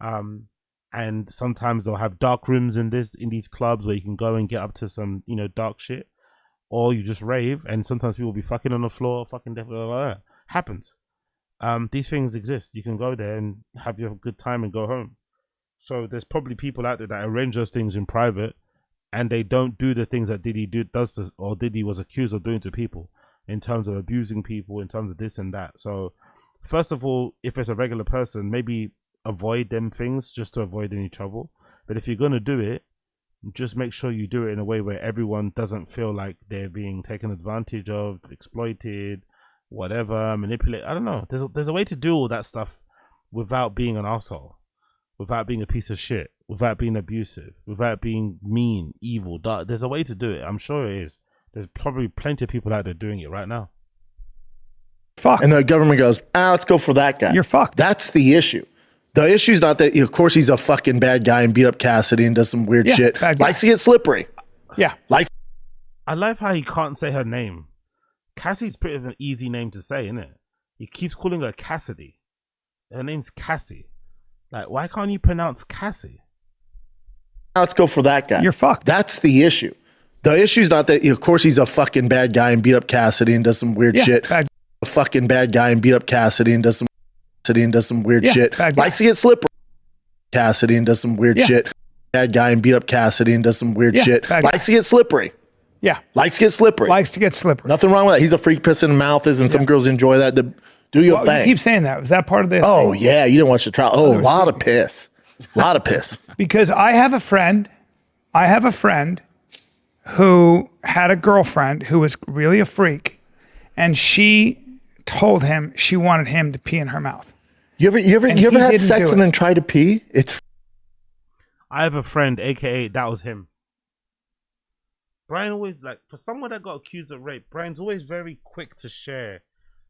And sometimes they'll have dark rooms in these clubs where you can go and get up to some dark shit. Or you just rave, and sometimes people will be fucking on the floor, fucking definitely happens. These things exist. You can go there and have your good time and go home. So there's probably people out there that arrange those things in private, and they don't do the things that Diddy Diddy was accused of doing to people, in terms of abusing people, in terms of this and that. So first of all, if it's a regular person, maybe avoid them things just to avoid any trouble. But if you're gonna do it, just make sure you do it in a way where everyone doesn't feel like they're being taken advantage of, exploited, whatever, manipulated. I don't know. There's a way to do all that stuff without being an asshole, without being a piece of shit, without being abusive, without being mean, evil, dark. There's a way to do it. I'm sure it is. There's probably plenty of people out there doing it right now. Fuck. And the government goes, let's go for that guy. You're fucked. That's the issue. The issue is not that, of course, he's a fucking bad guy and beat up Cassidy and does some weird shit. Likes to get slippery. Yeah. I love how he can't say her name. Cassie's pretty of an easy name to say, isn't it? He keeps calling her Cassidy. Her name's Cassie. Why can't you pronounce Cassie? Let's go for that guy. You're fucked. That's the issue. The issue is not that, of course, he's a fucking bad guy and beat up Cassidy and does some weird shit. A fucking bad guy and beat up Cassidy and does some weird shit. Likes to get slippery. Cassidy and does some weird shit. Bad guy and beat up Cassidy and does some weird shit. Likes to get slippery. Yeah. Likes to get slippery. Likes to get slippery. Nothing wrong with that. He's a freak piss in the mouth, and some girls enjoy that. Do your thing. You keep saying that. Was that part of the Oh, thing? yeah. You didn't watch the trial. Oh, a lot of piss. A lot of piss. Because I have a friend who had a girlfriend who was really a freak, and she told him she wanted him to pee in her mouth. You ever had sex and then try to pee? I have a friend, aka that was him. Brian always, for someone that got accused of rape, Brian's always very quick to share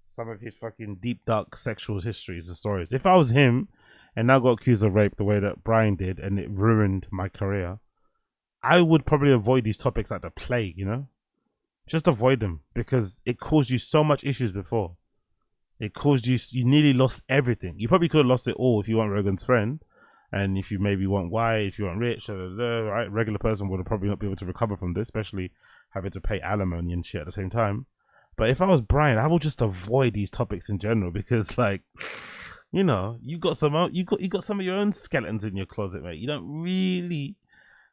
some of his fucking deep, dark sexual histories and stories. If I was him and now got accused of rape the way that Brian did and it ruined my career, I would probably avoid these topics like the plague, Just avoid them, because it caused you so much issues before. It caused you nearly lost everything. You probably could have lost it all if you weren't Rogan's friend, and if you maybe weren't white, if you weren't rich, right? Regular person would have probably not be able to recover from this, especially having to pay alimony and shit at the same time. But if I was Brian, I would just avoid these topics in general, because you got some of your own skeletons in your closet, mate. You don't really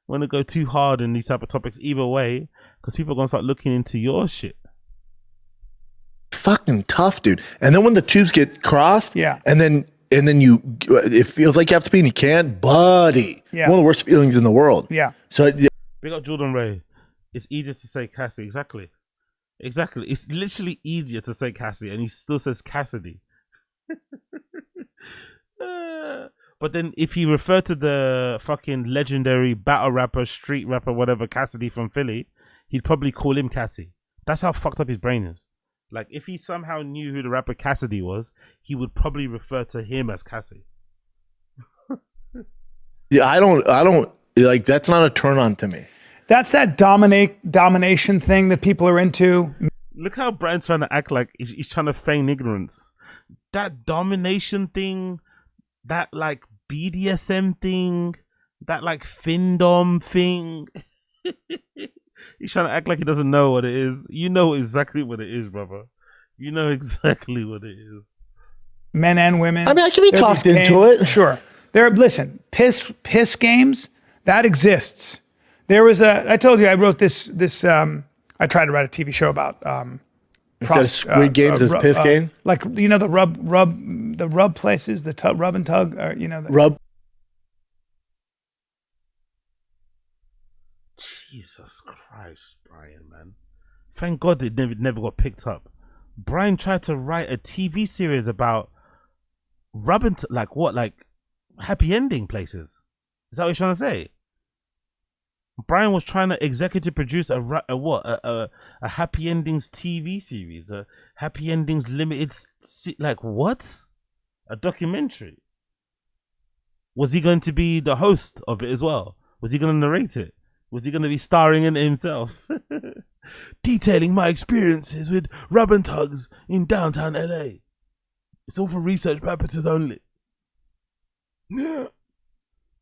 want to go too hard in these type of topics either way, because people are gonna start looking into your shit. Fucking tough, dude. And then when the tubes get crossed, and then it feels like you have to pee and you can't, buddy. Yeah. One of the worst feelings in the world. Yeah. So Big up Jordan Ray. It's easier to say Cassie. Exactly. It's literally easier to say Cassie, and he still says Cassidy. But then if he referred to the fucking legendary battle rapper, street rapper, whatever, Cassidy from Philly, he'd probably call him Cassie. That's how fucked up his brain is. If he somehow knew who the rapper Cassidy was, he would probably refer to him as Cassie. Yeah, I don't that's not a turn on to me. That's that domination thing that people are into. Look how Brian's trying to act like he's trying to feign ignorance. That domination thing, that BDSM thing, that Findom thing. He's trying to act like he doesn't know what it is. You know exactly what it is, brother. You know exactly what it is. men and women. I mean, I can be There'll talked these into games. it. Sure. Listen, piss games, that exists. There was I told you I wrote this, I tried to write a TV show about, Instead of Squid Games as piss games? like, you know, the rub places, the rub and tug, you know, Rub. Jesus Christ, Brian, man. Thank God it never got picked up. Brian tried to write a TV series about rubbing, like what, like happy ending places. Is that what you're trying to say? Brian was trying to executive produce a happy endings TV series, a happy endings limited, like what? A documentary. Was he going to be the host of it as well? Was he going to narrate it? Was he going to be starring in it himself? Detailing my experiences with rub and tugs in downtown LA. It's all for research purposes only.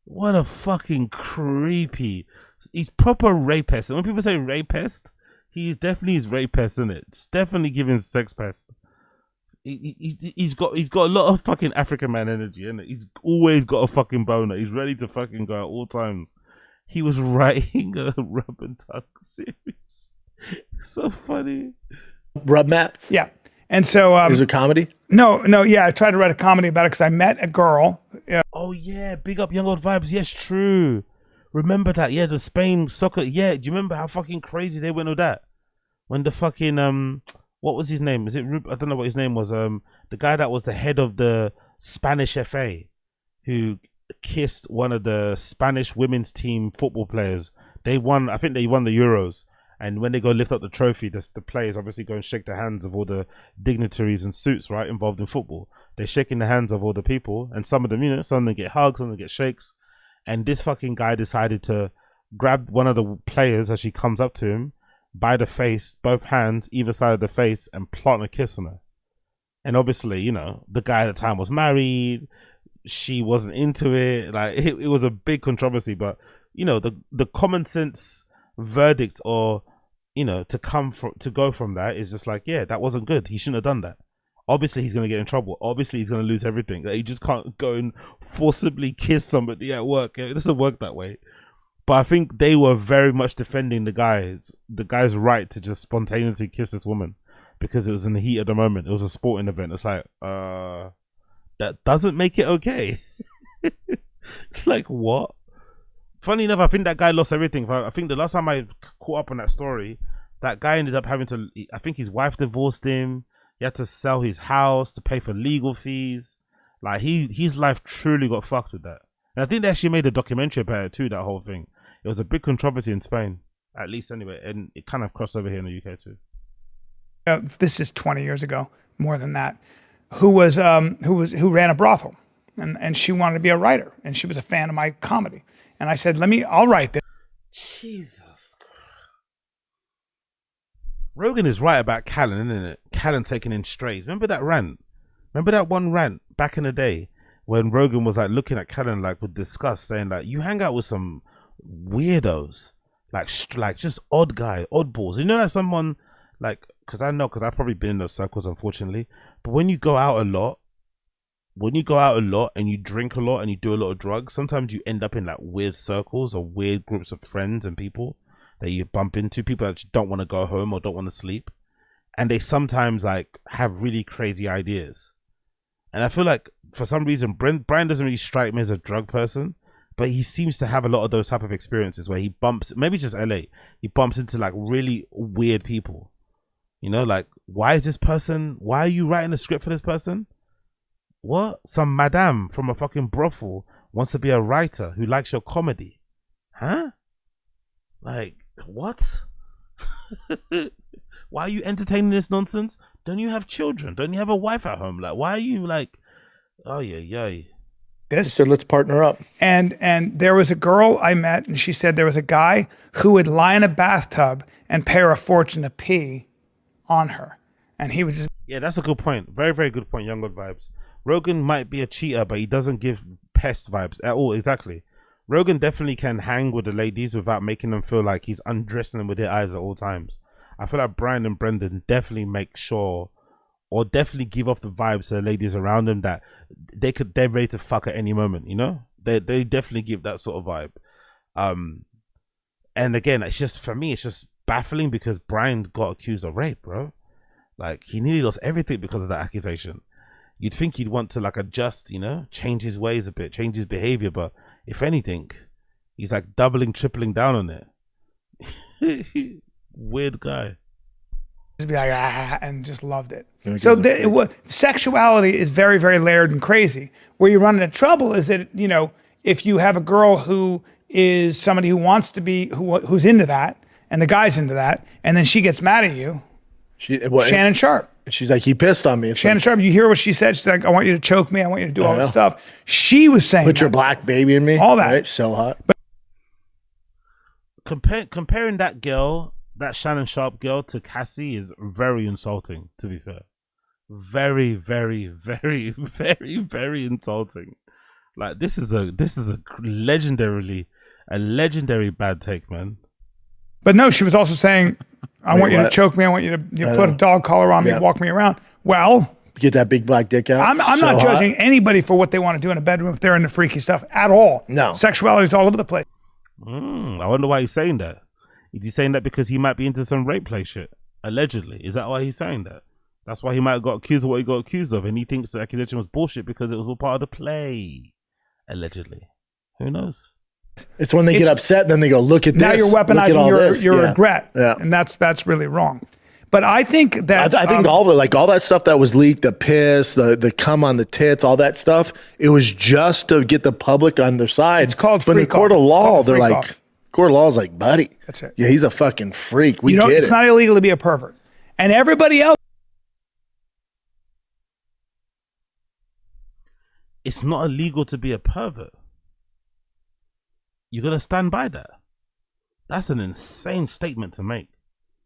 What a fucking creepy. He's proper rapist. And when people say rapist, he's definitely his rapist, isn't it? It's definitely giving sex pest. He's got a lot of fucking African man energy, isn't it? He's always got a fucking boner. He's ready to fucking go at all times. He was writing a rub and tug series. So funny. Rub maps? Yeah. And so Is it comedy? No, yeah, I tried to write a comedy about it because I met a girl. Oh yeah, big up Young Old Vibes. Yes, true. Remember that? Yeah, the Spain soccer. Yeah, do you remember how fucking crazy they went with that? When the fucking what was his name? Is it I don't know what his name was. The guy that was the head of the Spanish FA, who kissed one of the Spanish women's team football players. They won. I think they won the Euros. And when they go lift up the trophy, the players obviously go and shake the hands of all the dignitaries and suits, right, involved in football. They're shaking the hands of all the people, and some of them, you know, some of them get hugs, some of them get shakes. And this fucking guy decided to grab one of the players as she comes up to him by the face, both hands, either side of the face, and plant a kiss on her. And obviously, you know, the guy at the time was married. She wasn't into it. Like, it was a big controversy, but, you know, the common sense verdict, or you know, to go from that is just like, yeah, that wasn't good. He shouldn't have done that. Obviously he's going to get in trouble. Obviously he's going to lose everything. Like, he just can't go and forcibly kiss somebody at work. It doesn't work that way. But I think they were very much defending the guy's right to just spontaneously kiss this woman because it was in the heat of the moment. It was a sporting event. It's like, that doesn't make it okay. Like, what? Funny enough, I think that guy lost everything. I think the last time I caught up on that story, that guy ended up having to, I think his wife divorced him. He had to sell his house to pay for legal fees. Like, his life truly got fucked with that. And I think they actually made a documentary about it too, that whole thing. It was a big controversy in Spain, at least anyway. And it kind of crossed over here in the UK too. This is 20 years ago, more than that, who ran a brothel. And she wanted to be a writer. And she was a fan of my comedy. And I said, I'll write this. Jesus. Rogan is right about Callan, isn't it? Callan taking in strays. Remember that rant? Remember that one rant back in the day when Rogan was like looking at Callan like with disgust, saying like, you hang out with some weirdos, like just odd oddballs. You know, like someone like, because I've probably been in those circles, unfortunately. But when you go out a lot, and you drink a lot and you do a lot of drugs, sometimes you end up in like weird circles or weird groups of friends and people that you bump into, people that don't want to go home or don't want to sleep. And they sometimes like have really crazy ideas. And I feel like for some reason, Brian doesn't really strike me as a drug person, but he seems to have a lot of those type of experiences where he bumps, maybe just LA, he bumps into like really weird people. You know, like, why are you writing a script for this person? What? Some madame from a fucking brothel wants to be a writer who likes your comedy. Huh? Like, what? Why are you entertaining this nonsense? Don't you have children? Don't you have a wife at home? Like, why are you like, oh yeah. He said, let's partner up. And there was a girl I met, and she said there was a guy who would lie in a bathtub and pay her a fortune to pee on her. And he would just... Yeah, that's a good point. Very, very good point, Young God Vibes. Rogan might be a cheater, but he doesn't give pest vibes at all. Exactly. Rogan definitely can hang with the ladies without making them feel like he's undressing them with their eyes at all times. I feel like Brian and Brendan definitely make sure or definitely give off the vibes to the ladies around him that they're ready to fuck at any moment. You know, they definitely give that sort of vibe. And again, it's just, for me, it's just baffling because Brian got accused of rape, bro. Like, he nearly lost everything because of that accusation. You'd think he'd want to like adjust, you know, change his ways a bit, change his behavior, but if anything, he's like doubling, tripling down on it. Weird guy. Just be like, and just loved it. So sexuality is very, very layered and crazy. Where you run into trouble is that, you know, if you have a girl who is somebody who wants to be, who's into that, and the guy's into that, and then she gets mad at you, Shannon Sharp. She's like, he pissed on me. It's Shannon Sharp, you hear what she said? She's like, I want you to choke me. I want you to do all this stuff. She was saying, put your black baby in me. All that. Right? So hot. But comparing that girl, that Shannon Sharp girl, to Cassie is very insulting, to be fair. Very, very, very, very, very insulting. Like, this is a legendary bad take, man. But no, she was also saying, I want you to choke me. I want you to put a dog collar on me and walk me around. Well, get that big black dick out. I'm not judging anybody for what they want to do in a bedroom if they're into freaky stuff at all. No. Sexuality is all over the place. I wonder why he's saying that. Is he saying that because he might be into some rape play shit? Allegedly. Is that why he's saying that? That's why he might have got accused of what he got accused of, and he thinks the accusation was bullshit because it was all part of the play. Allegedly. Who knows? It's when they get upset, then they go, look at this. Now you're weaponizing your regret. Yeah. And that's really wrong. But I think that I think all that stuff that was leaked, the piss, the cum on the tits, all that stuff, it was just to get the public on their side. It's called But in the court of law, they're like, off. court of law is like, buddy. That's it. Yeah, he's a fucking freak. We get it. It's not illegal to be a pervert. And everybody else. It's not illegal to be a pervert. You're gonna stand by that? That's an insane statement to make.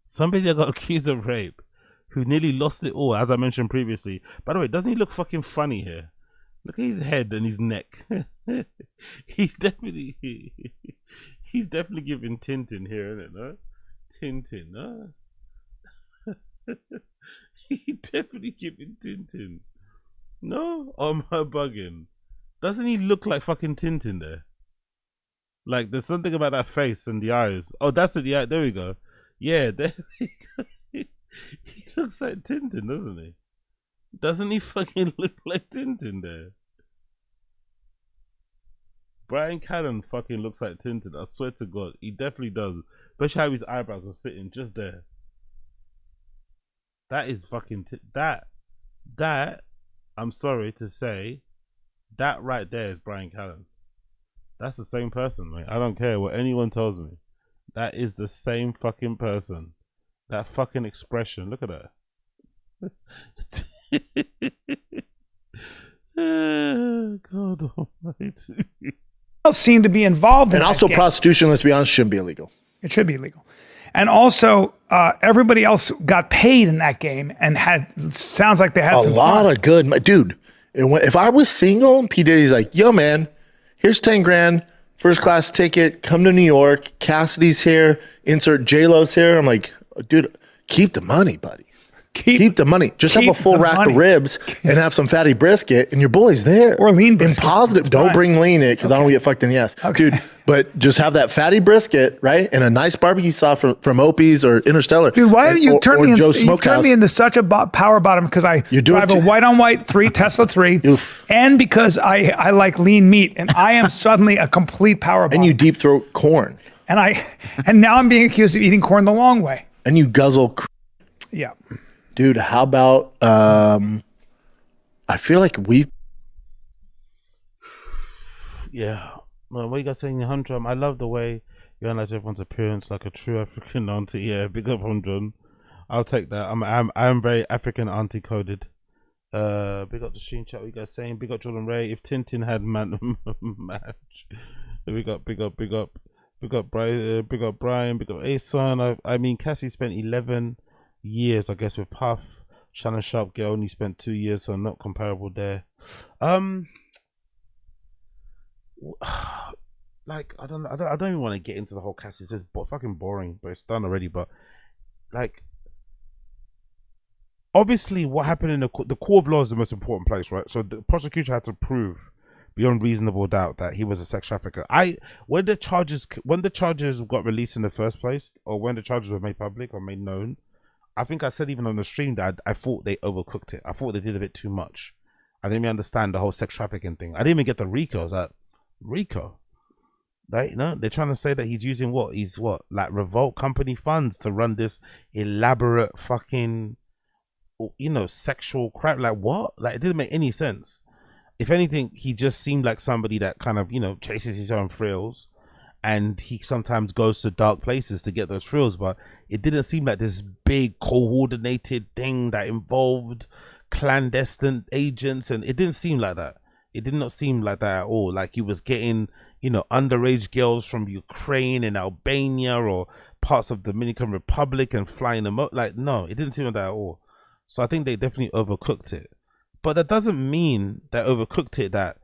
Somebody that got accused of rape, who nearly lost it all, as I mentioned previously. By the way, doesn't he look fucking funny here? Look at his head and his neck. he's definitely giving Tintin here, isn't it? No? Tintin, no? He definitely giving Tintin. No? Or am I bugging? Doesn't he look like fucking Tintin there? Like, there's something about that face and the eyes. Oh, that's it. Yeah, there we go. Yeah, there we go. He looks like Tintin, doesn't he? Doesn't he fucking look like Tintin there? Brian Callen fucking looks like Tintin. I swear to God, he definitely does. Especially how his eyebrows are sitting just there. That is fucking that. I'm sorry to say, that right there is Brian Callen. That's the same person, mate. I don't care what anyone tells me. That is the same fucking person. That fucking expression. Look at that. God almighty. Seem to be involved in and also prostitution, let's be honest, shouldn't be illegal. It should be illegal. And also, everybody else got paid in that game and sounds like they had some lot fun. of good, dude. If I was single and P. Diddy's like, yo, man, here's 10 grand, first class ticket, come to New York, Cassidy's here, insert J-Lo's here. I'm like, dude, keep the money, buddy. Keep the money. Just have a full rack of ribs and have some fatty brisket, and your boy's there. Or lean brisket. And positive. Don't bring lean in because I don't get fucked in the ass. Okay. Dude, but just have that fatty brisket, right? And a nice barbecue sauce from Opie's or Interstellar. Dude, why have you turned me into such a power bottom? Because I drive a white-on-white Tesla 3, and because I like lean meat, and I am suddenly a complete power bottom. And you deep throat corn. And now I'm being accused of eating corn the long way. And you guzzle. Yeah. Dude, how about, I feel like Yeah. Well, what you guys saying, Hundrum? I love the way you analyze everyone's appearance like a true African auntie. Yeah, big up, Hundrum. I'll take that. I'm very African auntie coded. Big up the stream chat. What you guys saying? Big up Jordan Ray. If Tintin had match. Big up Brian. Big up Brian. Big up Ason. I mean, Cassie spent 11 years, I guess, with Puff. Shannon Sharp girl only spent 2 years, so not comparable there. Like, I don't even want to get into the whole Cassie. It's just fucking boring, but it's done already. But like, obviously what happened in the court of law is the most important place, right? So the prosecution had to prove beyond reasonable doubt that he was a sex trafficker. When the charges got released in the first place, or when the charges were made public or made known, I think I said even on the stream that I thought they overcooked it. I thought they did a bit too much. I didn't even understand the whole sex trafficking thing. I didn't even get the RICO. I was like, RICO? They're trying to say that he's using like Revolt company funds to run this elaborate fucking, sexual crap. Like what? Like it didn't make any sense. If anything, he just seemed like somebody that kind of, chases his own thrills, and he sometimes goes to dark places to get those thrills, but it didn't seem like this big coordinated thing that involved clandestine agents, and it didn't seem like that. It did not seem like that at all. Like he was getting, underage girls from Ukraine and Albania or parts of the Dominican Republic and flying them up. Like, no, it didn't seem like that at all. So I think they definitely overcooked it. But that doesn't mean that overcooked it that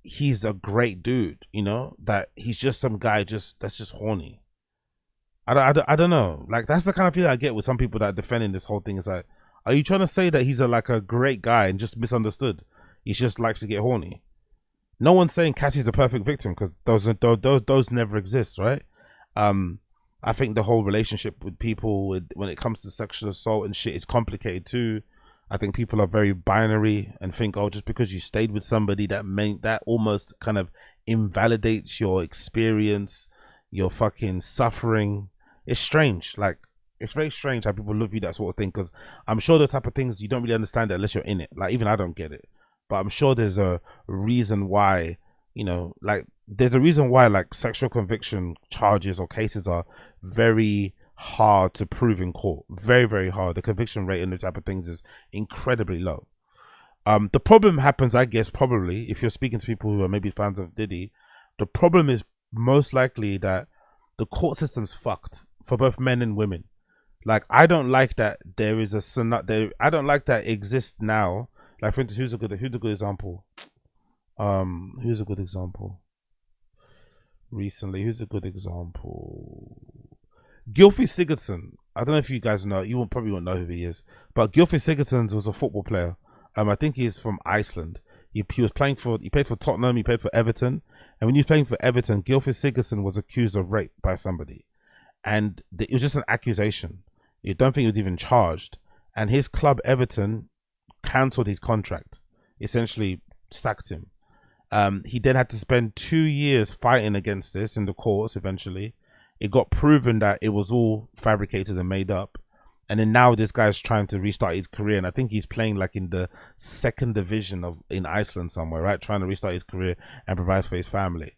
he's a great dude, that he's just some guy that's just horny. I don't know. Like, that's the kind of feeling I get with some people that are defending this whole thing. It's like, are you trying to say that he's a great guy and just misunderstood? He just likes to get horny. No one's saying Cassie's a perfect victim, because those never exist, right? I think the whole relationship with people when it comes to sexual assault and shit is complicated too. I think people are very binary and think, oh, just because you stayed with somebody that almost kind of invalidates your experience, your fucking suffering. It's strange. Like, it's very strange how people look at that sort of thing, because I'm sure those type of things you don't really understand it unless you're in it. Like, even I don't get it, but I'm sure there's a reason why, there's a reason why like sexual conviction charges or cases are very hard to prove in court. Very, very hard. The conviction rate in those type of things is incredibly low. The problem happens, I guess, probably if you're speaking to people who are maybe fans of Diddy, the problem is most likely that the court system's fucked for both men and women. Like, I don't like that there is I don't like that exists now. Like, for instance, who's a good example? Who's a good example? Recently, who's a good example? Gylfi Sigurdsson. I don't know if you guys know. You probably won't know who he is. But Gylfi Sigurdsson was a football player. I think he's from Iceland. He played for Tottenham. He played for Everton. And when he was playing for Everton, Gylfi Sigurdsson was accused of rape by somebody, and it was just an accusation. You don't think he was even charged. And his club Everton cancelled his contract, essentially sacked him. He then had to spend 2 years fighting against this in the courts. Eventually it got proven that it was all fabricated and made up, and then now this guy's trying to restart his career, and I think he's playing like in the second division in Iceland somewhere, right, trying to restart his career and provide for his family.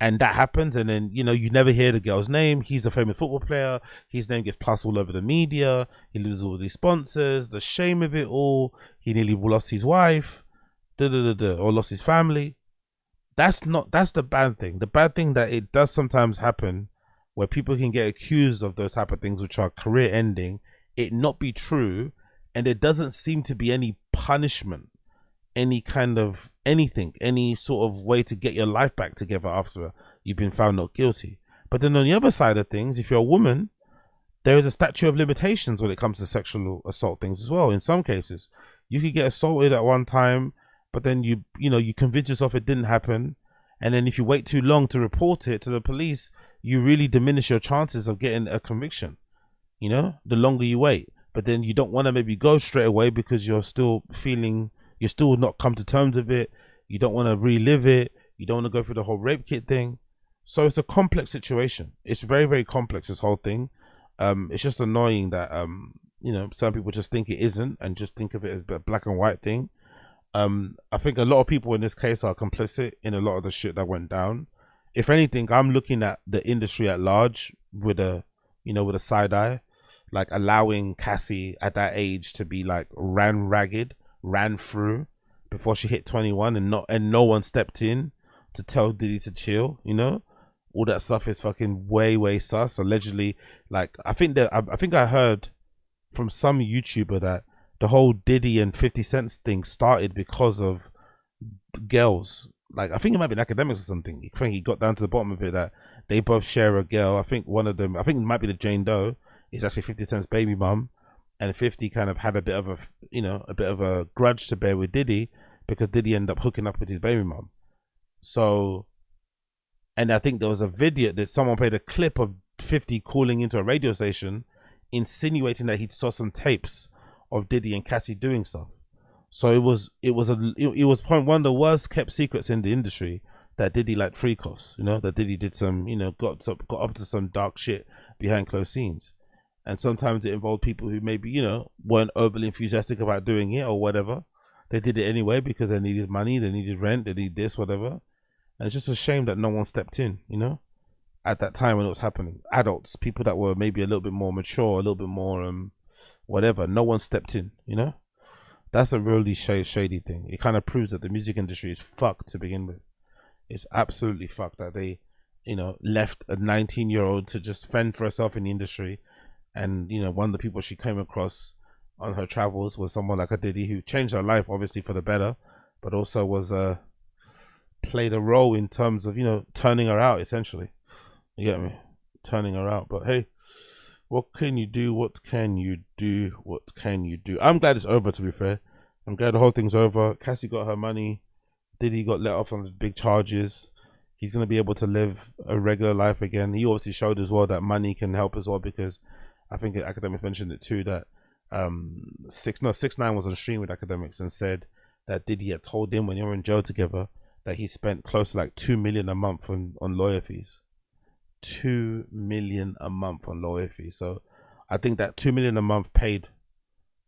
And that happens, and then you never hear the girl's name. He's a famous football player. His name gets plastered all over the media. He loses all these sponsors. The shame of it all. He nearly lost his wife, or lost his family. That's the bad thing. The bad thing that it does sometimes happen, where people can get accused of those type of things, which are career ending, it not be true, and there doesn't seem to be any punishment, any kind of anything, any sort of way to get your life back together after you've been found not guilty. But then on the other side of things, if you're a woman, there is a statute of limitations when it comes to sexual assault things as well. In some cases, you could get assaulted at one time, but then you convince yourself it didn't happen, and then if you wait too long to report it to the police, you really diminish your chances of getting a conviction, the longer you wait. But then you don't want to maybe go straight away because you're still not come to terms with it. You don't want to relive it. You don't want to go through the whole rape kit thing. So it's a complex situation. It's very, very complex, this whole thing. It's just annoying that, some people just think it isn't and just think of it as a black and white thing. I think a lot of people in this case are complicit in a lot of the shit that went down. If anything, I'm looking at the industry at large with a side eye, like allowing Cassie at that age to be like ran through before she hit 21, and no one stepped in to tell Diddy to chill. All that stuff is fucking way sus. Allegedly, like I think I heard from some YouTuber that the whole Diddy and 50 Cent thing started because of girls. Like, I think it might be academics or something. I think he got down to the bottom of it that they both share a girl. I think one of them, it might be the Jane Doe, is actually 50 Cent's baby mum. and 50 kind of had a bit of a grudge to bear with Diddy because Diddy ended up hooking up with his baby mom. So, and I think there was a video that someone played a clip of 50 calling into a radio station, insinuating that he saw some tapes of Diddy and Cassie doing stuff. So it was one of the worst kept secrets in the industry that Diddy liked freak offs, that Diddy did some, got up to some dark shit behind closed scenes. And sometimes it involved people who maybe, weren't overly enthusiastic about doing it or whatever. They did it anyway because they needed money, they needed rent, they needed this, whatever. And it's just a shame that no one stepped in, at that time when it was happening. Adults, people that were maybe a little bit more mature, a little bit more whatever. No one stepped in, That's a really shady thing. It kind of proves that the music industry is fucked to begin with. It's absolutely fucked that they, left a 19-year-old to just fend for herself in the industry. And, one of the people she came across on her travels was someone like a Diddy who changed her life, obviously, for the better, but also was played a role in terms of, turning her out, essentially. You get me? Turning her out. But hey, what can you do? What can you do? What can you do? I'm glad it's over, to be fair. I'm glad the whole thing's over. Cassie got her money. Diddy got let off on the big charges. He's going to be able to live a regular life again. He obviously showed as well that money can help as well, because I think Academics mentioned it too, that 6ix9ine was on stream with Academics and said that Diddy had told him when they were in jail together that he spent close to like $2 million a month on lawyer fees. $2 million a month on lawyer fees. So I think that $2 million a month paid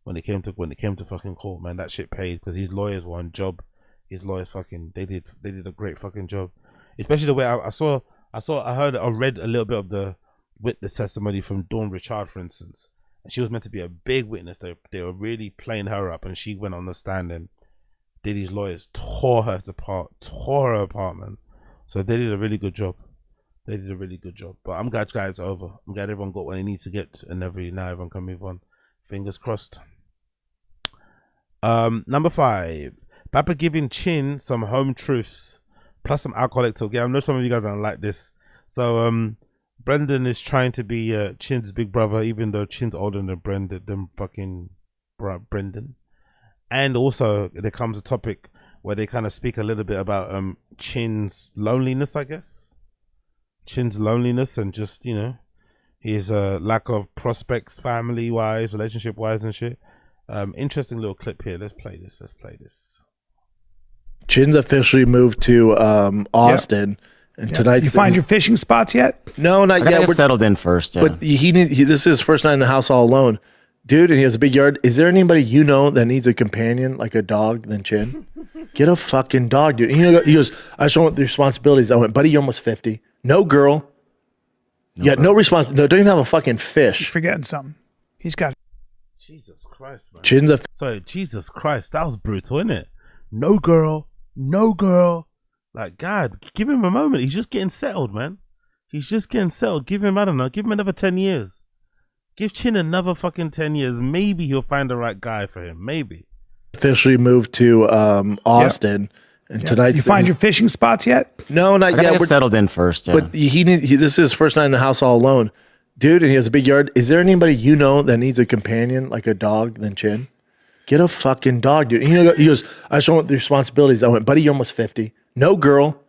when it came to fucking court, man. That shit paid because his lawyers were on job. His lawyers they did a great fucking job. Especially the way I read a little bit of the witness testimony from Dawn Richard, for instance. And she was meant to be a big witness. They were really playing her up, and she went on the stand and Diddy's lawyers tore her apart, man. So they did a really good job. But I'm glad it's over. I'm glad everyone got what they need to get, and now everyone can move on. Fingers crossed. Number 5. Papa giving Chin some home truths plus some alcoholic talk. Yeah, I know some of you guys don't like this. So Brendan is trying to be Chin's big brother, even though Chin's older than Brendan. And also there comes a topic where they kind of speak a little bit about Chin's loneliness, I guess. Chin's loneliness and just, his lack of prospects, family wise, relationship wise and shit. Interesting little clip here. Let's play this. Chin's officially moved to Austin. Yep. And tonight, you find your fishing spots yet? No, not yet. We're settled in first. Yeah. But this is his first night in the house all alone, dude. And he has a big yard. Is there anybody that needs a companion like a dog than Chin? Get a fucking dog, dude. And he goes, I just want the responsibilities. I went, buddy, you're almost 50. No girl. No response. No, don't even have a fucking fish. You're forgetting something. He's got. Jesus Christ, man. Jesus Christ, that was brutal, isn't it? No girl. Like, God, give him a moment. He's just getting settled, man. He's just getting settled. Give him another 10 years. Give Chin another fucking 10 years. Maybe he'll find the right guy for him. Maybe. Officially moved to Austin. Yep. And tonight, you find your fishing spots yet? No, not yet. We're settled in first. Yeah. But this is his first night in the house all alone, dude. And he has a big yard. Is there anybody that needs a companion like a dog than Chin? Get a fucking dog, dude. And he goes, I just want the responsibilities. I went, buddy, you're almost 50. No girl.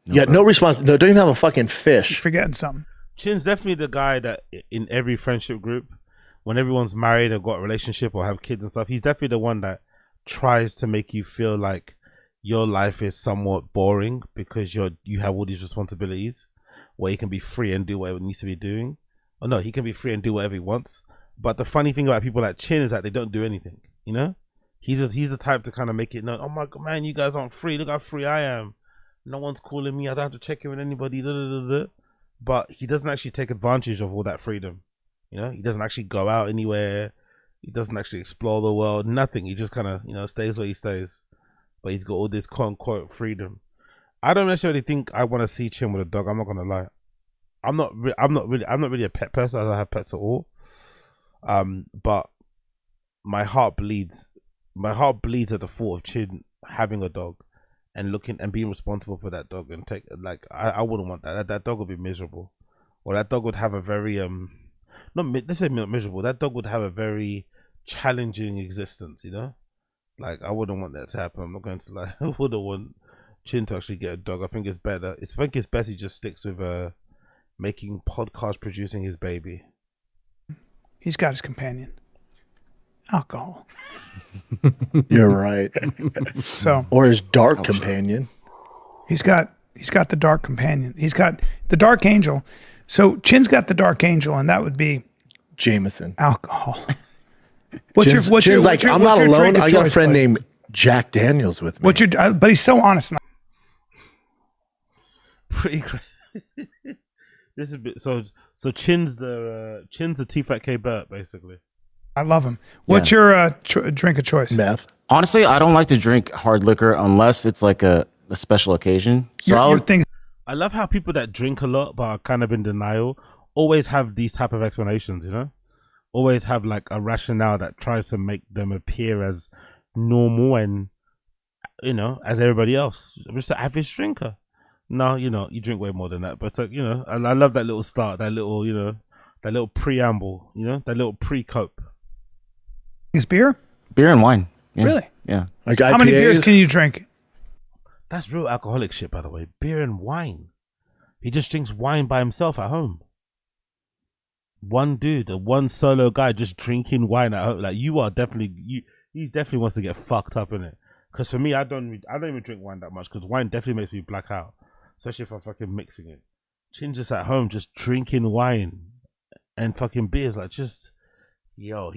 No response. No, don't even have a fucking fish. You're forgetting something. Chin's definitely the guy that in every friendship group, when everyone's married or got a relationship or have kids and stuff, he's definitely the one that tries to make you feel like your life is somewhat boring because you have all these responsibilities, where he can be free and do whatever he needs to be doing. Or no, he can be free and do whatever he wants. But the funny thing about people like Chin is that they don't do anything, He's the type to kind of make it known, oh my God, man, you guys aren't free. Look how free I am. No one's calling me. I don't have to check in with anybody. But he doesn't actually take advantage of all that freedom. He doesn't actually go out anywhere. He doesn't actually explore the world. Nothing. He just kind of, stays where he stays. But he's got all this quote unquote freedom. I don't necessarily think I want to see Chin with a dog. I'm not gonna lie. I'm not really a pet person. I don't have pets at all. But my heart bleeds. My heart bleeds at the thought of Chin having a dog and looking and being responsible for that dog and I wouldn't want that. That dog would be miserable. Or that dog would have a very let's say not miserable. That dog would have a very challenging existence, you know. Like I wouldn't want that to happen. I'm not going to lie. I wouldn't want Chin to actually get a dog. I think it's better. I think it's best he just sticks with making podcasts, producing his baby. He's got his companion. Alcohol. You're right. So or his dark companion. He's got the dark companion. He's got the dark angel. So Chin's got the dark angel, and that would be Jameson. Alcohol. Chin's like, I'm not alone. I got a friend named Jack Daniels with me. But he's so honest now. Pretty crazy. This is a bit so Chin's the Tfatk Burt basically. I love him. What's your drink of choice? Meth. Honestly, I don't like to drink hard liquor unless it's like a special occasion. So I love how people that drink a lot but are kind of in denial always have these type of explanations, you know? Always have like a rationale that tries to make them appear as normal and, you know, as everybody else. I'm just an average drinker. No, you know, you drink way more than that. But it's like, you know, I love that little start, that little, you know, that little preamble, you know, that little pre-cope. Is beer? Beer and wine. Yeah. Really? Yeah. Like how many beers can you drink? That's real alcoholic shit, by the way. Beer and wine. He just drinks wine by himself at home. One dude, one solo guy just drinking wine at home. Like you are definitely, he definitely wants to get fucked up in it. Because for me, I don't even drink wine that much because wine definitely makes me black out. Especially if I'm fucking mixing it. Chin's just at home just drinking wine and fucking beers. Like just, yo,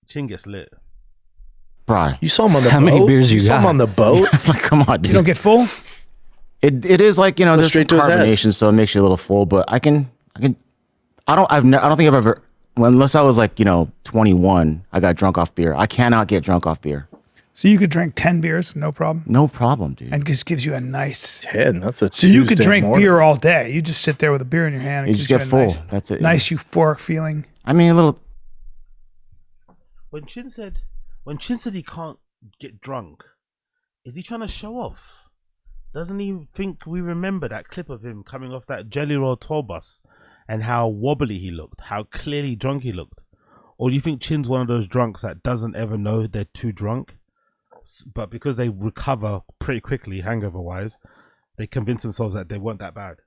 Chin gets lit. Brian, you saw him on the boat? How many beers you saw got? him on the boat? Like, come on, dude. You don't get full? It is like, you know, there's some carbonation, so it makes you a little full, but I don't think I've ever, unless I was like, you know, 21, I got drunk off beer. I cannot get drunk off beer. So you could drink 10 beers, no problem? No problem, dude. And just gives you a nice 10. That's a So you could Tuesday drink morning. beer all day. You just sit there with a beer in your hand. And You just get full. That's it. Nice euphoric feeling. I mean, a little. When Chin said he can't get drunk, is he trying to show off? Doesn't he think we remember that clip of him coming off that Jelly Roll tour bus and how wobbly he looked, how clearly drunk he looked? Or do you think Chin's one of those drunks that doesn't ever know they're too drunk, but because they recover pretty quickly hangover wise, they convince themselves that they weren't that bad?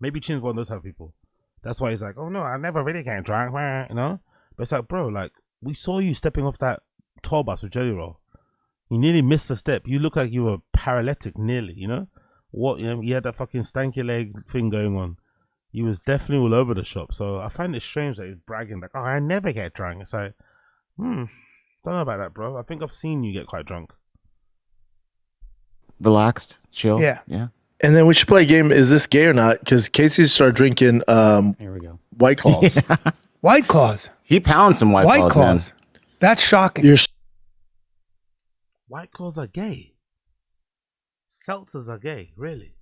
Maybe Chin's one of those type of people. That's why he's like, oh no, I never really get drunk, you know? But it's like, bro, like, we saw you stepping off that tour bus with Jelly Roll. You nearly missed a step. You look like you were paralytic nearly, you know? What, you know, you had that fucking stanky leg thing going on. You was definitely all over the shop. So I find it strange that he's bragging like, oh, I never get drunk. It's like, don't know about that, bro. I think I've seen you get quite drunk. Relaxed, chill. Yeah. Yeah. And then we should play a game. Is this gay or not? Because Casey started drinking Here we go. White Claws. Yeah. White Claws. He pounds some White Claws, man. That's shocking. White Claws are gay. Seltzers are gay, really.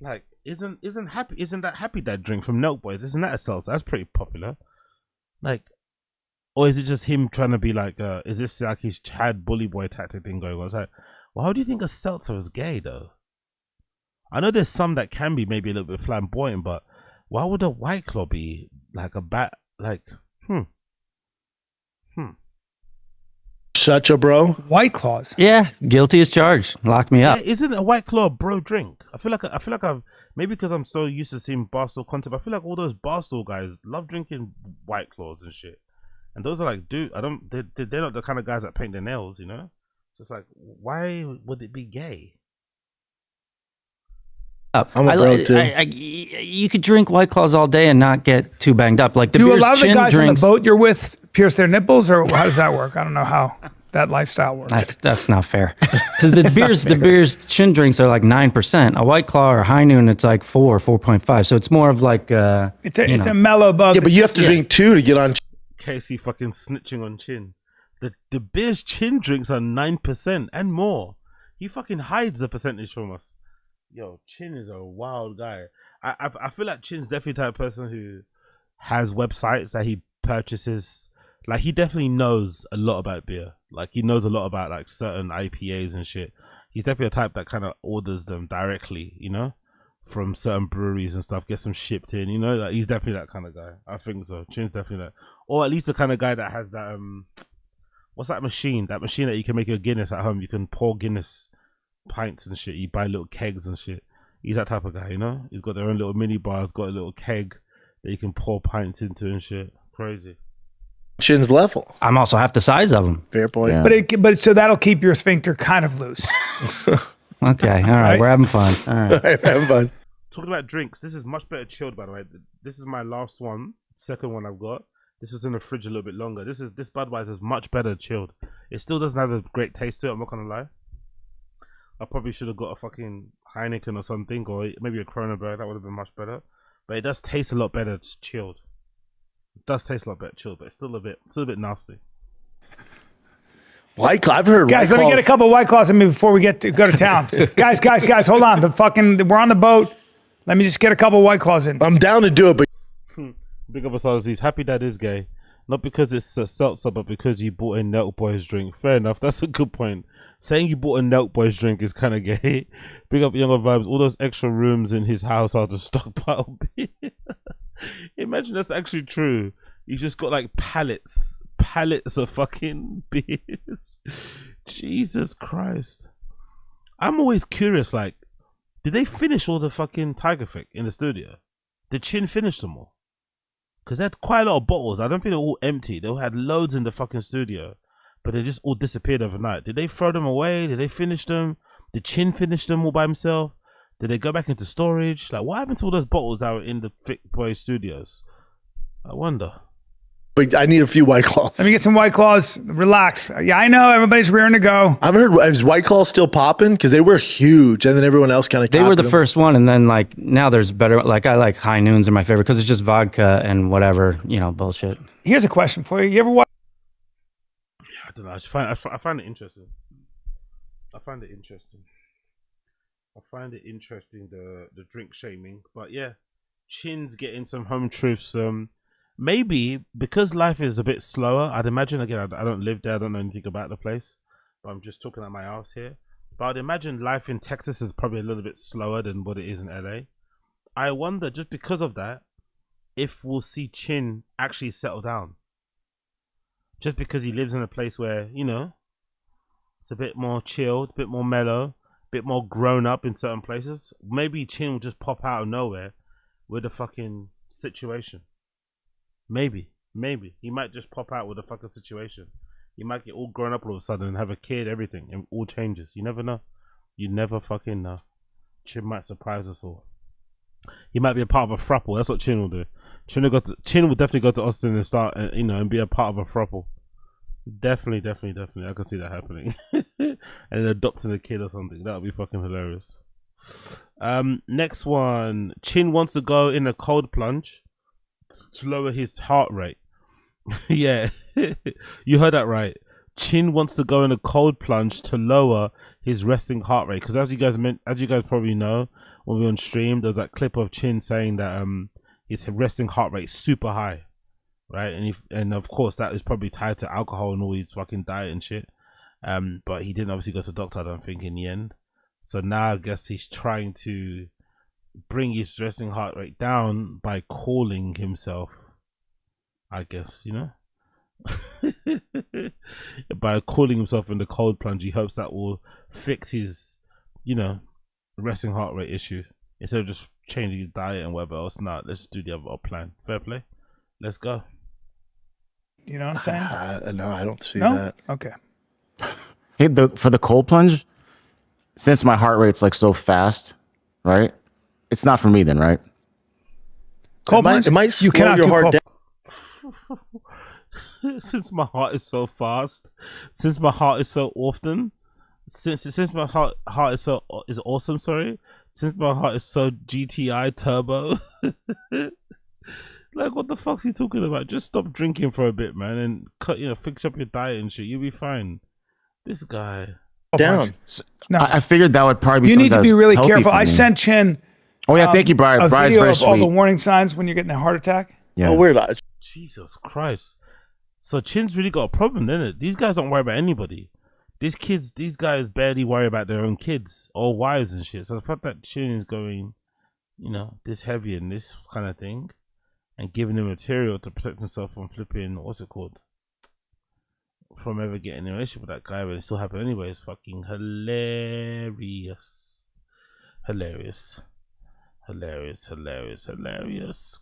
Like, isn't that Happy Dad drink from Milk Boys? Isn't that a seltzer? That's pretty popular. Like, or is it just him trying to be like, is this like his Chad bully boy tactic thing going on? It's like, well, how do you think a seltzer is gay though? I know there's some that can be maybe a little bit flamboyant, but why would a White Claw be like a bat? Like, Such a bro. White Claws. Yeah, guilty as charged. Lock me up. yeah, isn't a White Claw a bro drink? I feel like I've maybe because I'm so used to seeing Barstool content. I feel like all those Barstool guys love drinking White Claws and shit. And those are like, dude, they're not the kind of guys that paint their nails, you know? So it's like, why would it be gay? I'm a bro too. You could drink White Claws all day and not get too banged up. Like the Do you beers allow the Chin guys on the drinks, boat you're with pierce their nipples, or how does that work? I don't know how that lifestyle works. That's not fair. Because the beers Chin drinks are like 9%. A White Claw or High Noon, it's like 4.5. So it's more of like it's a mellow bug. Yeah, but you have to drink 2 to get on. Casey fucking snitching on Chin. The beers Chin drinks are 9% and more. He fucking hides the percentage from us. Yo, Chin is a wild guy. I feel like Chin's definitely the type of person who has websites that he purchases. Like, he definitely knows a lot about beer. Like, he knows a lot about like certain IPAs and shit. He's definitely a type that kind of orders them directly, you know, from certain breweries and stuff, get some shipped in. You know, like he's definitely that kind of guy. I think so. Chin's definitely that, or at least the kind of guy that has that what's that machine? That machine that you can make your Guinness at home. You can pour Guinness pints and shit. You buy little kegs and shit. He's that type of guy, you know. He's got their own little mini bar. He's got a little keg that you can pour pints into and shit. Crazy. Chin's level. I'm also half the size of him. Fair point. Yeah. But so that'll keep your sphincter kind of loose. Okay, all right, we're having fun. All right, having fun. Talking about drinks, this is much better chilled, by the way. This is my last one, second one I've got. This was in the fridge a little bit longer. This Budweiser is much better chilled. It still doesn't have a great taste to it, I'm not gonna lie. I probably should have got a fucking Heineken or something, or maybe a Kronenberg. That would have been much better. But it does taste a lot better chilled. It does taste a lot better chilled, but it's still a bit nasty. White Claw, I've heard. Guys, White let me get a couple of White Claws in me before we go to town. guys, hold on. We're on the boat. Let me just get a couple of White Claws in. I'm down to do it, but Big up us, he's happy that is gay. Not because it's a seltzer, but because you bought a Nelk Boys drink. Fair enough, that's a good point. Saying you bought a Nelk Boys drink is kind of gay. Big up Younger Vibes. All those extra rooms in his house are to stockpile beer. Imagine that's actually true. He's just got like pallets of fucking beers. Jesus Christ. I'm always curious, like, did they finish all the fucking Tigerfic in the studio? Did Chin finish them all? Because they had quite a lot of bottles. I don't think they're all empty. They all had loads in the fucking studio, but they just all disappeared overnight. Did they throw them away? Did they finish them? Did Chin finish them all by himself? Did they go back into storage? Like, what happened to all those bottles that were in the Thick Boy Studios? I wonder. But I need a few White Claws. Let me get some White Claws. Relax. Yeah, I know everybody's rearing to go. I've heard, is White Claw still popping? Because they were huge, and then everyone else kind of. They were the first one, and then like now there's better. Like I like High Noons are my favorite because it's just vodka and whatever, you know, bullshit. Here's a question for you. You ever watch? I don't know. I find it interesting. I find it interesting the drink shaming, but yeah, Chin's getting some home truths. Maybe because life is a bit slower. I'd imagine, again, I don't live there. I don't know anything about the place, but I'm just talking out my ass here. But I'd imagine life in Texas is probably a little bit slower than what it is in LA. I wonder, just because of that, if we'll see Chin actually settle down. Just because he lives in a place where, you know, it's a bit more chilled, a bit more mellow, a bit more grown up in certain places. Maybe Chin will just pop out of nowhere with a fucking situation. Maybe he might just pop out with a fucking situation. He might get all grown up all of a sudden and have a kid, everything, and all changes. You never know. You never fucking know. Chin might surprise us all. He might be a part of a throuple. That's what Chin will do. Chin will definitely go to Austin and start, you know, and be a part of a throuple. Definitely. I can see that happening. And then adopting a kid or something. That would be fucking hilarious. Next one. Chin wants to go in a cold plunge to lower his heart rate. Yeah, you heard that right. Chin wants to go in a cold plunge to lower his resting heart rate. Because as you guys probably know, when we were on stream, there's that clip of Chin saying that his resting heart rate is super high, right? And of course that is probably tied to alcohol and all his fucking diet and shit. But he didn't obviously go to the doctor, I don't think, in the end. So now I guess he's trying to bring his resting heart rate down by calling himself, I guess, you know. By calling himself in the cold plunge, he hopes that will fix his, you know, resting heart rate issue instead of just changing his diet and whatever else. Nah, let's do the other plan. Fair play. Let's go. You know what I'm saying? No, I don't see that. Okay. Hey, for the cold plunge, since my heart rate's like so fast, right? It's not for me then, right? Cold plunge? It might slow your heart down. Since my heart is so fast, since my heart is so often, since my heart is awesome. Sorry, since my heart is so GTI turbo. Like, what the fuck's he talking about? Just stop drinking for a bit, man, and fix up your diet and shit. You'll be fine. This guy down. So, no, I figured that would probably be. You need to be really careful. I me. sent Chin. Oh yeah, thank you, Brian. A Brian's video very of sweet. all the warning signs when you're getting a heart attack. Yeah. Oh, weird. Jesus Christ. So Chin's really got a problem, isn't it? These guys don't worry about anybody. These guys barely worry about their own kids or wives and shit. So the fact that Chin is going you know, this heavy and this kind of thing, and giving him material to protect himself from flipping, what's it called? From ever getting in a relationship with that guy, but it still happened anyway. It's fucking hilarious. Hilarious.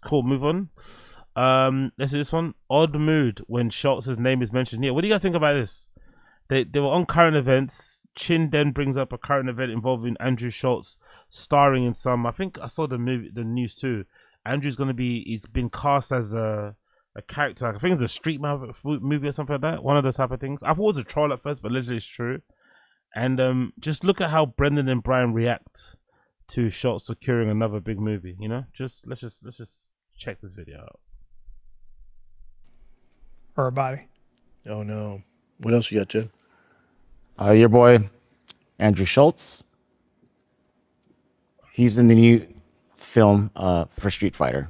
Cool, move on. Let's do this one. Odd mood when Schultz's name is mentioned here. What do you guys think about this? They were on current events. Chin then brings up a current event involving Andrew Schultz starring in some. I think I saw the news too. Andrew's he's been cast as a character. I think it's a street movie or something like that. One of those type of things. I thought it was a troll at first, but literally it's true. And just look at how Brendan and Brian react to Schultz securing another big movie. You know, let's just check this video out. Or a body. Oh no! What else you got, Jen? Your boy Andrew Schultz. He's in the new film for Street Fighter.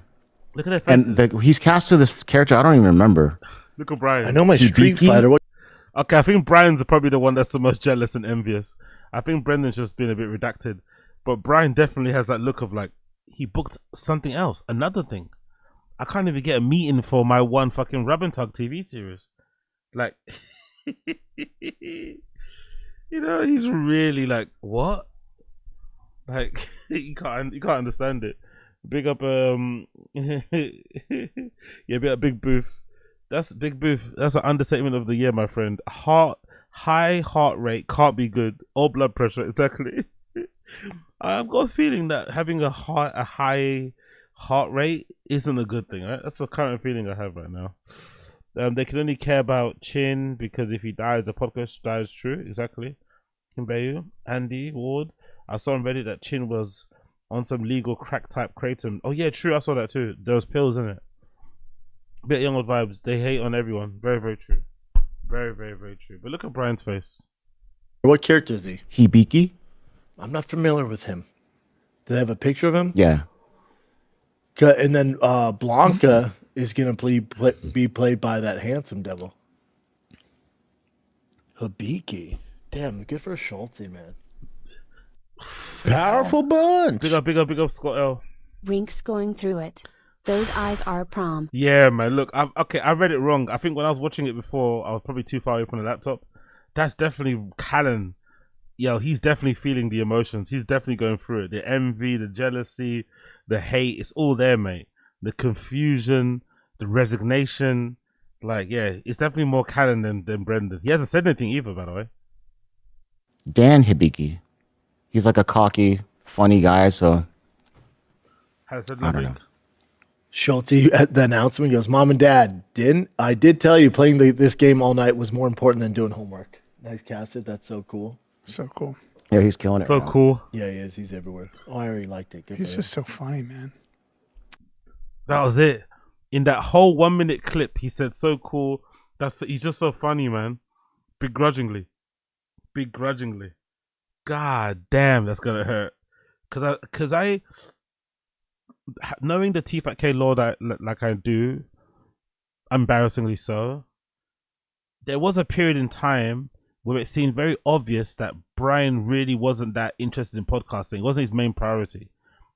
Look at their faces. And he's cast to this character. I don't even remember. Look at Brian. I know my Street Fighter. What? Okay, I think Brian's probably the one that's the most jealous and envious. I think Brendan's just been a bit redacted. But Brian definitely has that look of like, he booked something else, another thing. I can't even get a meeting for my one fucking Rub and Tug TV series. Like, you know, he's really like, what? Like, you can't understand it. Big up, yeah, big up Big Booth. That's Big Booth. That's an understatement of the year, my friend. High heart rate can't be good, or blood pressure, exactly. I've got a feeling that having a high heart rate isn't a good thing, right? That's the current feeling I have right now. They can only care about Chin because if he dies, the podcast dies. True, exactly. Kimbeyu, Andy Ward. I saw on Reddit that Chin was on some legal crack type kratom. Oh yeah, true. I saw that too. Those pills in it. Bit young old vibes. They hate on everyone. Very, very true. Very, very, very true. But look at Brian's face. What character is he? Hibiki? I'm not familiar with him. Do they have a picture of him? Yeah. And then Blanca is going to be played by that handsome devil. Hibiki. Damn, good for Schultzy, man. Powerful bunch. Big up, Scott L. Rink's going through it. Those eyes are prom. Yeah, man. Look, I read it wrong. I think when I was watching it before, I was probably too far away from the laptop. That's definitely Callan. Yo, he's definitely feeling the emotions. He's definitely going through it. The envy, the jealousy, the hate. It's all there, mate. The confusion, the resignation. Like, yeah, it's definitely more Callan than Brendan. He hasn't said anything either, by the way. Dan Hibiki. He's like a cocky, funny guy, so Has said I don't know. Schulte at the announcement goes, "Mom and Dad, I did tell you playing this game all night was more important than doing homework." Nice casted. That's so cool. So cool. Yeah, he's killing it. So right now. cool. Yeah, he is. He's everywhere. Oh, I already liked it. Good He's for just so funny, man. That was it. In that whole 1 minute clip, he said, "So cool." He's just so funny, man. Begrudgingly. God damn, that's gonna hurt. Cause I knowing the Tfatk lore like I do, embarrassingly so. There was a period in time where it seemed very obvious that Brian really wasn't that interested in podcasting. It wasn't his main priority.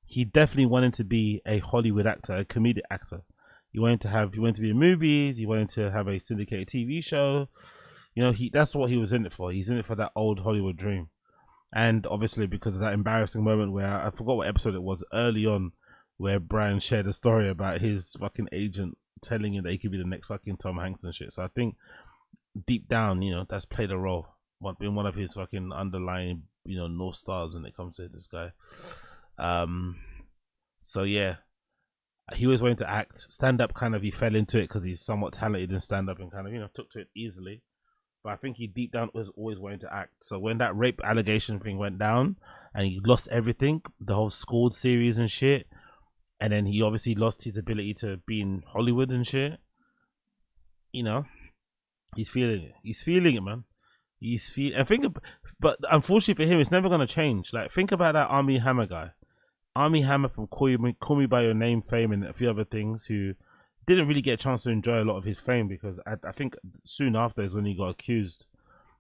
He definitely wanted to be a Hollywood actor, a comedic actor. He wanted to be in movies. He wanted to have a syndicated TV show. You know, that's what he was in it for. He's in it for that old Hollywood dream. And obviously because of that embarrassing moment where I forgot what episode it was early on, where Brian shared a story about his fucking agent telling him that he could be the next fucking Tom Hanks and shit. So I think deep down, you know, that's played a role. Been one of his fucking underlying, you know, North Stars when it comes to this guy. So yeah, he always wanted to act. Stand up, kind of, he fell into it because he's somewhat talented in stand up and kind of, you know, took to it easily. But I think he deep down was always wanting to act. So when that rape allegation thing went down and he lost everything, the whole Scored series and shit, and then he obviously lost his ability to be in Hollywood and shit, you know, he's feeling it. He's feeling it, man. But unfortunately for him, it's never gonna change. Like, think about that Armie Hammer guy, Armie Hammer from Call Me by Your Name fame and a few other things, who didn't really get a chance to enjoy a lot of his fame because I think soon after is when he got accused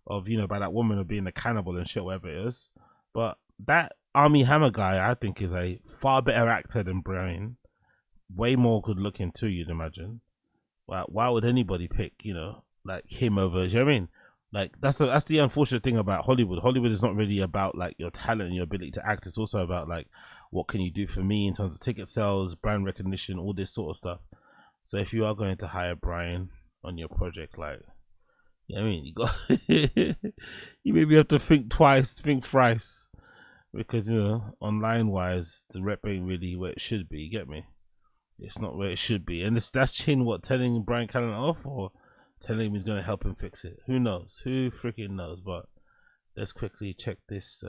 of, you know, by that woman of being a cannibal and shit, whatever it is. But that Army Hammer guy, I think, is a far better actor than Brian. Way more good looking too, you'd imagine. Why would anybody pick, like him over? You know what I mean? Like that's the unfortunate thing about Hollywood. Hollywood is not really about like your talent and your ability to act. It's also about like what can you do for me in terms of ticket sales, brand recognition, all this sort of stuff. So if you are going to hire Brian on your project, like, you know what I mean, you got you maybe have to think twice, think thrice, because online wise the rep ain't really where it should be. You get me? It's not where it should be. And that's Chin telling Brian Callen off, or telling him he's going to help him fix it. Who knows? Who freaking knows? But let's quickly check this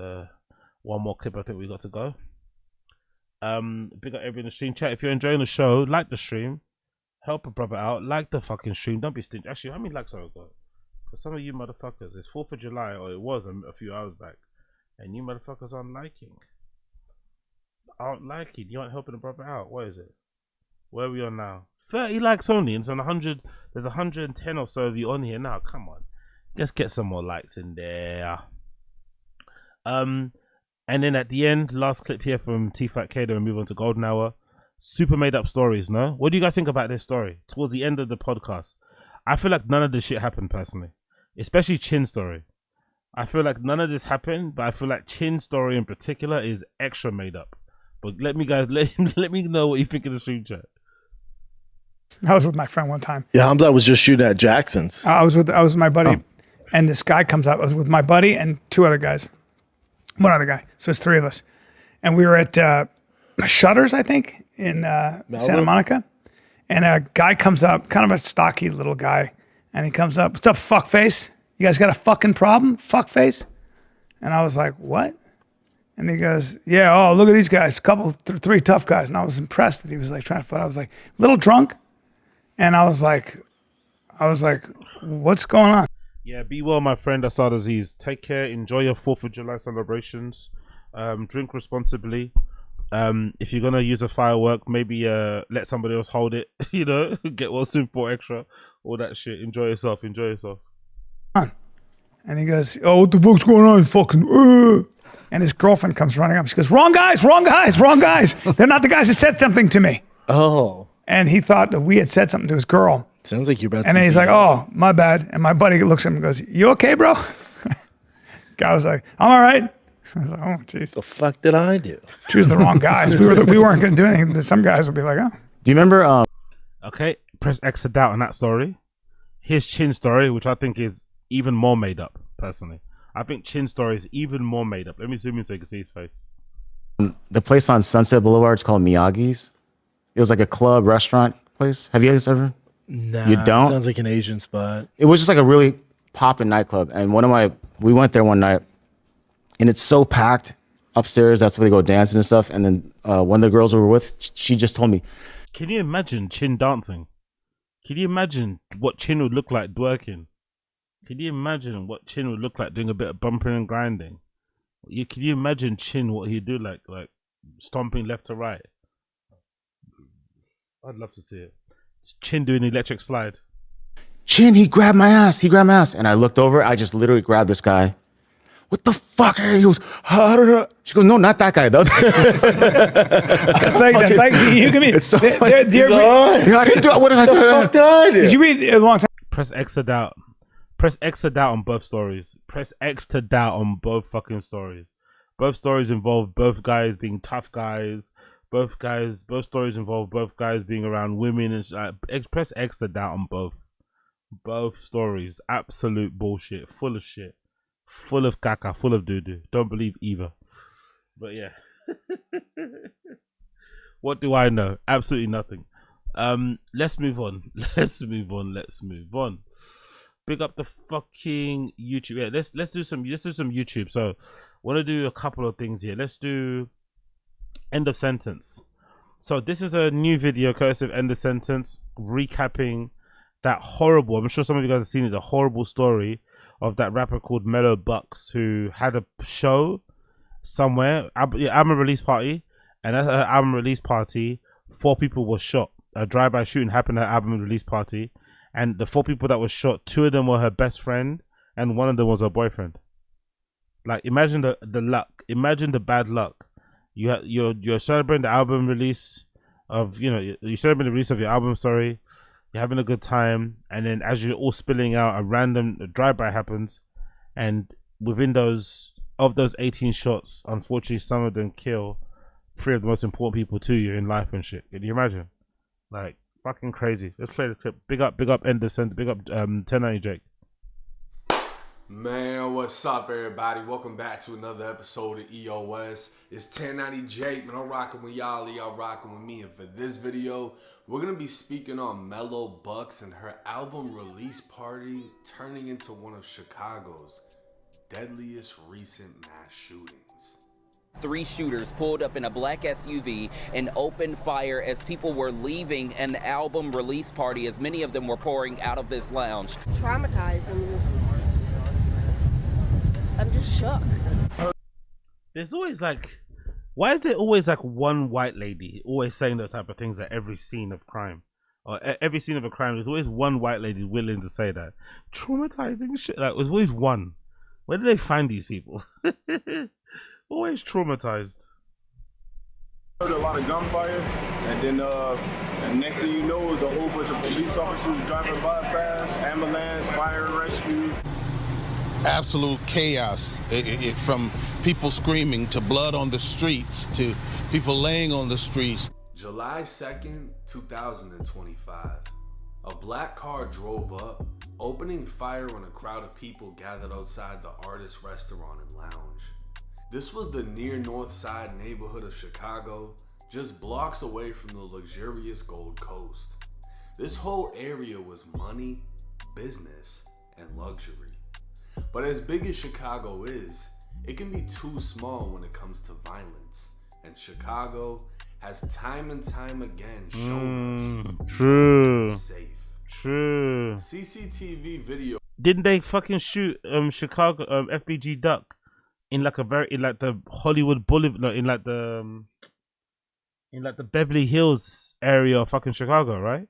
one more clip I think we got to go. Big up everyone in the stream chat. If you're enjoying the show, like the stream, help a brother out, like the fucking stream. Don't be stingy. Actually, how many likes have I got? Because some of you motherfuckers, it's 4th of July, or it was a few hours back, and you motherfuckers aren't liking. You aren't helping a brother out. What is it? Where are we on now? 30 likes only, and it's on 100. There's 110 or so of you on here now. Come on, just get some more likes in there. And then at the end, last clip here from Tfatk, then we move on to Golden Hour. Super made up stories, no? What do you guys think about this story? Towards the end of the podcast, I feel like none of this shit happened personally, especially Chin's story. I feel like none of this happened, but I feel like Chin's story in particular is extra made up. But let me know what you think in the stream chat. I was with my friend one time. Yeah, Hamza was just shooting at Jackson's. I was with my buddy, and this guy comes up. I was with my buddy and two other guys, one other guy. So it's three of us, and we were at Shutters, I think, in Santa Monica. And a guy comes up, kind of a stocky little guy, and he comes up. What's up, fuckface? You guys got a fucking problem, fuckface? And I was like, what? And he goes, yeah. Oh, look at these guys, three tough guys. And I was impressed that he was like trying to. But I was like, a little drunk. And I was like, what's going on? Yeah, be well, my friend. Asad Aziz. Take care. Enjoy your 4th of July celebrations. Drink responsibly. If you're gonna use a firework, maybe let somebody else hold it. Get well soon for extra. All that shit. Enjoy yourself. And he goes, oh, what the fuck's going on? Fucking. And his girlfriend comes running up. She goes, wrong guys. They're not the guys that said something to me. Oh. And he thought that we had said something to his girl. Sounds like you're about to. And then he's like, oh, my bad. And my buddy looks at him and goes, you okay, bro? Guy was like, I'm all right. I was like, oh, jeez. The fuck did I do? Choose the wrong guys. We weren't going to do anything. Some guys would be like, oh. Do you remember? Okay, press X to doubt on that story. Here's Chin's story, which I think is even more made up, personally. I think Chin's story is even more made up. Let me zoom in so you can see his face. The place on Sunset Boulevard is called Miyagi's. It was like a club restaurant place. Have you guys ever? Nah, you don't? Sounds like an Asian spot. It was just like a really poppin' nightclub. And we went there one night, and it's so packed upstairs. That's where they go dancing and stuff. And then one of the girls we were with, she just told me. Can you imagine Chin dancing? Can you imagine what Chin would look like twerking? Can you imagine what Chin would look like doing a bit of bumping and grinding? Can you imagine Chin, what he'd do, like stomping left to right? I'd love to see it. It's Chin doing the electric slide. Chin, he grabbed my ass. And I looked over. I just literally grabbed this guy. What the fuck? He goes, she goes, no, not that guy, though. That's like, you can be. It's so funny. I didn't do it. What did I do? What the fuck did I do? Did you read a long time? Press X to doubt. Press X to doubt on both stories. Press X to doubt on both fucking stories. Both stories involve both guys being tough guys. Both stories involve both guys being around women and press X to doubt on both. Both stories, absolute bullshit, full of shit, full of caca, full of doo-doo. Don't believe either. But yeah. What do I know? Absolutely nothing. Let's move on. Let's move on. Big up the fucking YouTube. Yeah, let's do some YouTube. So want to do a couple of things here. Let's do End of Sentence. So this is a new video courtesy of End of Sentence, recapping that horrible, I'm sure some of you guys have seen it, the horrible story of that rapper called MELLO BUCKZZ, who had a show somewhere, album release party, and at her album release party 4 people were shot. A drive-by shooting happened at her album release party, and the 4 people that were shot, 2 of them were her best friend and 1 of them was her boyfriend. Like, imagine the luck. imagine the bad luck. You're celebrating the album release of, you know, you're celebrating the release of your album. Sorry, you're having a good time, and then as you're all spilling out, a random drive-by happens, and within those 18 shots, unfortunately, some of them kill 3 of the most important people to you in life and shit. Can you imagine? Like, fucking crazy. Let's play the clip. Big up, End of Center. Big up, 1090 Jake. Man, what's up, everybody? Welcome back to another episode of EOS. It's 1090 Jake, man. I'm rocking with y'all rocking with me. And for this video, we're going to be speaking on MELLO BUCKZZ and her album release party turning into one of Chicago's deadliest recent mass shootings. 3 shooters pulled up in a black SUV and opened fire as people were leaving an album release party, as many of them were pouring out of this lounge. Traumatized. I mean, I'm just shook. There's always like, why is there always like one white lady always saying those type of things at every scene of crime? Or every scene of a crime, there's always one white lady willing to say that. Traumatizing shit. Like, there's always one. Where do they find these people? Always traumatized. Heard a lot of gunfire, and then and next thing you know is a whole bunch of police officers driving by fast, ambulance, fire and rescue. Absolute chaos, from people screaming to blood on the streets to people laying on the streets. July 2nd, 2025. A black car drove up, opening fire on a crowd of people gathered outside the Artist Restaurant and Lounge. This was the near North Side neighborhood of Chicago, just blocks away from the luxurious Gold Coast. This whole area was money, business, and luxury. But as big as Chicago is, it can be too small when it comes to violence. And Chicago has time and time again shown us True. safe. True. CCTV video. Didn't they fucking shoot Chicago FBG Duck in like the Hollywood Boulevard, no, in like the Beverly Hills area of fucking Chicago, right?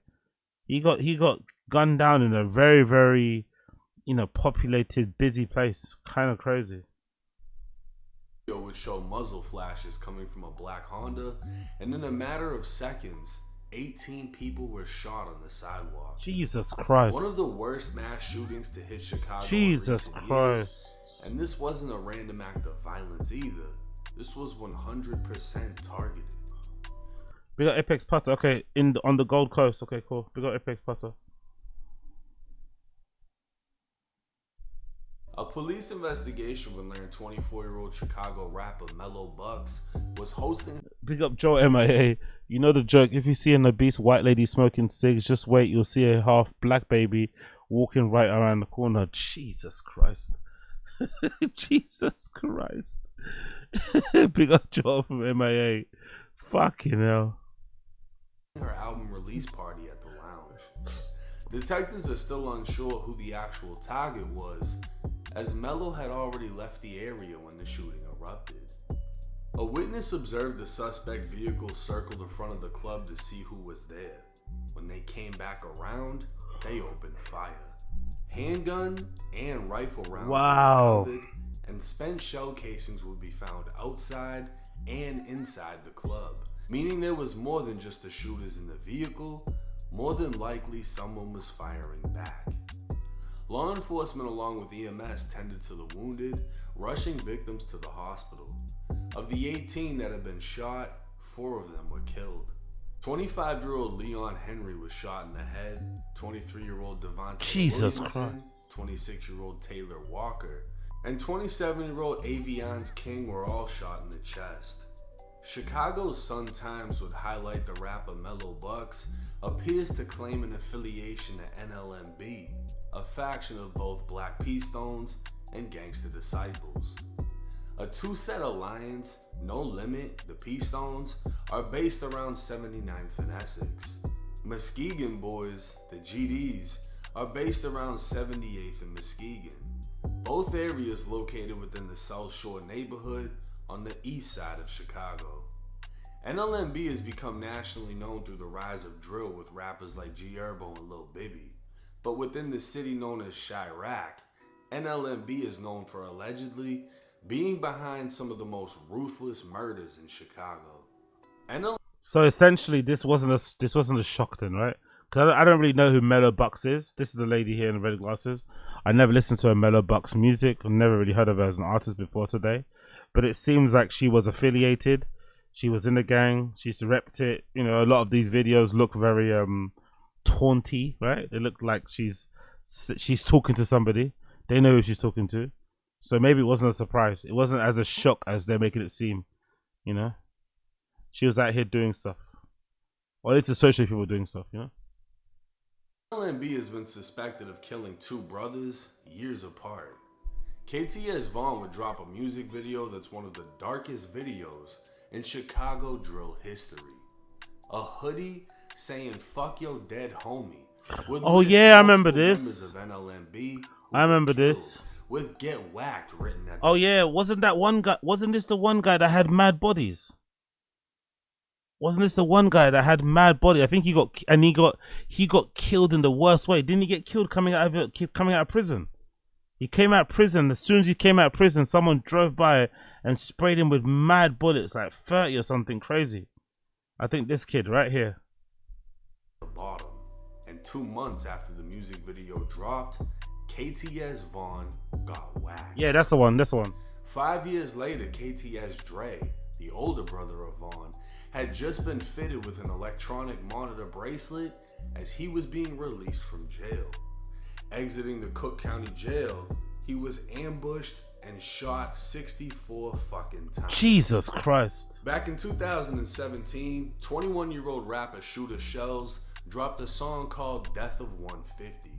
He got gunned down in a very, very, you know, populated, busy place. Kind of crazy. Video would show muzzle flashes coming from a black Honda, and in a matter of seconds, 18 people were shot on the sidewalk. Jesus Christ. One of the worst mass shootings to hit Chicago. Jesus Christ. Years. And this wasn't a random act of violence either. This was 100% targeted. We got Apex Putter. Okay, on the Gold Coast. Okay, cool. We got Apex Putter. A police investigation would learn 24-year-old Chicago rapper MELLO BUCKZZ was hosting. Big up Joe MIA. You know the joke. If you see an obese white lady smoking cigs, just wait. You'll see a half black baby walking right around the corner. Jesus Christ. Jesus Christ. Big up Joe from MIA. Fucking hell. Her album release party at the Lounge. Detectives are still unsure who the actual target was, as MELLO had already left the area when the shooting erupted. A witness observed the suspect vehicle circle the front of the club to see who was there. When they came back around, they opened fire. Handgun and rifle rounds were recovered, and spent shell casings would be found outside and inside the club, meaning there was more than just the shooters in the vehicle. More than likely, someone was firing back. Law enforcement along with EMS tended to the wounded, rushing victims to the hospital. Of the 18 that had been shot, 4 of them were killed. 25-year-old Leon Henry was shot in the head, 23-year-old Devontae Jesus Williamson, Christ. 26-year-old Taylor Walker, and 27-year-old Aviance King were all shot in the chest. Chicago's Sun-Times would highlight the rapper MELLO BUCKZZ appears to claim an affiliation to NLMB, a faction of both Black P Stones and Gangsta Disciples. A two-set alliance, No Limit, the P Stones, are based around 79th and Essex. Muskegon Boys, the GDs, are based around 78th and Muskegon. Both areas located within the South Shore neighborhood on the east side of Chicago. NLMB has become nationally known through the rise of drill with rappers like G Herbo and Lil Bibby. But within the city known as Chirac, NLMB is known for allegedly being behind some of the most ruthless murders in Chicago. So essentially, this wasn't a shock then, right? Because I don't really know who Mello BUCKZZ is. This is the lady here in the red glasses. I never listened to her Mello BUCKZZ music. I've never really heard of her as an artist before today. But it seems like she was affiliated. She was in the gang. She used to rep it. You know, a lot of these videos look very taunty, right? They look like she's talking to somebody. They know who she's talking to. So maybe it wasn't a surprise. It wasn't as a shock as they're making it seem, you know? She was out here doing stuff. Or it's associated people doing stuff, you know? NLMB has been suspected of killing two brothers years apart. KTS Vaughn would drop a music video that's one of the darkest videos in Chicago drill history. A hoodie saying "fuck your dead homie." Oh yeah, I remember this. Of NLMB I remember this. With "get whacked" written at. Oh yeah, wasn't this the one guy that had mad bodies? Wasn't this the one guy that had mad body? I think he got killed in the worst way. Didn't he get killed coming out of prison? He came out of prison. As soon as he came out of prison, someone drove by and sprayed him with mad bullets, like 30 or something crazy. I think this kid right here. The bottom. And 2 months after the music video dropped, KTS Vaughn got whacked. Yeah, that's the one. That's the one. 5 years later, KTS Dre, the older brother of Vaughn, had just been fitted with an electronic monitor bracelet as he was being released from jail. Exiting the Cook County Jail, he was ambushed and shot 64 fucking times. Jesus Christ. Back in 2017, 21-year-old rapper Shooter Shells dropped a song called Death of 150.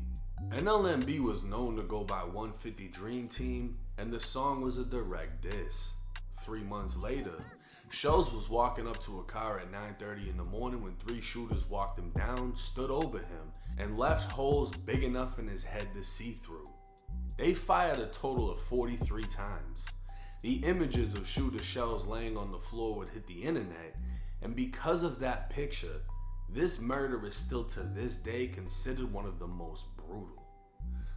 NLMB was known to go by 150 Dream Team, and the song was a direct diss. 3 months later, Shells was walking up to a car at 9:30 in the morning when 3 shooters walked him down, stood over him, and left holes big enough in his head to see through. They fired a total of 43 times. The images of Shooter Shells laying on the floor would hit the internet, and because of that picture, this murder is still to this day considered one of the most brutal.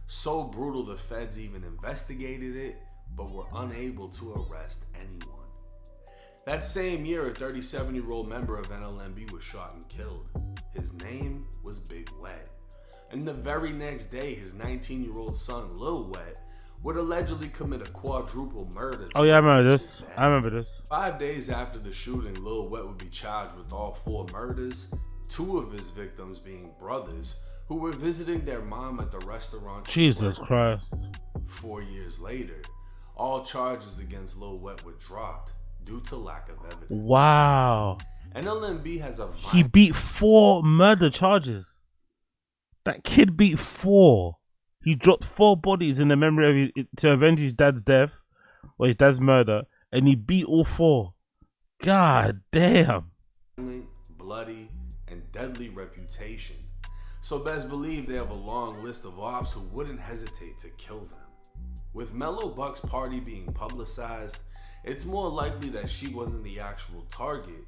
So brutal the feds even investigated it, but were unable to arrest anyone. That same year, a 37-year-old member of NLMB was shot and killed. His name was Big Wet. And the very next day, his 19-year-old son, Lil Wet, would allegedly commit a quadruple murder. Oh yeah, I remember this. 5 days after the shooting, Lil Wet would be charged with all 4 murders, 2 of his victims being brothers who were visiting their mom at the restaurant. Jesus Christ. 4 years later, all charges against Lil Wet were dropped due to lack of evidence. Wow. NLMB has a He beat 4 murder charges. That kid beat 4. He dropped 4 bodies in the memory of to avenge his dad's death or his dad's murder, and he beat all 4. God damn. Bloody and deadly reputation. So best believe they have a long list of ops who wouldn't hesitate to kill them. With Mello Buck's party being publicized, it's more likely that she wasn't the actual target,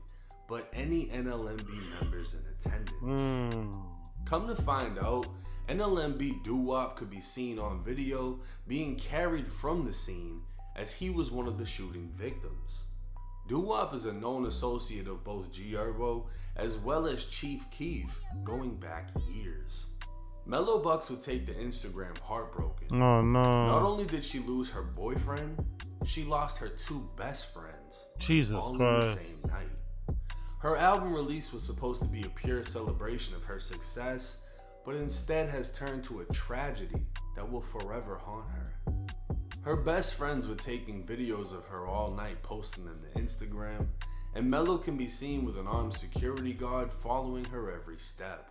but any NLMB members in attendance. Come to find out, NLMB Doo-Wop could be seen on video being carried from the scene as he was one of the shooting victims. Doo-Wop is a known associate of both G Herbo as well as Chief Keef going back years. Mello Bucks would take to Instagram heartbroken. Oh no. Not only did she lose her boyfriend, she lost her 2 best friends. Jesus all Christ. in the same night. Her album release was supposed to be a pure celebration of her success, but instead has turned to a tragedy that will forever haunt her. Her best friends were taking videos of her all night, posting them to Instagram, and Mello can be seen with an armed security guard following her every step.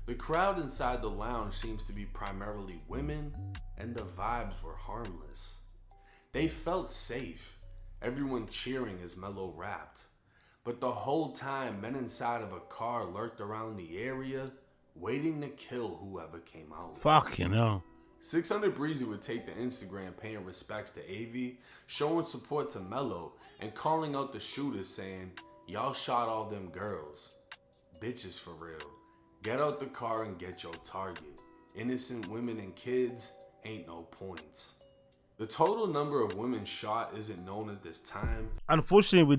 The crowd inside the lounge seems to be primarily women, and the vibes were harmless. They felt safe, everyone cheering as Mello rapped. But the whole time, men inside of a car lurked around the area, waiting to kill whoever came out. Fucking hell. 600 Breezy would take to Instagram paying respects to AV, showing support to Mello, and calling out the shooters saying, "Y'all shot all them girls. Bitches for real. Get out the car and get your target. Innocent women and kids ain't no points." The total number of women shot isn't known at this time. Unfortunately, with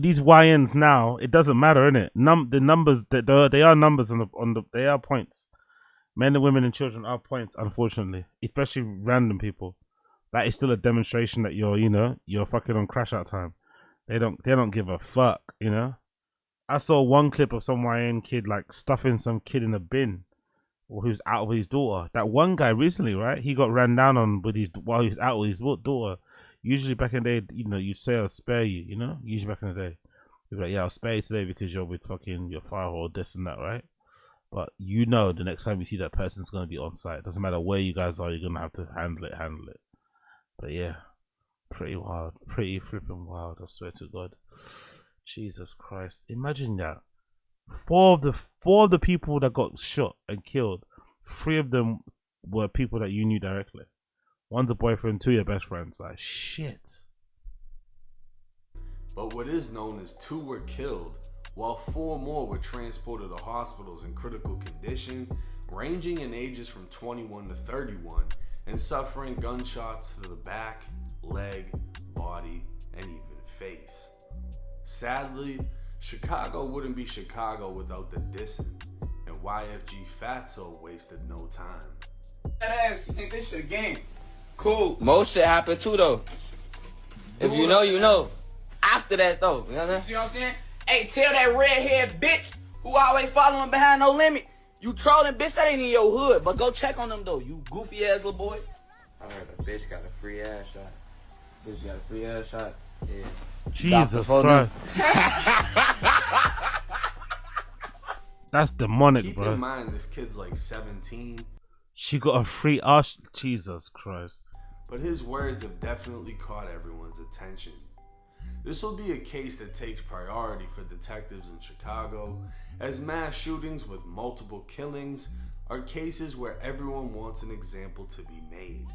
these YNs now, it doesn't matter, innit? The numbers, they are numbers they are points. Men and women and children are points, unfortunately, especially random people. That is still a demonstration that you're fucking on crash out time. They don't give a fuck, you know. I saw one clip of some YN kid like stuffing some kid in a bin, or who's out with his daughter. That one guy recently, right? He got ran down on while he was out with his daughter. Usually back in the day, you'd say I'll spare you, you know. Usually back in the day, you'd be like, yeah, I'll spare you today because you're with fucking your fire or this and that, right? But the next time you see that person's gonna be on site. Doesn't matter where you guys are, you're gonna have to handle it. But yeah, pretty wild, pretty flipping wild. I swear to God, Jesus Christ! Imagine that. Four of the people that got shot and killed, 3 of them were people that you knew directly. One's a boyfriend, 2 your best friends. Like shit. But what is known is 2 were killed, while 4 more were transported to hospitals in critical condition, ranging in ages from 21 to 31, and suffering gunshots to the back, leg, body, and even face. Sadly, Chicago wouldn't be Chicago without the dissing, and YFG Fatso wasted no time. That ass, you think this shit a game? Cool. Most shit happen too though. If you know, you know. After that though, you know what I'm saying? Hey, tell that redhead bitch who always following behind no limit. You trolling, bitch, that ain't in your hood. But go check on them though, you goofy ass little boy. I heard a bitch got a free ass shot. Bitch got a free ass shot. Yeah. Jesus Christ. That's demonic, Keep bro. in mind, this kid's like 17. She got a free ass. Jesus Christ. But his words have definitely caught everyone's attention. This will be a case that takes priority for detectives in Chicago, as mass shootings with multiple killings are cases where everyone wants an example to be made.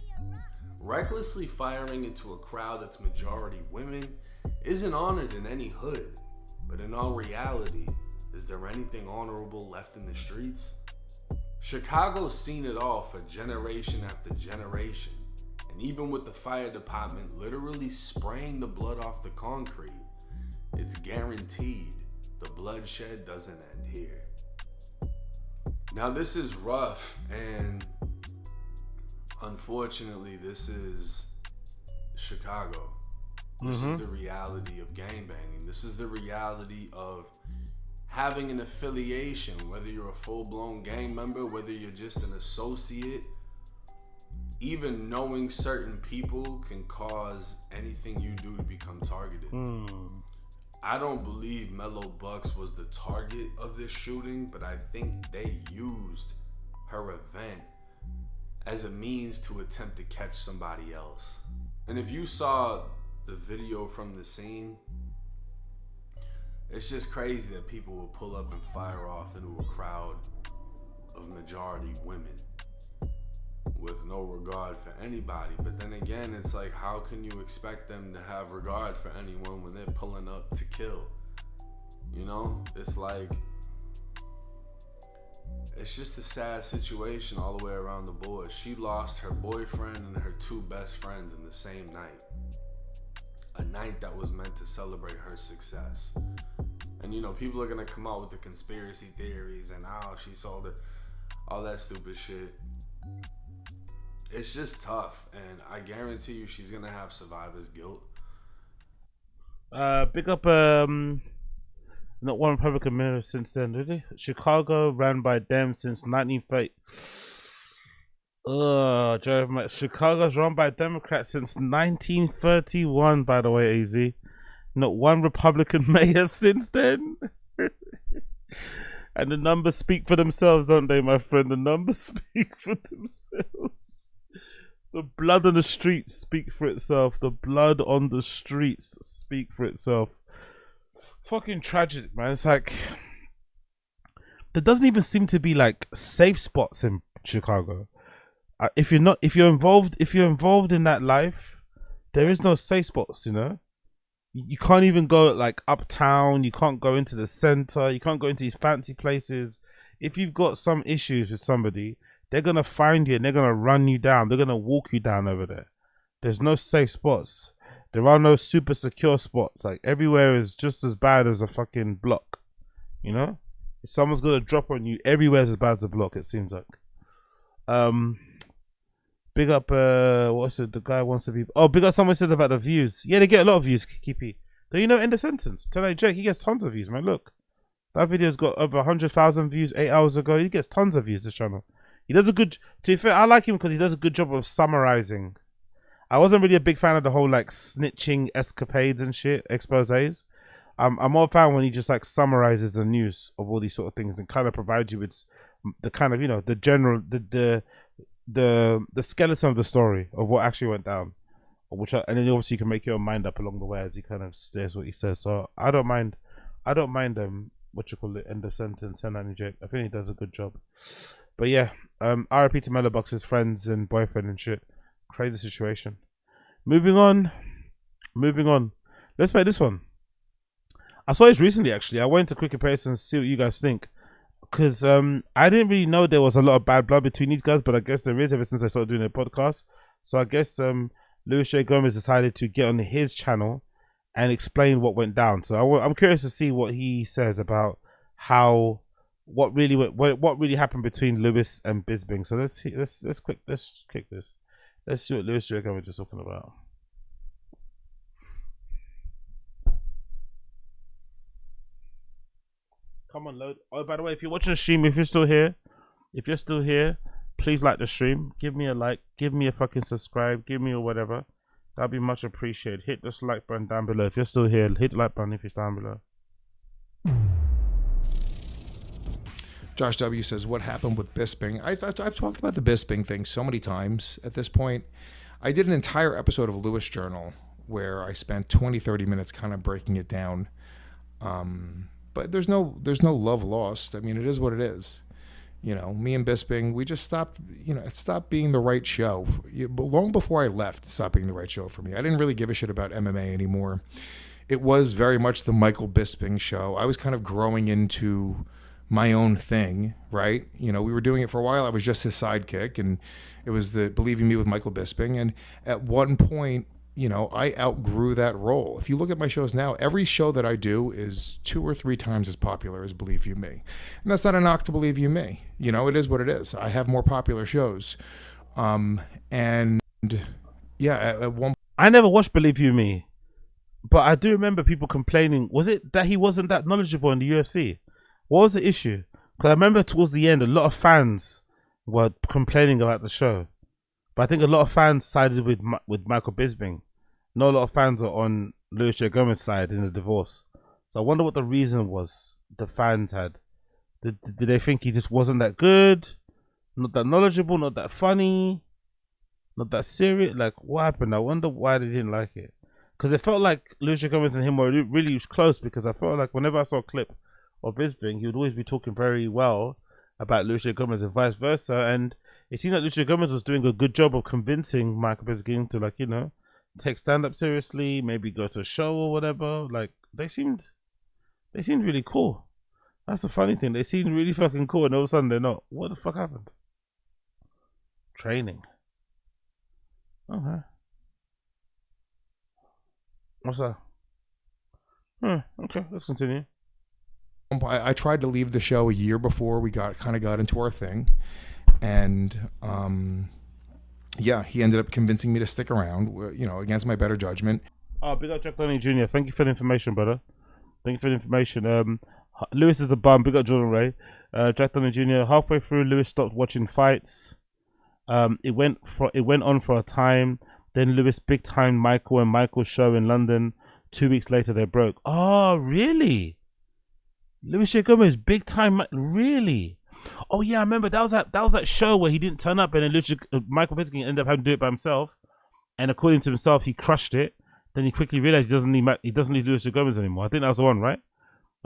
Recklessly firing into a crowd that's majority women isn't honored in any hood, but in all reality, is there anything honorable left in the streets? Chicago's seen it all for generation after generation, and even with the fire department literally spraying the blood off the concrete, it's guaranteed the bloodshed doesn't end here. Now this is rough, and unfortunately this is Chicago. This is the reality of gangbanging. This is the reality of having an affiliation, whether you're a full-blown gang member, whether you're just an associate. Even knowing certain people can cause anything you do to become targeted. I don't believe Mello Bucks was the target of this shooting, but I think they used her event as a means to attempt to catch somebody else. And if you saw the video from the scene, it's just crazy that people will pull up and fire off into a crowd of majority women with no regard for anybody. But then again, it's like, how can you expect them to have regard for anyone when they're pulling up to kill? You know, it's like, it's just a sad situation all the way around the board. She lost her boyfriend and her 2 best friends in the same night. A night that was meant to celebrate her success. And you know, people are gonna come out with the conspiracy theories and she sold it, all that stupid shit. It's just tough, and I guarantee you she's gonna have survivor's guilt. Big up not one Republican mayor since then, really. Chicago ran by them since 1930. Chicago's run by Democrats since 1931, by the way, AZ. Not one Republican mayor since then. And the numbers speak for themselves, don't they, my friend? The numbers speak for themselves. The blood on the streets speak for itself. The blood on the streets speak for itself. Fucking tragic, man. It's like there doesn't even seem to be like safe spots in Chicago. If you're involved in that life, there is no safe spots. You know, you can't even go like uptown. You can't go into the center. You can't go into these fancy places. If you've got some issues with somebody, they're gonna find you and they're gonna run you down. They're gonna walk you down over there. There's no safe spots. There are no super secure spots. Like everywhere is just as bad as a fucking block. You know, if someone's gonna drop on you, everywhere's as bad as a block. It seems like. Big up. What's it? The guy wants to be. Oh, big up. Someone said about the views. Yeah, they get a lot of views. Keepy. Do you know? End the sentence. Tell like Jake, he gets tons of views, man. Look, that video's got over 100,000 views 8 hours ago. He gets tons of views. This channel. He does a good. To be fair, I like him because he does a good job of summarizing. I wasn't really a big fan of the whole like snitching escapades and shit exposés. I'm more a fan when he just like summarizes the news of all these sort of things and kind of provides you with the kind of, you know, the general the skeleton of the story of what actually went down, and then obviously you can make your own mind up along the way as he kind of says what he says. So I don't mind what you call it, end the sentence, and I think he does a good job. But yeah, RIP to Mellow Box's friends and boyfriend and shit. Crazy situation. Moving on. Let's play this one. I saw this recently actually. I went to Cricket Pace and see what you guys think. Because I didn't really know there was a lot of bad blood between these guys, but I guess there is ever since I started doing a podcast. So I guess Luis J. Gomez decided to get on his channel and explain what went down. So I'm curious to see what he says about what really happened between Lewis and Bisping. So let's click this. Let's see what Luis J. Gomez is talking about. Come on, load. Oh, by the way, if you're watching the stream, if you're still here, please like the stream. Give me a like. Give me a fucking subscribe. Give me a whatever. That'd be much appreciated. Hit this like button down below. If you're still here, hit the like button if you're down below. Josh W says, what happened with Bisping? I've talked about the Bisping thing so many times at this point. I did an entire episode of Lewis Journal where I spent 20-30 minutes kind of breaking it down. But there's no love lost. I mean, it is what it is. You know, me and Bisping, we just stopped, you know, it stopped being the right show. But long before I left, it stopped being the right show for me. I didn't really give a shit about MMA anymore. It was very much the Michael Bisping show. I was kind of growing into my own thing, right? You know, we were doing it for a while. I was just his sidekick, and it was the Believe in Me with Michael Bisping. And at one point, you know, I outgrew that role. If you look at my shows now, every show that I do is 2 or 3 times as popular as Believe You Me. And that's not a knock to Believe You Me. You know, it is what it is. I have more popular shows. And yeah, at one point, I never watched Believe You Me, but I do remember people complaining. Was it that he wasn't that knowledgeable in the UFC? What was the issue? Because I remember towards the end, a lot of fans were complaining about the show. But I think a lot of fans sided with Michael Bisping. Not a lot of fans are on Luis J. Gomez's side in the divorce. So I wonder what the reason was the fans had. Did they think he just wasn't that good? Not that knowledgeable? Not that funny? Not that serious? Like, what happened? I wonder why they didn't like it. Because it felt like Luis J. Gomez and him were really close, because I felt like whenever I saw a clip of Bisping, he would always be talking very well about Luis J. Gomez and vice versa. And it seemed like Luis J. Gomez was doing a good job of convincing Michael Bisping to, like, you know, take stand-up seriously, maybe go to a show or whatever. Like, they seemed really cool. That's the funny thing. They seemed really fucking cool, and all of a sudden they're not. What the fuck happened? Training. Okay. What's that? Okay, let's continue. I tried to leave the show a year before we got into our thing, and yeah, he ended up convincing me to stick around, you know, against my better judgment. Oh, big up Jack Donny Jr. Thank you for the information, brother. Thank you for the information. Lewis is a bum. Big up Jordan Ray. Jack Donny Jr. Halfway through, Lewis stopped watching fights. It went on for a time. Then Lewis big time Michael and Michael's show in London. 2 weeks later, they broke. Oh, really? Luis J. Gomez, big time, really? Oh yeah, I remember that was that show where he didn't turn up, and then Michael Bisping ended up having to do it by himself. And according to himself, he crushed it. Then he quickly realized he doesn't need Luis J. Gomez anymore. I think that was the one, right?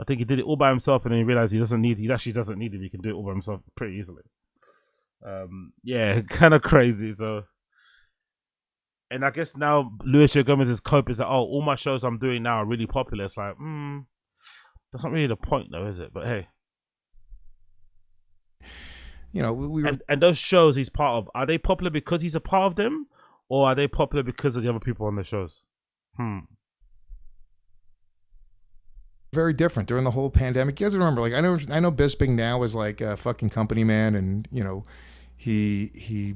I think he did it all by himself, and then he realized he actually doesn't need it. He can do it all by himself pretty easily. Yeah, kind of crazy. So, and I guess now Luis J. Gomez's cope is that, oh, all my shows I'm doing now are really popular. It's like, that's not really the point, though, is it? But hey, you know, and those shows he's part of, are they popular because he's a part of them, Or are they popular because of the other people on the shows? Very different during the whole pandemic. You guys remember, like, I know Bisping now is like a fucking company man, and you know, he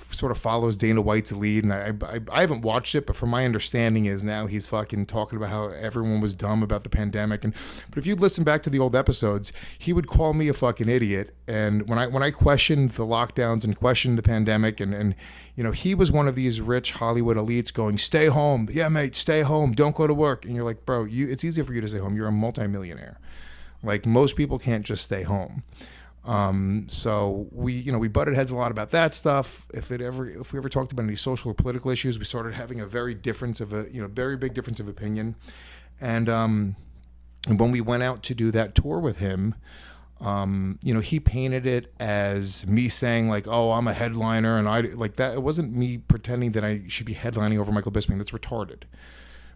sort of follows Dana White's lead, and I haven't watched it, but from my understanding is now he's fucking talking about how everyone was dumb about the pandemic. But if you listen back to the old episodes, he would call me a fucking idiot. And when I questioned the lockdowns and questioned the pandemic, and you know, he was one of these rich Hollywood elites going, "Stay home, yeah, mate, stay home, don't go to work." And you're like, bro, it's easier for you to stay home. You're a multimillionaire. Like, most people can't just stay home. So we butted heads a lot about that stuff. If we ever talked about any social or political issues, we started having a very big difference of opinion. And when we went out to do that tour with him, he painted it as me saying like, "Oh, I'm a headliner," and I like that. It wasn't me pretending that I should be headlining over Michael Bisping. That's retarded.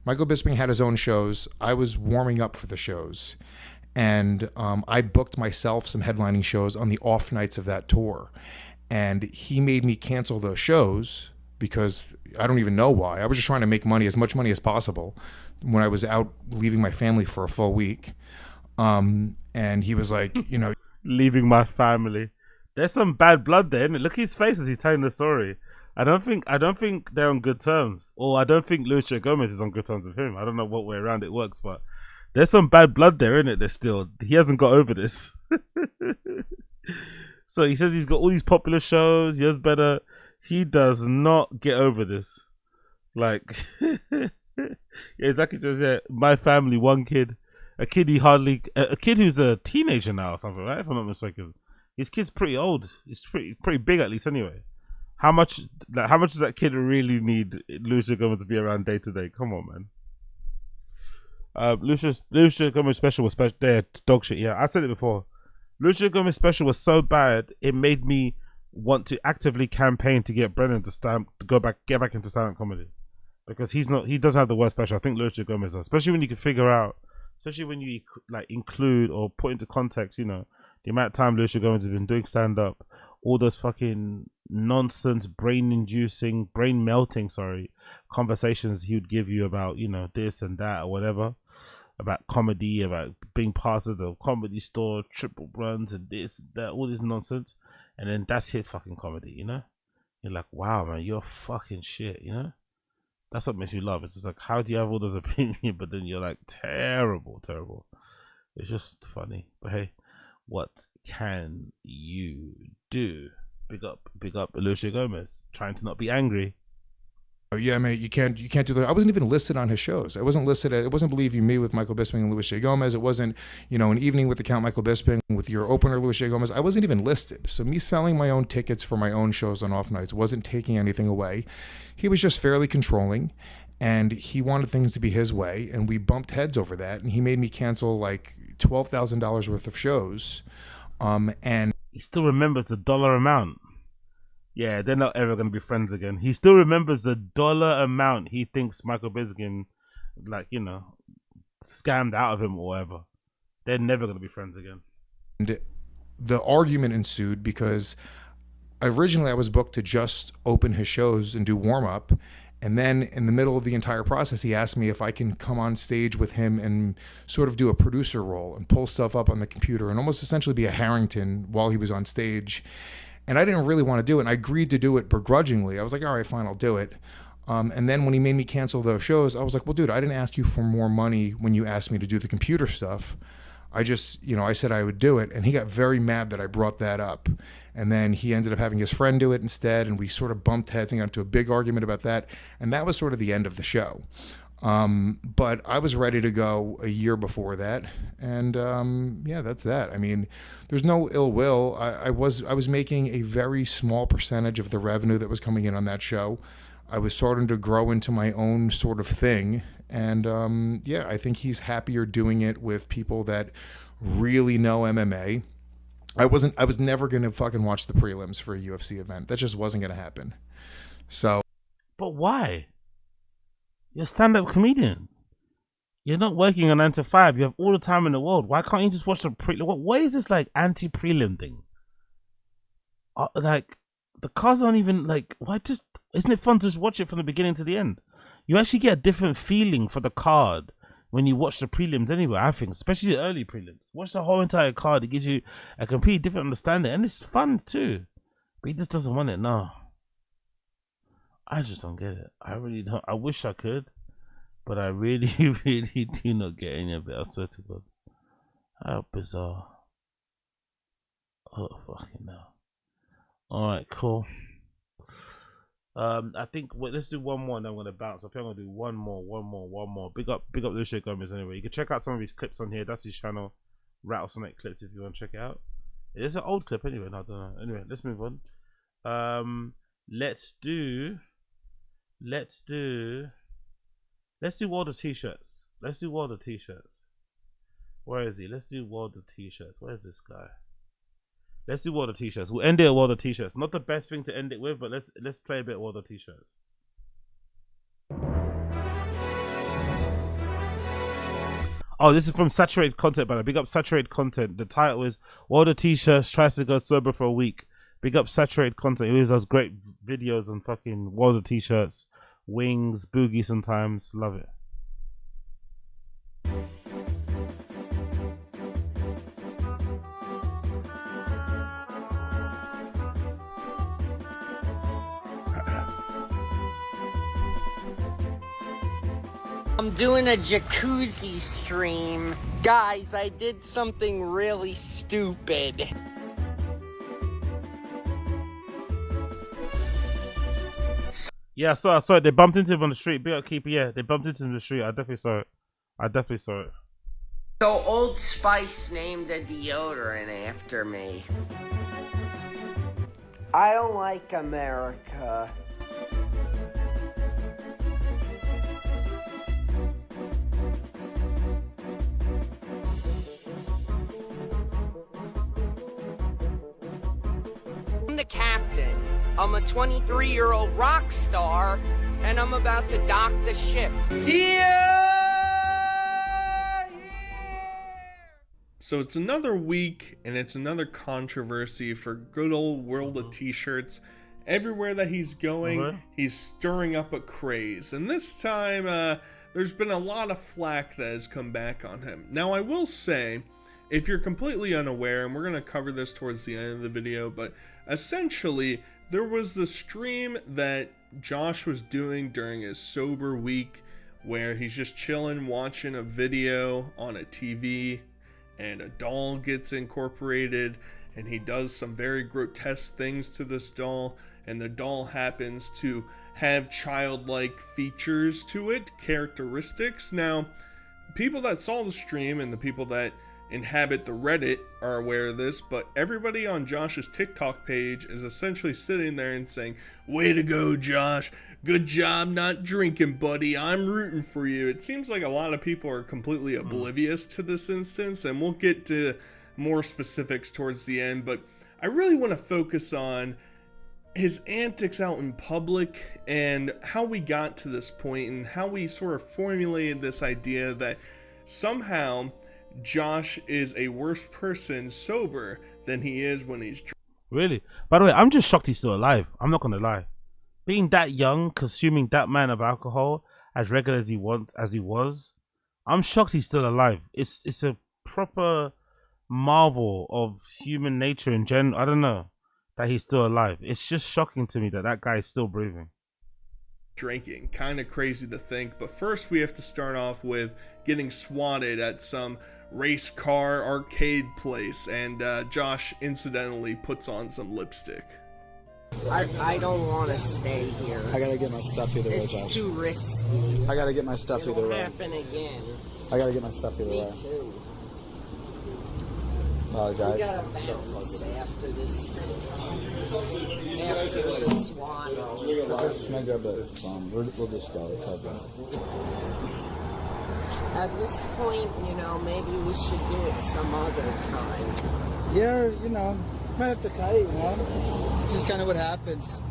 Michael Bisping had his own shows. I was warming up for the shows. And I booked myself some headlining shows on the off nights of that tour. And he made me cancel those shows because I don't even know why. I was just trying to make money, as much money as possible, when I was out leaving my family for a full week. And he was like, leaving my family. There's some bad blood there, isn't it? Look at his face as he's telling the story. I don't think they're on good terms. Or I don't think Lucio Gomez is on good terms with him. I don't know what way around it works, but there's some bad blood there, isn't it? There's still, he hasn't got over this. So he says he's got all these popular shows. He does not get over this. Like, yeah, exactly. Just, yeah, my family, one kid, a kid who's a teenager now or something, right? If I'm not mistaken. His kid's pretty old. He's pretty big at least anyway. How much does that kid really need Lucio Gomez to be around day to day? Come on, man. Lucio Gomez special was dog shit. Yeah, I said it before. Lucio Gomez special was so bad it made me want to actively campaign to get Brennan to get back into stand-up comedy, because he doesn't have the worst special. I think Lucio Gomez does, especially when you can figure out, especially when you like include or put into context, the amount of time Lucio Gomez has been doing stand-up, all those fucking nonsense, brain-melting, conversations he would give you about, this and that or whatever, about comedy, about being part of the Comedy Store, triple runs and this, that, all this nonsense. And then that's his fucking comedy, You're like, wow, man, you're fucking shit, That's what makes you love. It's just like, how do you have all those opinions, but then you're like, terrible. It's just funny. But hey, what can you do? Big up Lucio Gomez, trying to not be angry. Oh yeah, mate, you can't do that. I wasn't even listed on his shows. I wasn't listed. It wasn't Believe You Me with Michael Bisping and Luis J. Gomez. It wasn't, an evening with the Count Michael Bisping with your opener Luis J. Gomez. I wasn't even listed. So me selling my own tickets for my own shows on off nights wasn't taking anything away. He was just fairly controlling, and he wanted things to be his way, and we bumped heads over that, and he made me cancel like $12,000 worth of shows. And he still remembers the dollar amount. Yeah, they're not ever going to be friends again. He still remembers the dollar amount he thinks Michael Bisping, scammed out of him or whatever. They're never going to be friends again. And the argument ensued because originally I was booked to just open his shows and do warm-up. And then in the middle of the entire process, he asked me if I can come on stage with him and sort of do a producer role and pull stuff up on the computer and almost essentially be a Harrington while he was on stage. And I didn't really want to do it. And I agreed to do it begrudgingly. I was like, all right, fine, I'll do it. And then when he made me cancel those shows, I was like, well, dude, I didn't ask you for more money when you asked me to do the computer stuff. I just, I said I would do it. And he got very mad that I brought that up. And then he ended up having his friend do it instead. And we sort of bumped heads and got into a big argument about that. And that was sort of the end of the show. But I was ready to go a year before that. And yeah, that's that. I mean, there's no ill will. I was making a very small percentage of the revenue that was coming in on that show. I was starting to grow into my own sort of thing. And yeah, I think he's happier doing it with people that really know MMA. I was never going to fucking watch the prelims for a UFC event. That just wasn't going to happen. So. But why? You're a stand-up comedian. You're not working a 9 to 5. You have all the time in the world. Why can't you just watch the prelim? What is this like anti-prelim thing? Like the cars aren't even like. Why just Isn't it fun to just watch it from the beginning to the end? You actually get a different feeling for the card when you watch the prelims anyway, I think, especially the early prelims. Watch the whole entire card. It gives you a completely different understanding. And it's fun too. But he just doesn't want it now. I just don't get it. I really don't. I wish I could. But I really, really do not get any of it. I swear to God. How bizarre. Oh, fucking hell. Alright, cool. I think let's do one more and then I'm gonna bounce. I think I'm gonna do one more. Big up Lucio Gomez anyway. You can check out some of his clips on here. That's his channel, Rattlesnake Clips, if you want to check it out. It's an old clip anyway, no, I don't know. Anyway, let's move on. Let's do World of T-shirts. Let's do World of T-shirts. Where is he? Let's do World of T-shirts. Where's this guy? Let's do World of T-shirts. We'll end it at World of T-shirts. Not the best thing to end it with, but let's play a bit of World of T-shirts. Oh, this is from Saturated Content, by the way. Big up Saturated Content. The title is World of T-shirts tries to go sober for a week. Big up Saturated Content. He always does great videos on fucking World of T-shirts, wings, boogie sometimes. Love it. I'm doing a jacuzzi stream. Guys, I did something really stupid. Yeah, I saw it. They bumped into him on the street. Big up Keeper, yeah. They bumped into him on the street. I definitely saw it. So Old Spice named a deodorant after me. I don't like America. I'm the captain. I'm a 23-year-old rock star, and I'm about to dock the ship. So it's another week, and it's another controversy for good old World of T-shirts. Everywhere that he's going, he's stirring up a craze. And this time, there's been a lot of flack that has come back on him. Now, I will say, if you're completely unaware, and we're going to cover this towards the end of the video, but essentially, there was the stream that Josh was doing during his sober week where he's just chilling, watching a video on a TV, and a doll gets incorporated, and he does some very grotesque things to this doll, and the doll happens to have childlike features to it, characteristics. Now, people that saw the stream and the people that inhabit the Reddit are aware of this, but everybody on Josh's TikTok page is essentially sitting there and saying, "Way to go, Josh. Good job not drinking, buddy. I'm rooting for you." It seems like a lot of people are completely oblivious to this instance, and we'll get to more specifics towards the end, but I really want to focus on his antics out in public and how we got to this point and how we sort of formulated this idea that somehow Josh is a worse person sober than he is when he's drunk. Really? By the way, I'm just shocked he's still alive. I'm not gonna lie. Being that young, consuming that amount of alcohol as regular as he was, I'm shocked he's still alive. It's a proper marvel of human nature in general. I don't know that he's still alive. It's just shocking to me that that guy is still breathing. Drinking, kind of crazy to think, but first we have to start off with getting swatted at some race car arcade place, and Josh incidentally puts on some lipstick. I don't want to stay here. I gotta get my stuff either way, Josh. It's too risky. I gotta get my stuff either way. It'll happen again. I gotta get my stuff either way. Me too. Oh, guys. We gotta bounce after this. After the swallow. Can I grab the we'll just go. Let's have that. At this point, maybe we should do it some other time. Yeah, might have to cut it, It's just kind of what happens.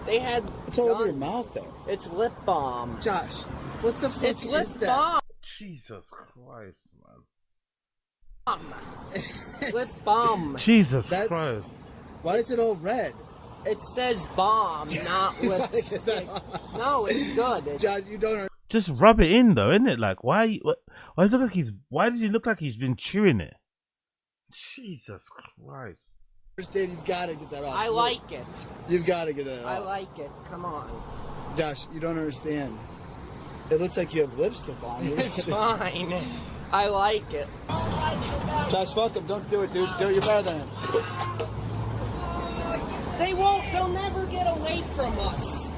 They had. It's all over your mouth, though. It's lip balm. Josh, what the fuck it's is lip that? balm. Jesus Christ, man. Lip balm. Jesus Christ. Why is it all red? It says balm, not lipstick. No, it's good. John, you don't Just rub it in though, isn't it? Like, why does it look like why does he look like he's been chewing it? Jesus Christ. understand. You've got to get that off. I like it. You've got to get that off. I like it. Come on. Josh, you don't understand. It looks like you have lipstick on you. It's fine. I like it. Josh, fuck him. Don't do it, dude. Do it. You're better than him. They won't. They'll never get away from us.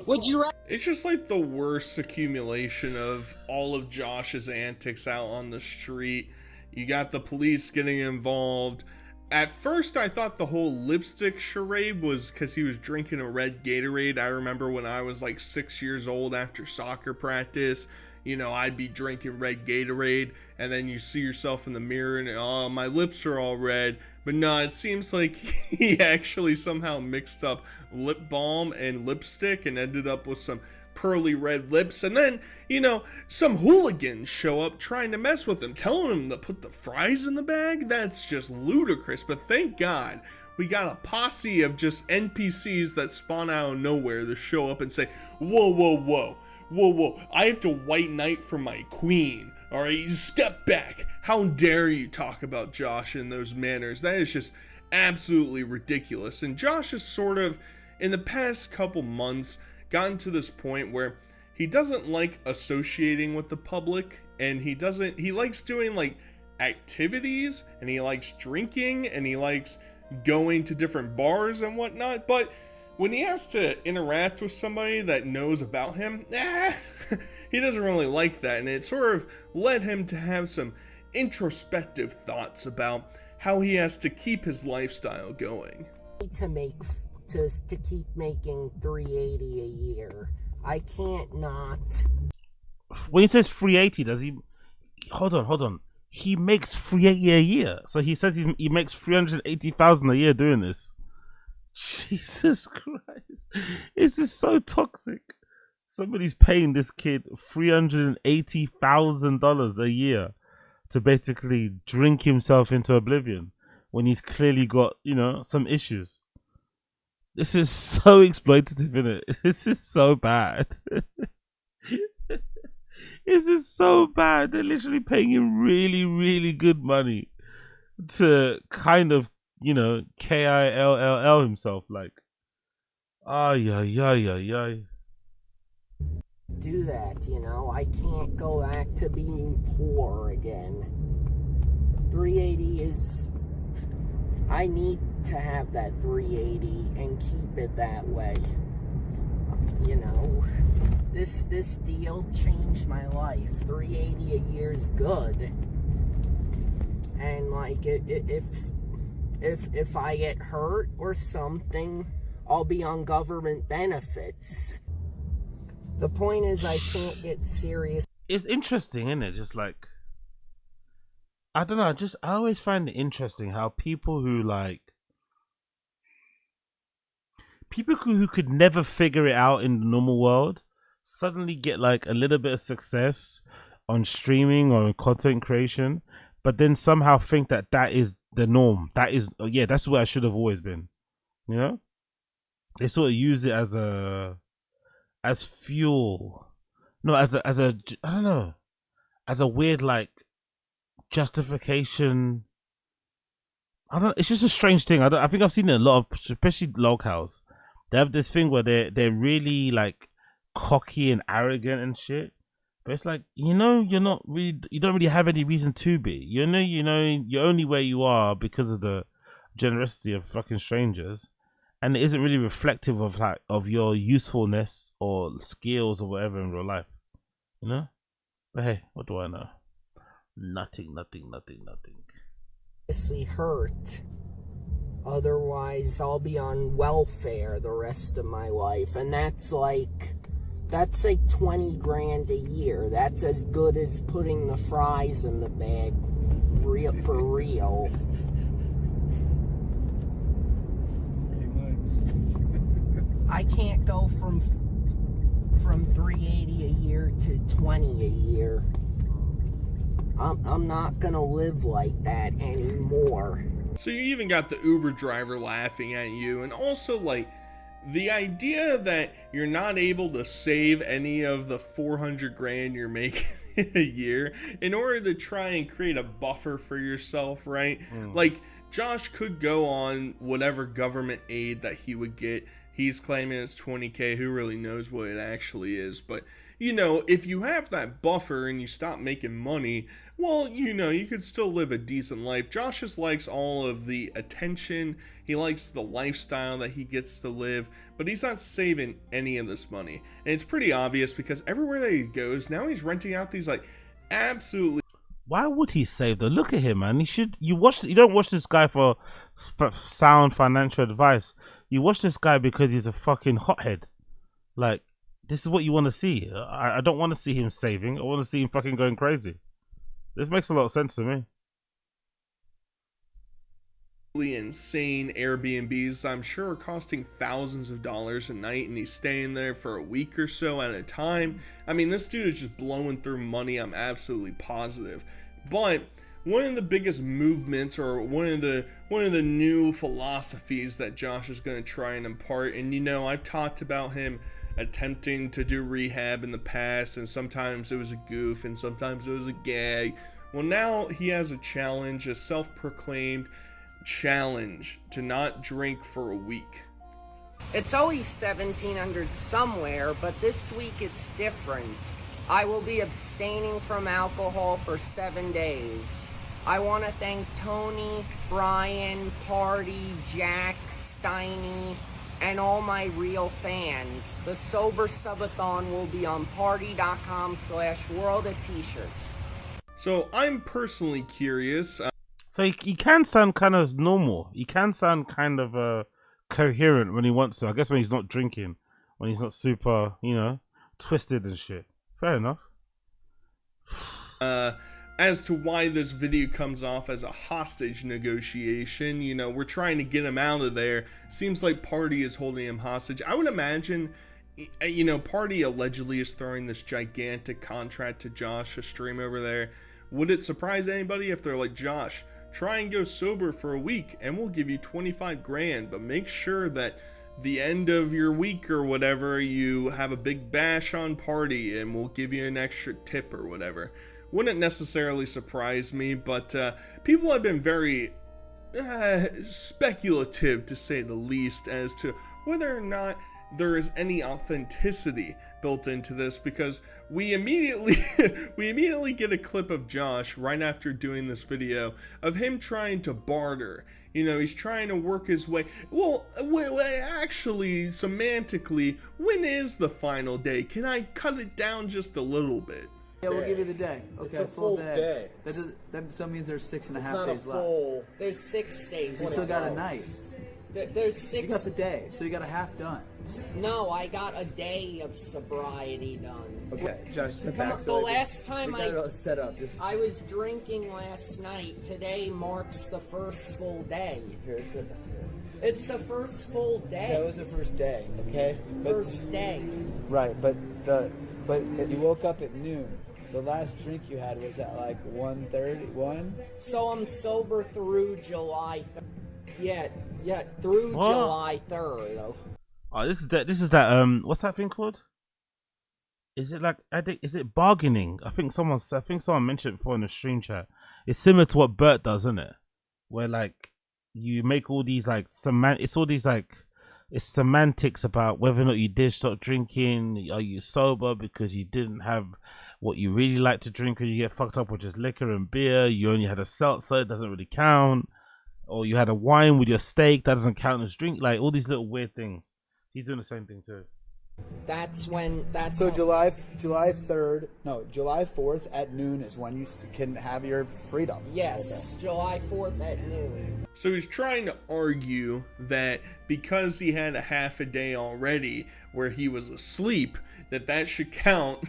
Would you? It's just like the worst accumulation of all of Josh's antics out on the street. You got the police getting involved. At first, I thought the whole lipstick charade was because he was drinking a red Gatorade. I remember when I was like 6 years old after soccer practice, you know, I'd be drinking red Gatorade, and then you see yourself in the mirror and, oh, my lips are all red. But no, it seems like he actually somehow mixed up lip balm and lipstick and ended up with some pearly red lips. And then, you know, some hooligans show up trying to mess with him, telling him to put the fries in the bag. That's just ludicrous. But thank God we got a posse of just NPCs that spawn out of nowhere to show up and say, whoa, whoa, whoa, whoa, whoa, I have to white knight for my queen. All right, step back. How dare you talk about Josh in those manners? That is just absolutely ridiculous. And Josh is sort of, in the past couple months, gotten to this point where he doesn't like associating with the public, and he likes doing like activities, and he likes drinking, and he likes going to different bars and whatnot, but when he has to interact with somebody that knows about him, he doesn't really like that, and it sort of led him to have some introspective thoughts about how he has to keep his lifestyle going. To keep making $380 a year. I can't not. When he says 380, does he? Hold on. He makes 380 a year. So he says he makes 380,000 a year doing this. Jesus Christ, this is so toxic. Somebody's paying this kid $380,000 a year to basically drink himself into oblivion when he's clearly got, you know, some issues. This is so exploitative, isn't it? This is so bad. This is so bad. They're literally paying him really, really good money to kind of, you know, KILLL himself. Like, ay. Do that, you know. I can't go back to being poor again. 380 is... I need to have that 380 and keep it that way. You know, this deal changed my life. 380 a year is good. And like if I get hurt or something, I'll be on government benefits. The point is I can't get serious. It's interesting, isn't it? Just like, I don't know, I always find it interesting how people who could never figure it out in the normal world suddenly get like a little bit of success on streaming or content creation, but then somehow think that is the norm. That is, yeah, that's where I should have always been. You know, they sort of use it as fuel, no, as a I don't know, as a weird like justification. I don't. It's just a strange thing. I think I've seen it a lot of, especially locals. They have this thing where they're really like cocky and arrogant and shit. But it's like, you know, you don't really have any reason to be. You know, you're only where you are because of the generosity of fucking strangers, and it isn't really reflective of your usefulness or skills or whatever in real life. You know. But hey, what do I know? Nothing. Seriously hurt. Otherwise, I'll be on welfare the rest of my life, and that's like 20 grand a year. That's as good as putting the fries in the bag, for real. I can't go from from $380 a year to $20 a year. I'm not gonna live like that anymore. So you even got the Uber driver laughing at you, and also like the idea that you're not able to save any of the 400 grand you're making a year in order to try and create a buffer for yourself, right? Like Josh could go on whatever government aid that he would get. He's claiming it's 20K. Who really knows what it actually is? But you know, if you have that buffer and you stop making money, well, you know, you could still live a decent life. Josh just likes all of the attention. He likes the lifestyle that he gets to live, but he's not saving any of this money. And it's pretty obvious because everywhere that he goes, now he's renting out these like absolutely... Why would he save though? Look at him, man. You don't watch this guy for sound financial advice. You watch this guy because he's a fucking hothead. Like, this is what you want to see. I don't want to see him saving. I want to see him fucking going crazy. This makes a lot of sense to me. Insane Airbnbs, I'm sure, are costing thousands of dollars a night, and he's staying there for a week or so at a time. I mean, this dude is just blowing through money, I'm absolutely positive. But one of the biggest movements, or one of the new philosophies that Josh is going to try and impart, and you know, I've talked about him attempting to do rehab in the past, and sometimes it was a goof and sometimes it was a gag. Well, now he has a challenge, a self-proclaimed challenge to not drink for a week. It's always 1700 somewhere, but this week it's different. I will be abstaining from alcohol for 7 days. I want to thank Tony, Brian, Party, Jack, Steiny, and all my real fans. The Sober Subathon will be on party.com/world of t-shirts. So I'm personally curious. So he can sound kind of normal. He can sound kind of coherent when he wants to. I guess when he's not drinking, when he's not super, you know, twisted and shit. Fair enough. As to why this video comes off as a hostage negotiation, you know, we're trying to get him out of there. Seems like Party is holding him hostage. I would imagine, you know, Party allegedly is throwing this gigantic contract to Josh to stream over there. Would it surprise anybody if they're like, Josh, try and go sober for a week and we'll give you 25 grand, but make sure that the end of your week or whatever, you have a big bash on Party and we'll give you an extra tip or whatever. Wouldn't necessarily surprise me, but people have been very speculative, to say the least, as to whether or not there is any authenticity built into this, because we immediately get a clip of Josh right after doing this video of him trying to barter. You know, he's trying to work his way. Well, actually, semantically, when is the final day? Can I cut it down just a little bit? Yeah, we'll give you the day. Okay, it's a full day. That means there's 6.5 days left. There's 6 days. You still got a night. There's 6. You got the day, so you got a half done. No, I got a day of sobriety done. Okay, Josh, sit back. The last time I was drinking last night. Today marks the first full day. It's the first full day. That was the first day, okay? First day. Right, but you woke up at noon. The last drink you had was at like 1:30. So I'm sober through July. Yeah, through what? July 3rd. Oh, this is that what's that thing called? Is it like is it bargaining? I think someone mentioned it before in the stream chat. It's similar to what Bert does, isn't it? Where like you make all these like it's semantics about whether or not you did stop drinking. Are you sober because you didn't have what you really like to drink, or you get fucked up with just liquor and beer? You only had a seltzer, it doesn't really count. Or you had a wine with your steak, that doesn't count as drink. Like all these little weird things. He's doing the same thing too. So July 4th at noon is when you can have your freedom. Yes, okay. July 4th at noon. So he's trying to argue that because he had a half a day already where he was asleep, that should count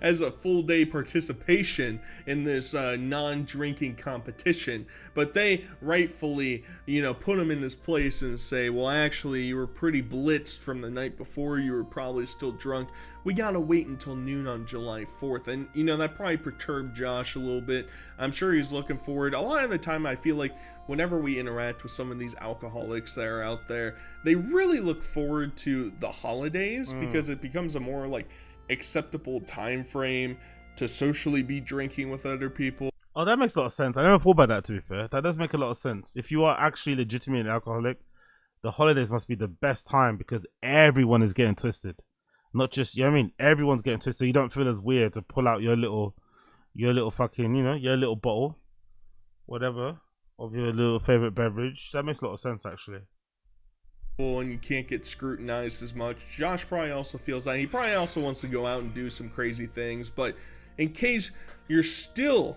as a full day participation in this non-drinking competition. But they rightfully, you know, put him in this place and say, well, actually, you were pretty blitzed from the night before. You were probably still drunk. We gotta wait until noon on July 4th. And, you know, that probably perturbed Josh a little bit. I'm sure he's looking forward. A lot of the time, I feel like whenever we interact with some of these alcoholics that are out there, they really look forward to the holidays because it becomes a more like acceptable time frame to socially be drinking with other people. Oh, that makes a lot of sense. I never thought about that, to be fair. That does make a lot of sense. If you are actually legitimately an alcoholic, the holidays must be the best time because everyone is getting twisted. Not just, you know what I mean? Everyone's getting twisted. So you don't feel as weird to pull out your little fucking, you know, your little bottle, whatever, of your little favorite beverage. That makes a lot of sense, actually. And you can't get scrutinized as much. Josh probably also feels that. He probably also wants to go out and do some crazy things. But in case you're still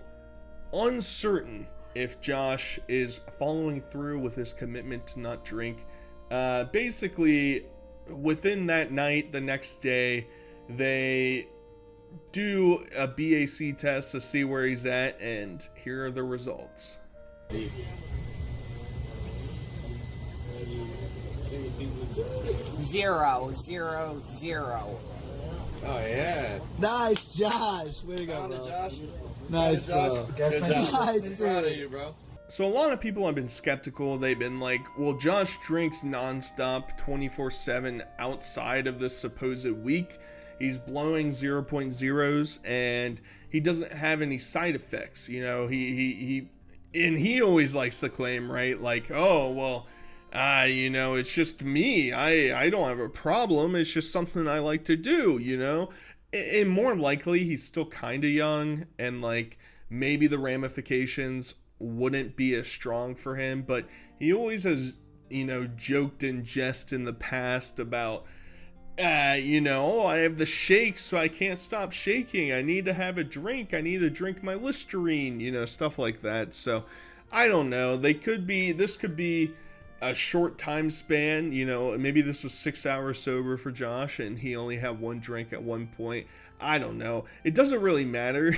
uncertain if Josh is following through with his commitment to not drink, basically within that night, the next day, they do a BAC test to see where he's at, and here are the results. 0, 0, 0. Oh yeah. Nice, Josh. Way to go, bro. Josh. Nice, bro. Good job. Nice, Proud of you, bro. So a lot of people have been skeptical. They've been like, well, Josh drinks nonstop 24/7 outside of this supposed week. He's blowing 0.0s and he doesn't have any side effects. You know, he always likes to claim, right? Like, oh, well, you know, it's just me. I don't have a problem. It's just something I like to do, you know? And more likely, he's still kind of young and like maybe the ramifications wouldn't be as strong for him, but he always has, you know, joked and jest in the past about, you know, oh, I have the shakes, so I can't stop shaking. I need to have a drink. I need to drink my Listerine, you know, stuff like that. So I don't know. This could be a short time span, you know, maybe this was 6 hours sober for Josh and he only had one drink at one point. I don't know. It doesn't really matter.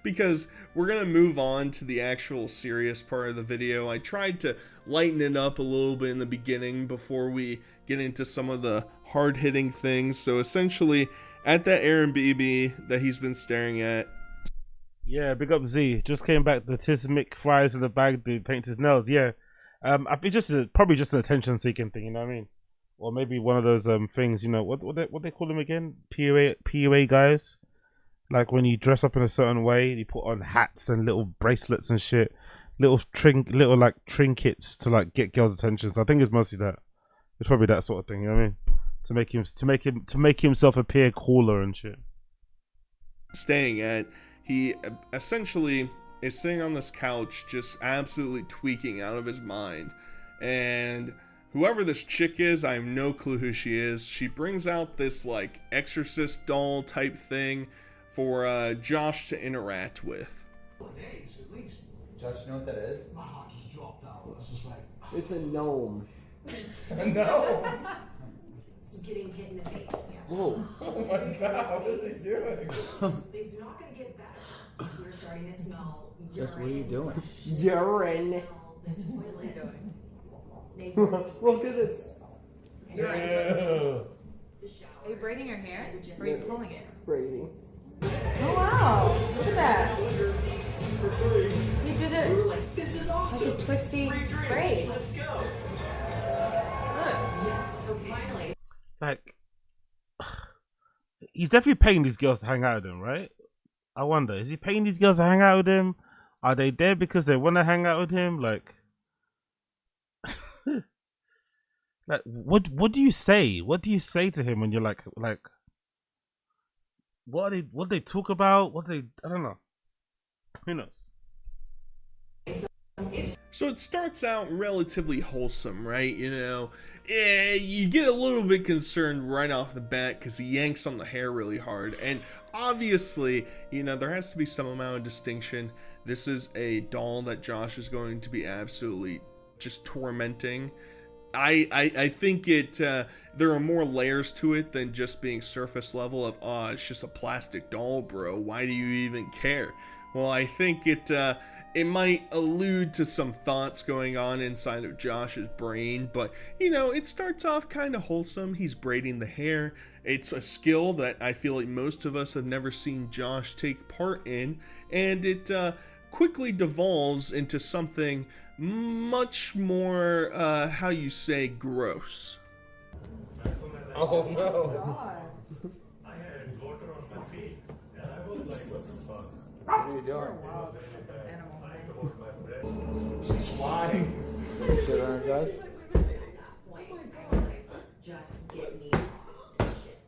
Because we're gonna move on to the actual serious part of the video. I tried to lighten it up a little bit in the beginning before we get into some of the hard-hitting things. So essentially, at that Airbnb that he's been staring at. Yeah, big up Z. Just came back. The Tismic fries in the bag. Dude paints his nails. Yeah, I think probably just an attention-seeking thing. You know what I mean? Or maybe one of those things. You know what they call them again? PUA guys. Like when you dress up in a certain way, you put on hats and little bracelets and shit, little like trinkets to like get girls' attention. So I think it's mostly that. It's probably that sort of thing. You know what I mean? To make himself appear cooler and shit. Staying at, he essentially is sitting on this couch, just absolutely tweaking out of his mind, and whoever this chick is, I have no clue who she is. She brings out this like exorcist doll type thing for Josh to interact with. Days at least. Josh, you know what that is? My heart just dropped out. It's just like It's a gnome. a gnome. It's getting hit in the face. Yeah. Whoa. Oh my god, what are they doing? Things are not going to get better. We're starting to smell urine. Just what are you doing? Urine. Look at this. Urine. Are you braiding your hair? Or are you pulling it? Braiding. Oh wow! Look at that. You did it. We were like, this is awesome. Like a twisty braid. Let's go. Look. Yes. Okay. Finally. Like, he's definitely paying these girls to hang out with him, right? I wonder, is he paying these girls to hang out with him? Are they there because they want to hang out with him? Like, like what do you say? What do you say to him when you're like? What they talk about? I don't know. Who knows? So it starts out relatively wholesome, right? You know, you get a little bit concerned right off the bat because he yanks on the hair really hard. And obviously, you know, there has to be some amount of distinction. This is a doll that Josh is going to be absolutely just tormenting. I think there are more layers to it than just being surface level of, oh, it's just a plastic doll, bro. Why do you even care? Well, I think it might allude to some thoughts going on inside of Josh's brain, but you know, it starts off kind of wholesome. He's braiding the hair. It's a skill that I feel like most of us have never seen Josh take part in, and it quickly devolves into something much more, how you say, gross. Oh no. I had water on my feet, and I was like, what the fuck? What are you doing? She's flying. Shit on her chest? Just get me shit.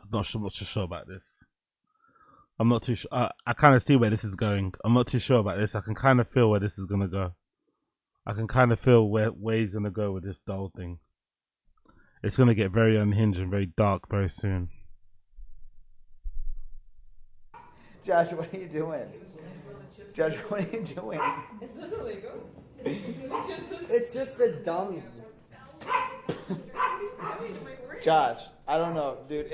I'm not sure much to show about this. I'm not too sure. I kind of see where this is going. I'm not too sure about this. I can kind of feel where this is gonna go. I can kind of feel where he's gonna go with this doll thing. It's gonna get very unhinged and very dark very soon. Josh, what are you doing? Josh, what are you doing? Is this illegal? It's just a dummy. Josh, I don't know, dude.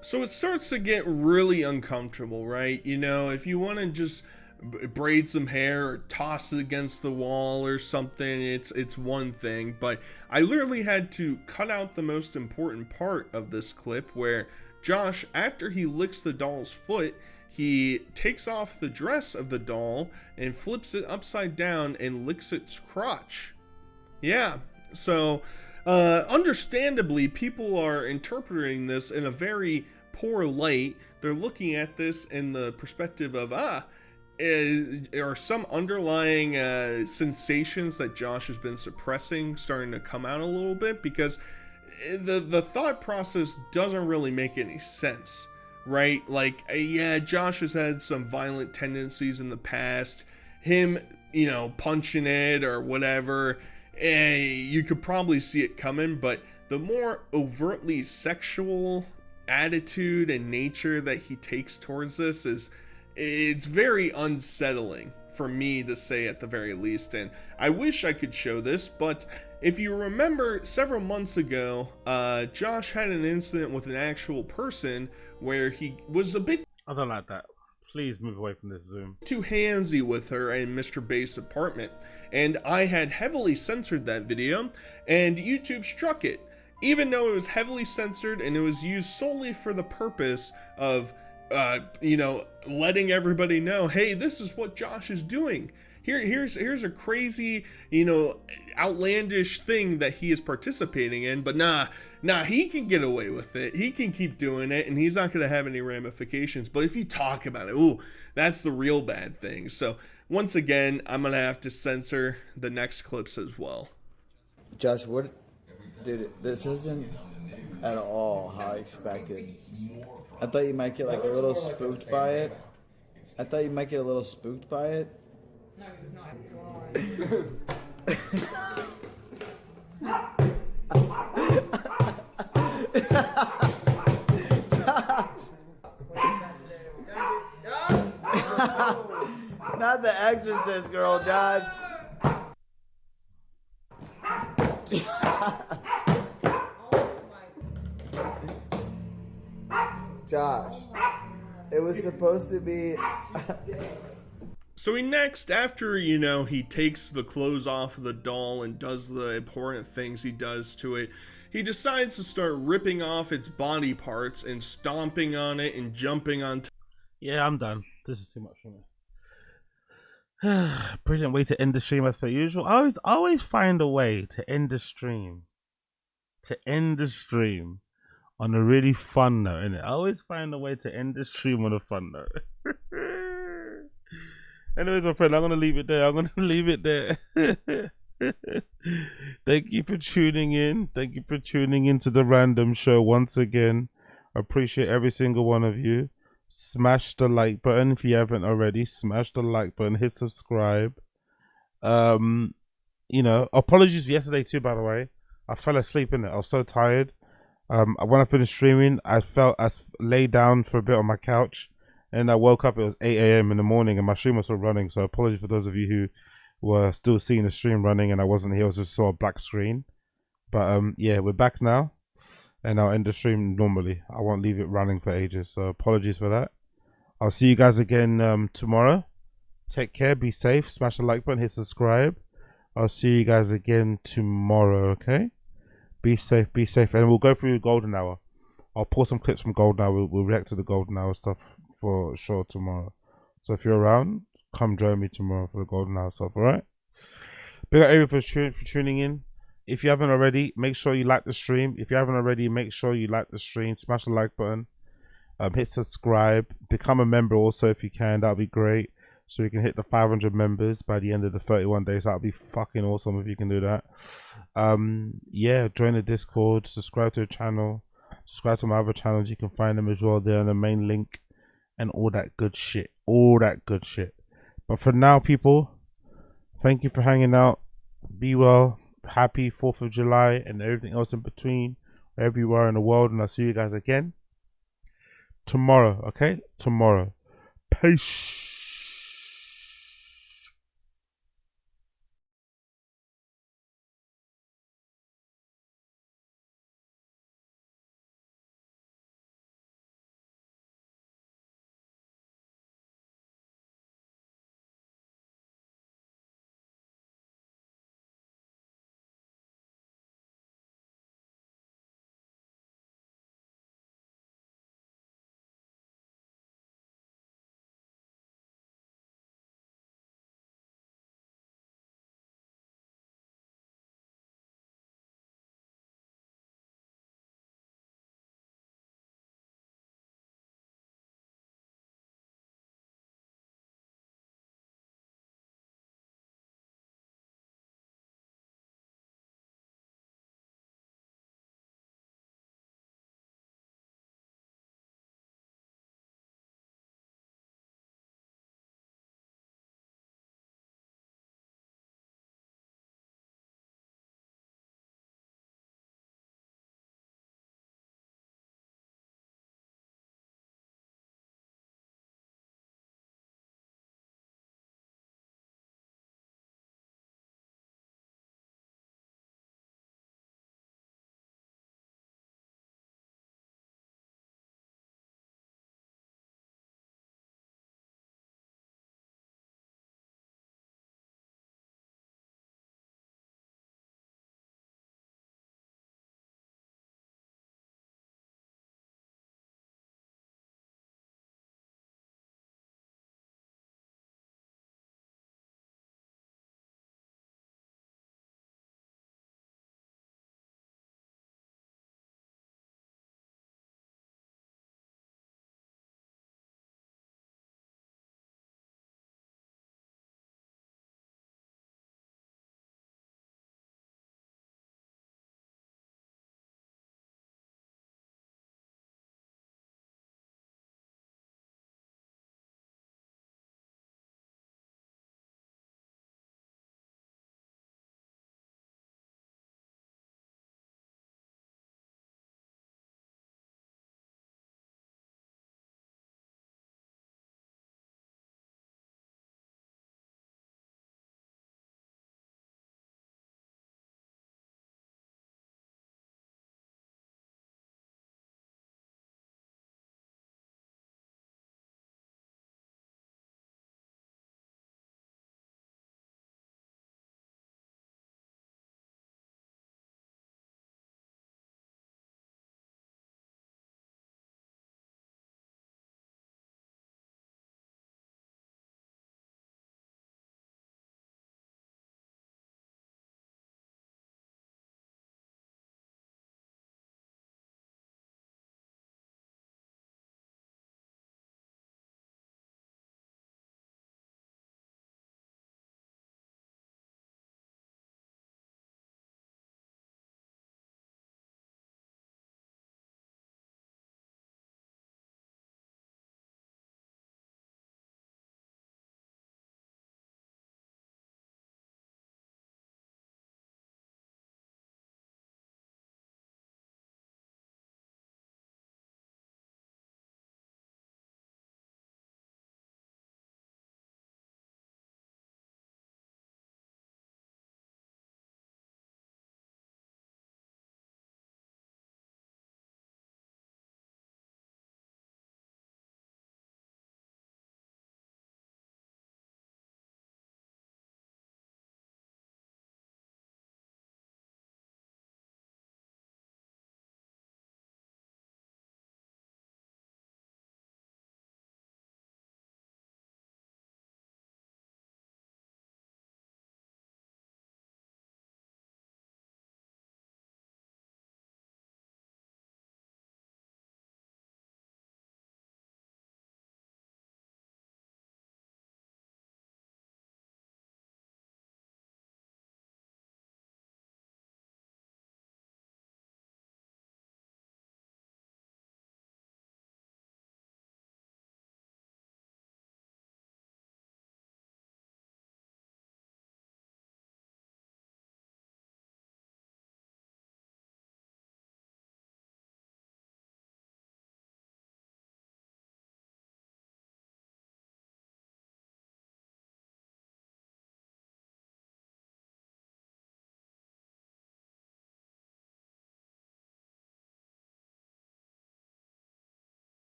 So it starts to get really uncomfortable, right? You know, if you want to just braid some hair or toss it against the wall or something, it's one thing, but I literally had to cut out the most important part of this clip where Josh, after he licks the doll's foot, he takes off the dress of the doll and flips it upside down and licks its crotch. Yeah, so understandably, people are interpreting this in a very poor light. They're looking at this in the perspective of, are some underlying sensations that Josh has been suppressing starting to come out a little bit? Because the thought process doesn't really make any sense, right? Like, yeah, Josh has had some violent tendencies in the past. Him, you know, punching it or whatever, you could probably see it coming, but the more overtly sexual attitude and nature that he takes towards this it's very unsettling for me to say at the very least. And I wish I could show this, but if you remember several months ago, Josh had an incident with an actual person where he was a bit, I don't like that. Please move away from this Zoom. Too handsy with her in Mr. Bass' apartment, and I had heavily censored that video, and YouTube struck it. Even though it was heavily censored and it was used solely for the purpose of, you know, letting everybody know, hey, this is what Josh is doing. Here's a crazy, you know, outlandish thing that he is participating in, but nah, he can get away with it. He can keep doing it, and he's not going to have any ramifications. But if you talk about it, ooh, that's the real bad thing. So once again, I'm going to have to censor the next clips as well. Josh, what? Dude, this isn't at all how I expected. I thought you might get like a little spooked by it. No, he was not. Not the Exorcist, girl, Josh. Josh, it was supposed to be. So he next, after, you know, he takes the clothes off of the doll and does the important things he does to it, he decides to start ripping off its body parts and stomping on it and jumping on. Yeah, I'm done. This is too much for me. Brilliant way to end the stream as per usual. I always find a way to end the stream. On a really fun note, innit? I always find a way to end the stream on a fun note. Anyways, my friend, I'm going to leave it there. Thank you for tuning in. Thank you for tuning into the Random Show once again. I appreciate every single one of you. Smash the like button if you haven't already. Smash the like button. Hit subscribe. You know, apologies for yesterday too, by the way. I fell asleep in it. I was so tired. When I finished streaming, I lay down for a bit on my couch, and I woke up. It was 8 a.m. in the morning, and my stream was still running. So apologies for those of you who were still seeing the stream running, and I wasn't here. I just saw a black screen. But yeah, we're back now, and I'll end the stream normally. I won't leave it running for ages. So apologies for that. I'll see you guys again tomorrow. Take care. Be safe. Smash the like button. Hit subscribe. I'll see you guys again tomorrow. Okay. Be safe, and we'll go through Golden Hour. I'll pour some clips from Golden Hour. We'll react to the Golden Hour stuff for sure tomorrow. So if you're around, come join me tomorrow for the Golden Hour stuff, alright? Big up everyone for tuning in. If you haven't already, make sure you like the stream. If you haven't already, make sure you like the stream. Smash the like button. Hit subscribe. Become a member also if you can. That'll be great. So we can hit the 500 members by the end of the 31 days. That'll be fucking awesome if you can do that. Yeah, join the Discord, subscribe to the channel, subscribe to my other channels. You can find them as well there on the main link and all that good shit. All that good shit. But for now, people, thank you for hanging out. Be well. Happy 4th of July and everything else in between, wherever you are in the world. And I'll see you guys again tomorrow, okay? Tomorrow. Peace.